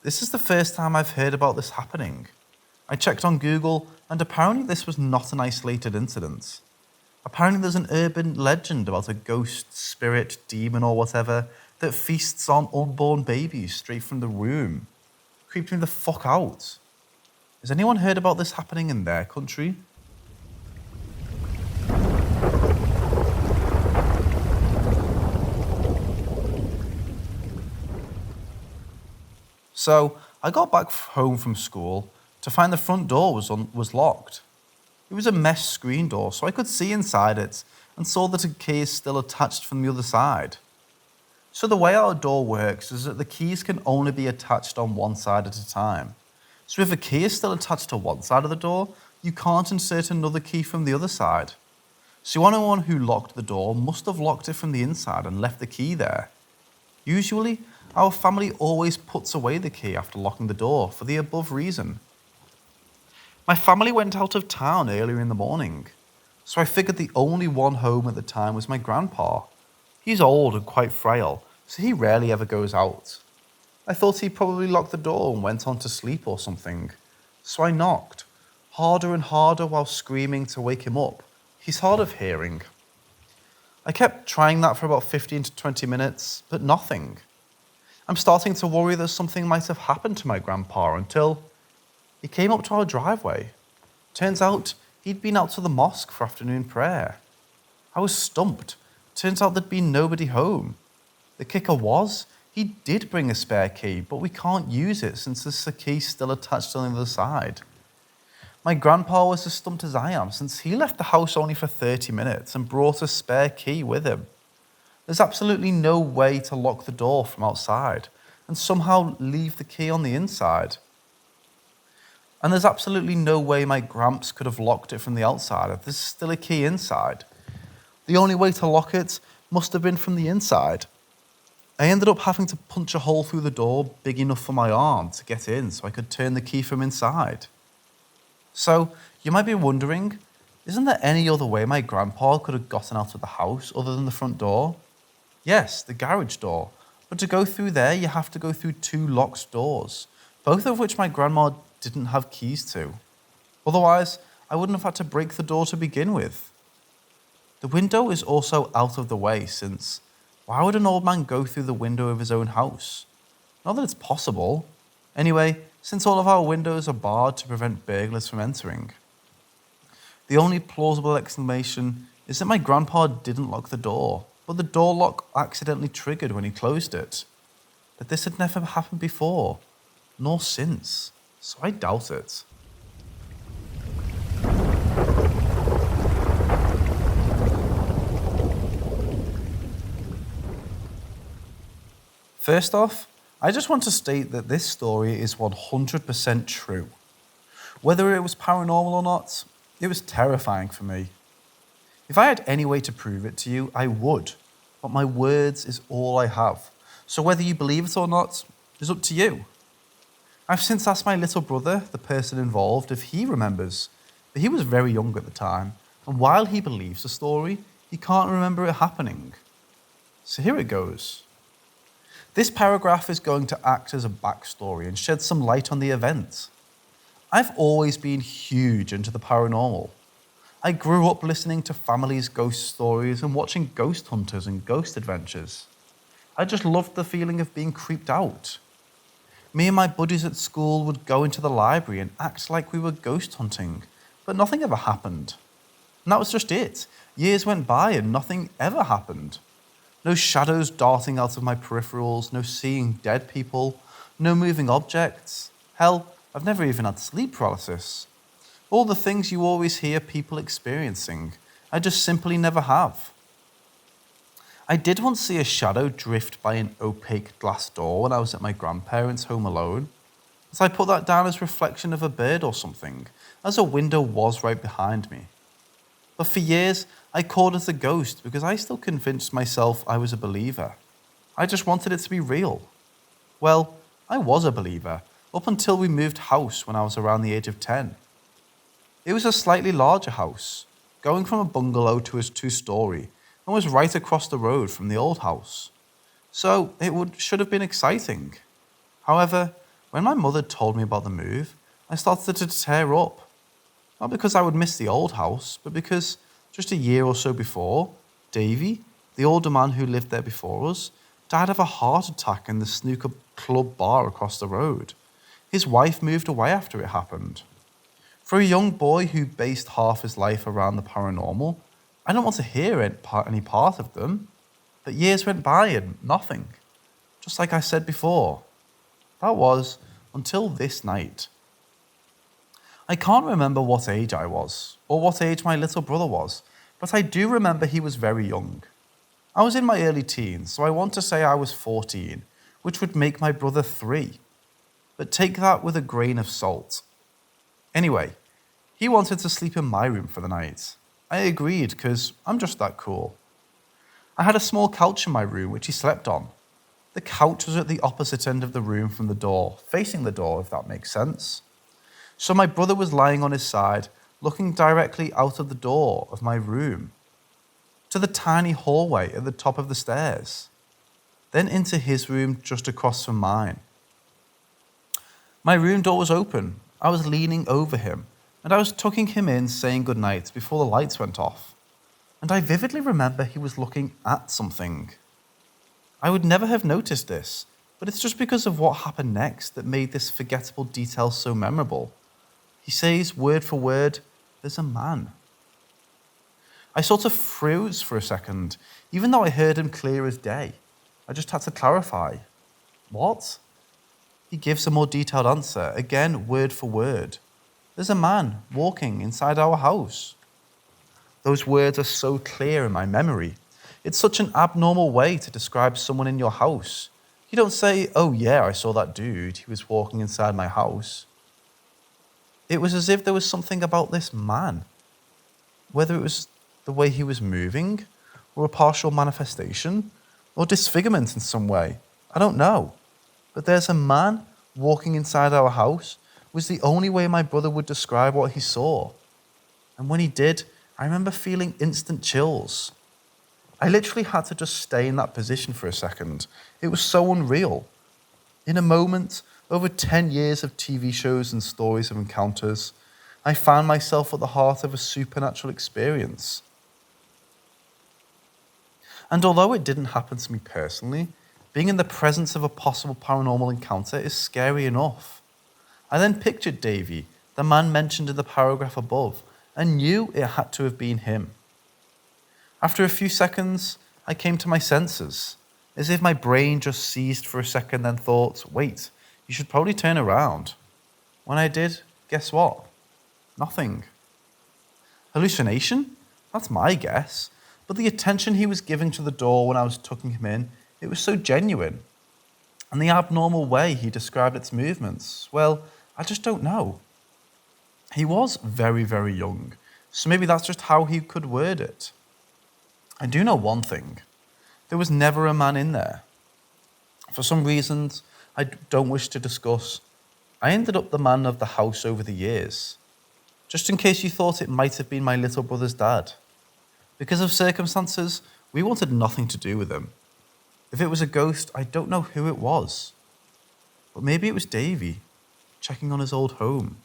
S1: This is the first time I've heard about this happening. I checked on Google, and apparently this was not an isolated incident. Apparently there's an urban legend about a ghost, spirit, demon or whatever that feasts on unborn babies straight from the womb. Creeped me the fuck out. Has anyone heard about this happening in their country? So, I got back home from school to find the front door was locked. It was a mesh screen door, so I could see inside it and saw that a key is still attached from the other side. So the way our door works is that the keys can only be attached on one side at a time. So if a key is still attached to one side of the door, you can't insert another key from the other side. So anyone who locked the door must have locked it from the inside and left the key there. Usually, our family always puts away the key after locking the door for the above reason. My family went out of town earlier in the morning, so I figured the only one home at the time was my grandpa. He's old and quite frail, so he rarely ever goes out. I thought he probably locked the door and went on to sleep or something, so I knocked, harder and harder while screaming to wake him up. He's hard of hearing. I kept trying that for about 15 to 20 minutes, but nothing. I'm starting to worry that something might have happened to my grandpa until he came up to our driveway. Turns out he'd been out to the mosque for afternoon prayer. I was stumped. Turns out there'd been nobody home. The kicker was, he did bring a spare key, but we can't use it since there's a key still attached on the other side. My grandpa was as stumped as I am since he left the house only for 30 minutes and brought a spare key with him. There's absolutely no way to lock the door from outside and somehow leave the key on the inside. And there's absolutely no way my gramps could have locked it from the outside if there's still a key inside. The only way to lock it must have been from the inside. I ended up having to punch a hole through the door big enough for my arm to get in so I could turn the key from inside. So, you might be wondering, isn't there any other way my grandpa could have gotten out of the house other than the front door? Yes, the garage door. But to go through there, you have to go through 2 locked doors, both of which my grandma didn't have keys to. Otherwise, I wouldn't have had to break the door to begin with. The window is also out of the way since why would an old man go through the window of his own house? Not that it's possible. Anyway, since all of our windows are barred to prevent burglars from entering. The only plausible explanation is that my grandpa didn't lock the door, but the door lock accidentally triggered when he closed it. But this had never happened before, nor since, so I doubt it. First off, I just want to state that this story is 100% true. Whether it was paranormal or not, it was terrifying for me. If I had any way to prove it to you, I would, but my words is all I have. So whether you believe it or not is up to you. I've since asked my little brother, the person involved, if he remembers, but he was very young at the time, and while he believes the story, he can't remember it happening. So here it goes. This paragraph is going to act as a backstory and shed some light on the event. I've always been huge into the paranormal. I grew up listening to family's ghost stories and watching ghost hunters and ghost adventures. I just loved the feeling of being creeped out. Me and my buddies at school would go into the library and act like we were ghost hunting, but nothing ever happened. And that was just it. Years went by and nothing ever happened. No shadows darting out of my peripherals, no seeing dead people, no moving objects. Hell, I've never even had sleep paralysis. All the things you always hear people experiencing, I just simply never have. I did once see a shadow drift by an opaque glass door when I was at my grandparents' home alone. But I put that down as reflection of a bird or something, as a window was right behind me. But for years, I called it a ghost because I still convinced myself I was a believer. I just wanted it to be real. Well, I was a believer, up until we moved house when I was around the age of 10. It was a slightly larger house, going from a bungalow to a 2-story, and was right across the road from the old house. So it should have been exciting. However, when my mother told me about the move, I started to tear up. Not because I would miss the old house, but because just a year or so before, Davy, the older man who lived there before us, died of a heart attack in the snooker club bar across the road. His wife moved away after it happened. For a young boy who based half his life around the paranormal, I don't want to hear any part of them. But years went by and nothing. Just like I said before. That was until this night. I can't remember what age I was, or what age my little brother was, but I do remember he was very young. I was in my early teens, so I want to say I was 14, which would make my brother 3. But take that with a grain of salt. Anyway, he wanted to sleep in my room for the night. I agreed, because I'm just that cool. I had a small couch in my room, which he slept on. The couch was at the opposite end of the room from the door, facing the door, if that makes sense. So my brother was lying on his side, looking directly out of the door of my room, to the tiny hallway at the top of the stairs, then into his room just across from mine. My room door was open. I was leaning over him, and I was tucking him in, saying goodnight before the lights went off. And I vividly remember he was looking at something. I would never have noticed this, but it's just because of what happened next that made this forgettable detail so memorable. He says, word for word, "There's a man." I sort of froze for a second, even though I heard him clear as day. I just had to clarify. What? He gives a more detailed answer, again word for word. "There's a man walking inside our house." Those words are so clear in my memory. It's such an abnormal way to describe someone in your house. You don't say, "Oh yeah, I saw that dude, he was walking inside my house." It was as if there was something about this man. Whether it was the way he was moving, or a partial manifestation, or disfigurement in some way, I don't know. But "there's a man walking inside our house" was the only way my brother would describe what he saw. And when he did, I remember feeling instant chills. I literally had to just stay in that position for a second. It was so unreal. In a moment, over 10 years of TV shows and stories of encounters, I found myself at the heart of a supernatural experience. And although it didn't happen to me personally, being in the presence of a possible paranormal encounter is scary enough. I then pictured Davy, the man mentioned in the paragraph above, and knew it had to have been him. After a few seconds, I came to my senses, as if my brain just seized for a second, then thought, wait, you should probably turn around. When I did, guess what? Nothing. Hallucination? That's my guess. But the attention he was giving to the door when I was tucking him in, it was so genuine. And the abnormal way he described its movements, well, I just don't know. He was very, very young, so maybe that's just how he could word it. I do know one thing. There was never a man in there. For some reasons I don't wish to discuss, I ended up the man of the house over the years. Just in case you thought it might have been my little brother's dad. Because of circumstances, we wanted nothing to do with him. If it was a ghost, I don't know who it was. But maybe it was Davy, checking on his old home.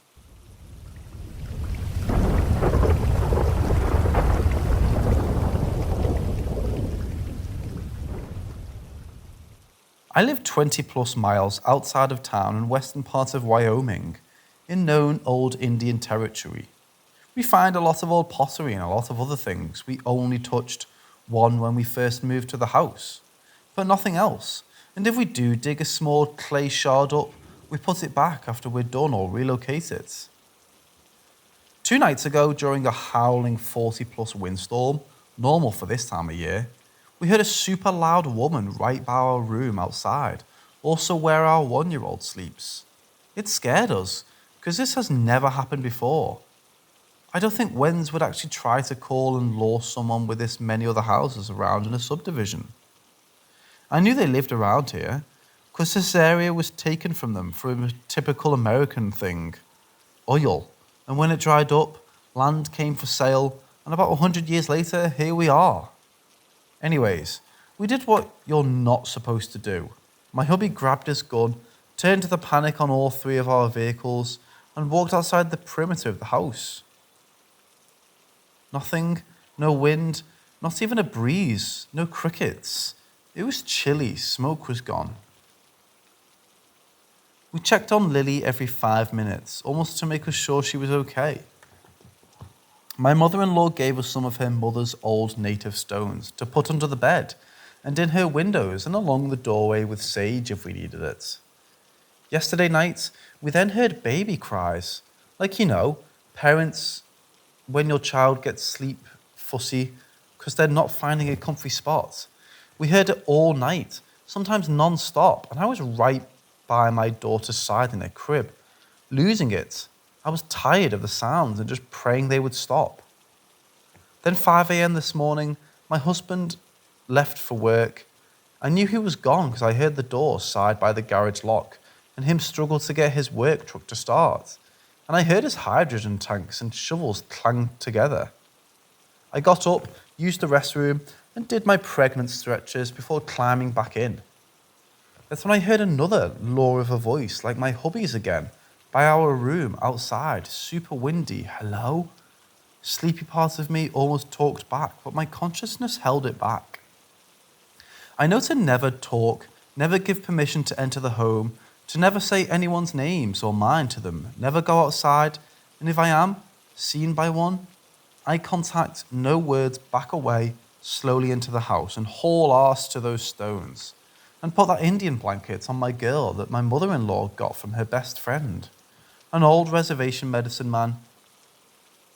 S1: I live 20 plus miles outside of town in western part of Wyoming, in known old Indian territory. We find a lot of old pottery and a lot of other things. We only touched one when we first moved to the house, but nothing else. And if we do dig a small clay shard up, we put it back after we're done or relocate it. 2 nights ago, during a howling 40 plus windstorm, normal for this time of year, we heard a super loud woman right by our room outside, also where our 1-year-old sleeps. It scared us, because this has never happened before. I don't think Wens would actually try to call and lure someone with this many other houses around in a subdivision. I knew they lived around here, because this area was taken from them for a typical American thing, oil. And when it dried up, land came for sale, and about 100 years later, here we are. Anyways, we did what you're not supposed to do. My hubby grabbed his gun, turned to the panic on all 3 of our vehicles, and walked outside the perimeter of the house. Nothing, no wind, not even a breeze, no crickets. It was chilly, smoke was gone. We checked on Lily every 5 minutes, almost to make us sure she was okay. My mother-in-law gave us some of her mother's old native stones to put under the bed and in her windows and along the doorway with sage if we needed it. Yesterday night, we then heard baby cries. Like, parents, when your child gets sleep fussy because they're not finding a comfy spot. We heard it all night, sometimes non-stop, and I was right by my daughter's side in her crib, losing it. I was tired of the sounds and just praying they would stop. Then 5 a.m. this morning, my husband left for work. I knew he was gone because I heard the door side by the garage lock and him struggle to get his work truck to start. And I heard his hydrogen tanks and shovels clang together. I got up, used the restroom, and did my pregnant stretches before climbing back in. That's when I heard another lure of a voice, like my hubby's again, by our room outside, super windy. Hello? Sleepy part of me almost talked back, but my consciousness held it back. I know to never talk, never give permission to enter the home, to never say anyone's names or mine to them, never go outside, and if I am seen by one, eye contact, no words, back away, slowly into the house and haul arse to those stones and put that Indian blanket on my girl that my mother-in-law got from her best friend, an old reservation medicine man.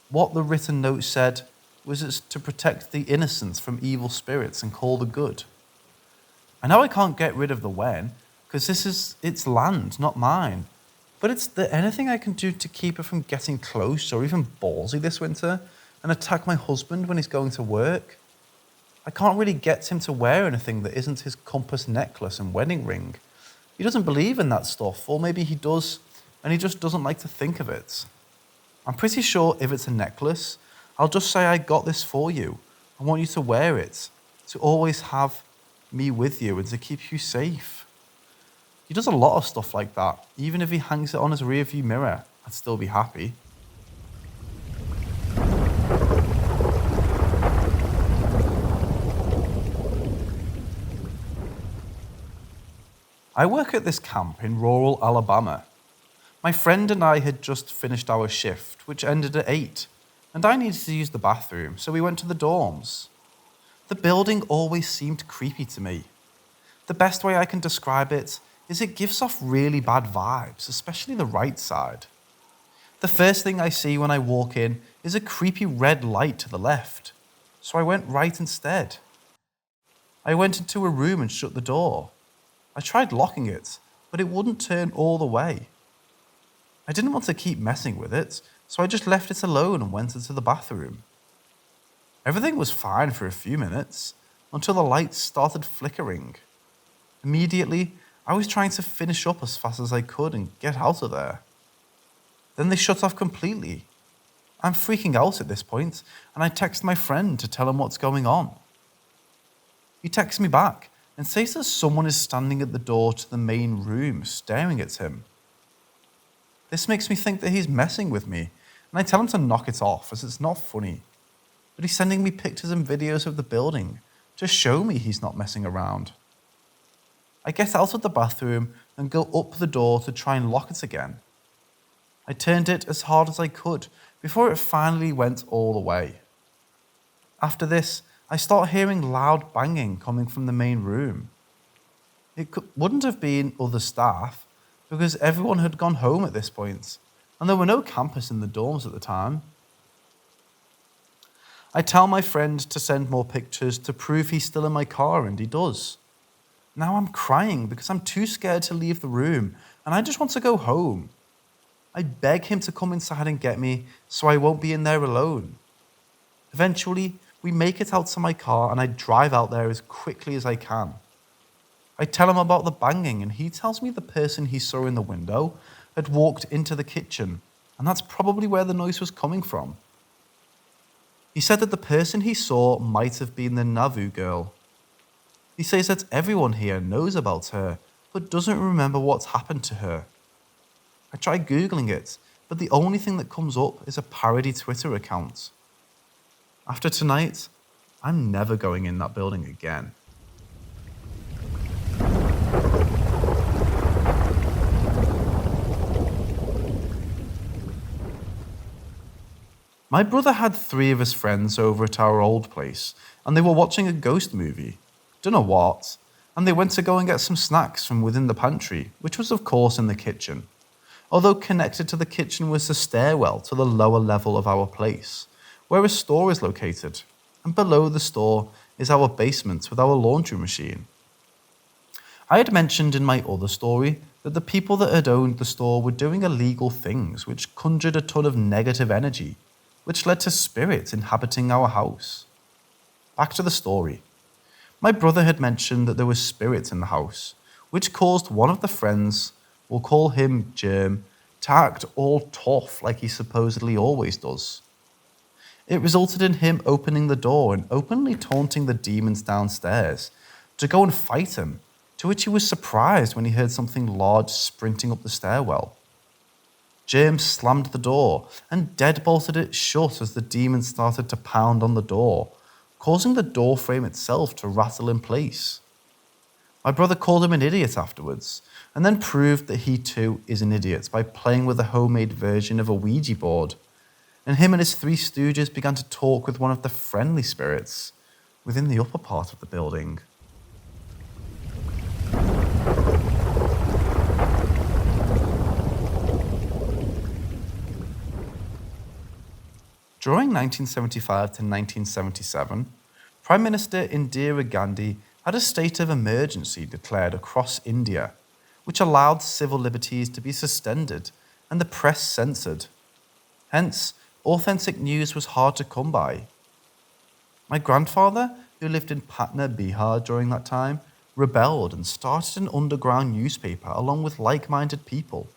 S1: What the written note said was it's to protect the innocents from evil spirits and call the good. I know I can't get rid of the Wen, because this is its land, not mine. But is there anything I can do to keep it from getting close or even ballsy this winter and attack my husband when he's going to work? I can't really get him to wear anything that isn't his compass necklace and wedding ring. He doesn't believe in that stuff, or maybe he does, and he just doesn't like to think of it. I'm pretty sure if it's a necklace, I'll just say I got this for you. I want you to wear it, to always have me with you and to keep you safe. He does a lot of stuff like that. Even if he hangs it on his rearview mirror, I'd still be happy. I work at this camp in rural Alabama. My friend and I had just finished our shift, which ended at 8, and I needed to use the bathroom, so we went to the dorms. The building always seemed creepy to me. The best way I can describe it is it gives off really bad vibes, especially the right side. The first thing I see when I walk in is a creepy red light to the left, so I went right instead. I went into a room and shut the door. I I tried locking it, but it wouldn't turn all the way. I didn't want to keep messing with it, so I just left it alone and went into the bathroom. Everything was fine for a few minutes, until the lights started flickering. Immediately, I was trying to finish up as fast as I could and get out of there. Then they shut off completely. I'm freaking out at this point, and I text my friend to tell him what's going on. He texts me back and says that someone is standing at the door to the main room staring at him. This makes me think that he's messing with me, and I tell him to knock it off as it's not funny. But he's sending me pictures and videos of the building to show me he's not messing around. I get out of the bathroom and go up the door to try and lock it again. I turned it as hard as I could before it finally went all the way. After this, I start hearing loud banging coming from the main room. Wouldn't have been other staff because everyone had gone home at this point, and there were no campers in the dorms at the time. I tell my friend to send more pictures to prove he's still in my car, and he does. Now I'm crying because I'm too scared to leave the room, and I just want to go home. I beg him to come inside and get me so I won't be in there alone. Eventually, we make it out to my car and I drive out there as quickly as I can. I tell him about the banging and he tells me the person he saw in the window had walked into the kitchen, and that's probably where the noise was coming from. He said that the person he saw might have been the Nauvoo girl. He says that everyone here knows about her, but doesn't remember what's happened to her. I try Googling it, but the only thing that comes up is a parody Twitter account. After tonight, I'm never going in that building again. My brother had 3 of his friends over at our old place, and they were watching a ghost movie. Dunno what, and they went to go and get some snacks from within the pantry, which was of course in the kitchen. Although connected to the kitchen was the stairwell to the lower level of our place, where a store is located, and below the store is our basement with our laundry machine. I had mentioned in my other story that the people that had owned the store were doing illegal things which conjured a ton of negative energy, which led to spirits inhabiting our house. Back to the story. My brother had mentioned that there were spirits in the house, which caused one of the friends, we'll call him Germ, to act all tough like he supposedly always does. It resulted in him opening the door and openly taunting the demons downstairs to go and fight him, to which he was surprised when he heard something large sprinting up the stairwell. Germ slammed the door and deadbolted it shut as the demon started to pound on the door, causing the door frame itself to rattle in place. My brother called him an idiot afterwards, and then proved that he too is an idiot by playing with a homemade version of a Ouija board, and him and his 3 stooges began to talk with one of the friendly spirits within the upper part of the building. During 1975 to 1977, Prime Minister Indira Gandhi had a state of emergency declared across India, which allowed civil liberties to be suspended and the press censored. Hence, authentic news was hard to come by. My grandfather, who lived in Patna, Bihar during that time, rebelled and started an underground newspaper along with like-minded people.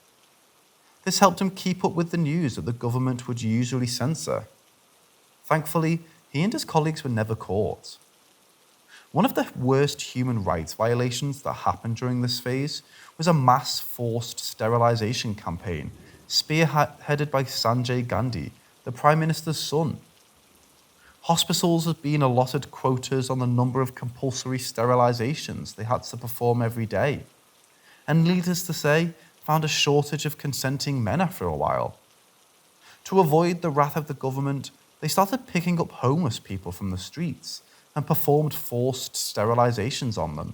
S1: This helped him keep up with the news that the government would usually censor. Thankfully, he and his colleagues were never caught. One of the worst human rights violations that happened during this phase was a mass forced sterilization campaign spearheaded by Sanjay Gandhi, the Prime Minister's son. Hospitals had been allotted quotas on the number of compulsory sterilizations they had to perform every day, and needless to say, found a shortage of consenting men after a while. To avoid the wrath of the government, they started picking up homeless people from the streets and performed forced sterilizations on them.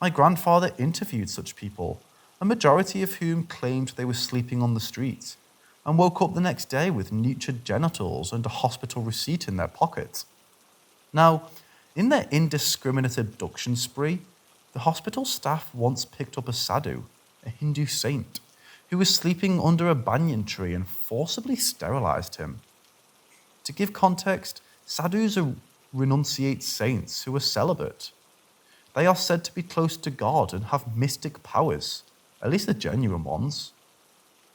S1: My grandfather interviewed such people, a majority of whom claimed they were sleeping on the street, and woke up the next day with nurtured genitals and a hospital receipt in their pocket. Now, in their indiscriminate abduction spree, The hospital staff once picked up a sadhu, a Hindu saint, who was sleeping under a banyan tree and forcibly sterilized him. To give context, sadhus are renunciate saints who are celibate. They are said to be close to God and have mystic powers, at least the genuine ones.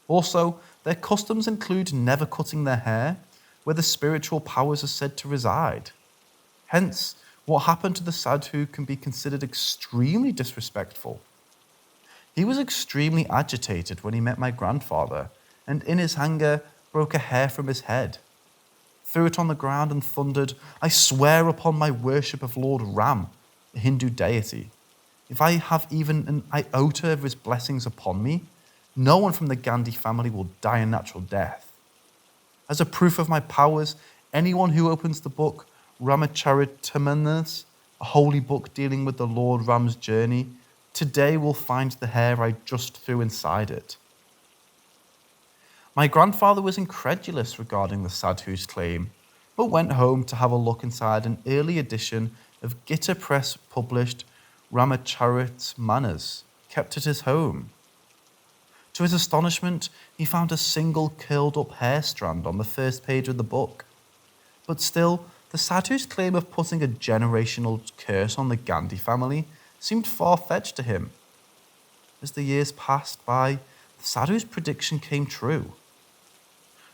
S1: Also, their customs include never cutting their hair, where the spiritual powers are said to reside. Hence, what happened to the sadhu can be considered extremely disrespectful. He was extremely agitated when he met my grandfather, and in his anger broke a hair from his head, threw it on the ground and thundered, "I swear upon my worship of Lord Ram, the Hindu deity. If I have even an iota of his blessings upon me, no one from the Gandhi family will die a natural death. As a proof of my powers, anyone who opens the book Ramacharitamanus, a holy book dealing with the Lord Ram's journey, today will find the hair I just threw inside it." My grandfather was incredulous regarding the sadhu's claim, but went home to have a look inside an early edition of Gita Press published Ramacharitamanus, kept at his home. To his astonishment, he found a single curled up hair strand on the first page of the book. But still, the sadhu's claim of putting a generational curse on the Gandhi family seemed far-fetched to him. As the years passed by, the sadhu's prediction came true.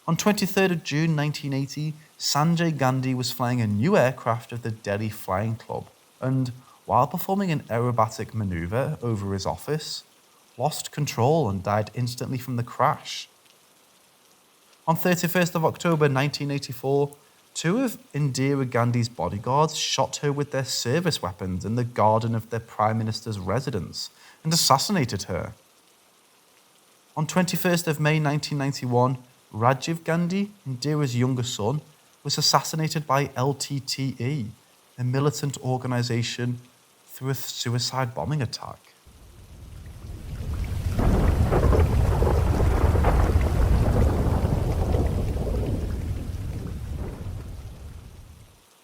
S1: On 23rd of June 1980, Sanjay Gandhi was flying a new aircraft of the Delhi Flying Club and, while performing an aerobatic maneuver over his office, lost control and died instantly from the crash. On 31st of October 1984, two of Indira Gandhi's bodyguards shot her with their service weapons in the garden of their Prime Minister's residence and assassinated her. On 21st of May 1991, Rajiv Gandhi, Indira's younger son, was assassinated by LTTE, a militant organisation, through a suicide bombing attack.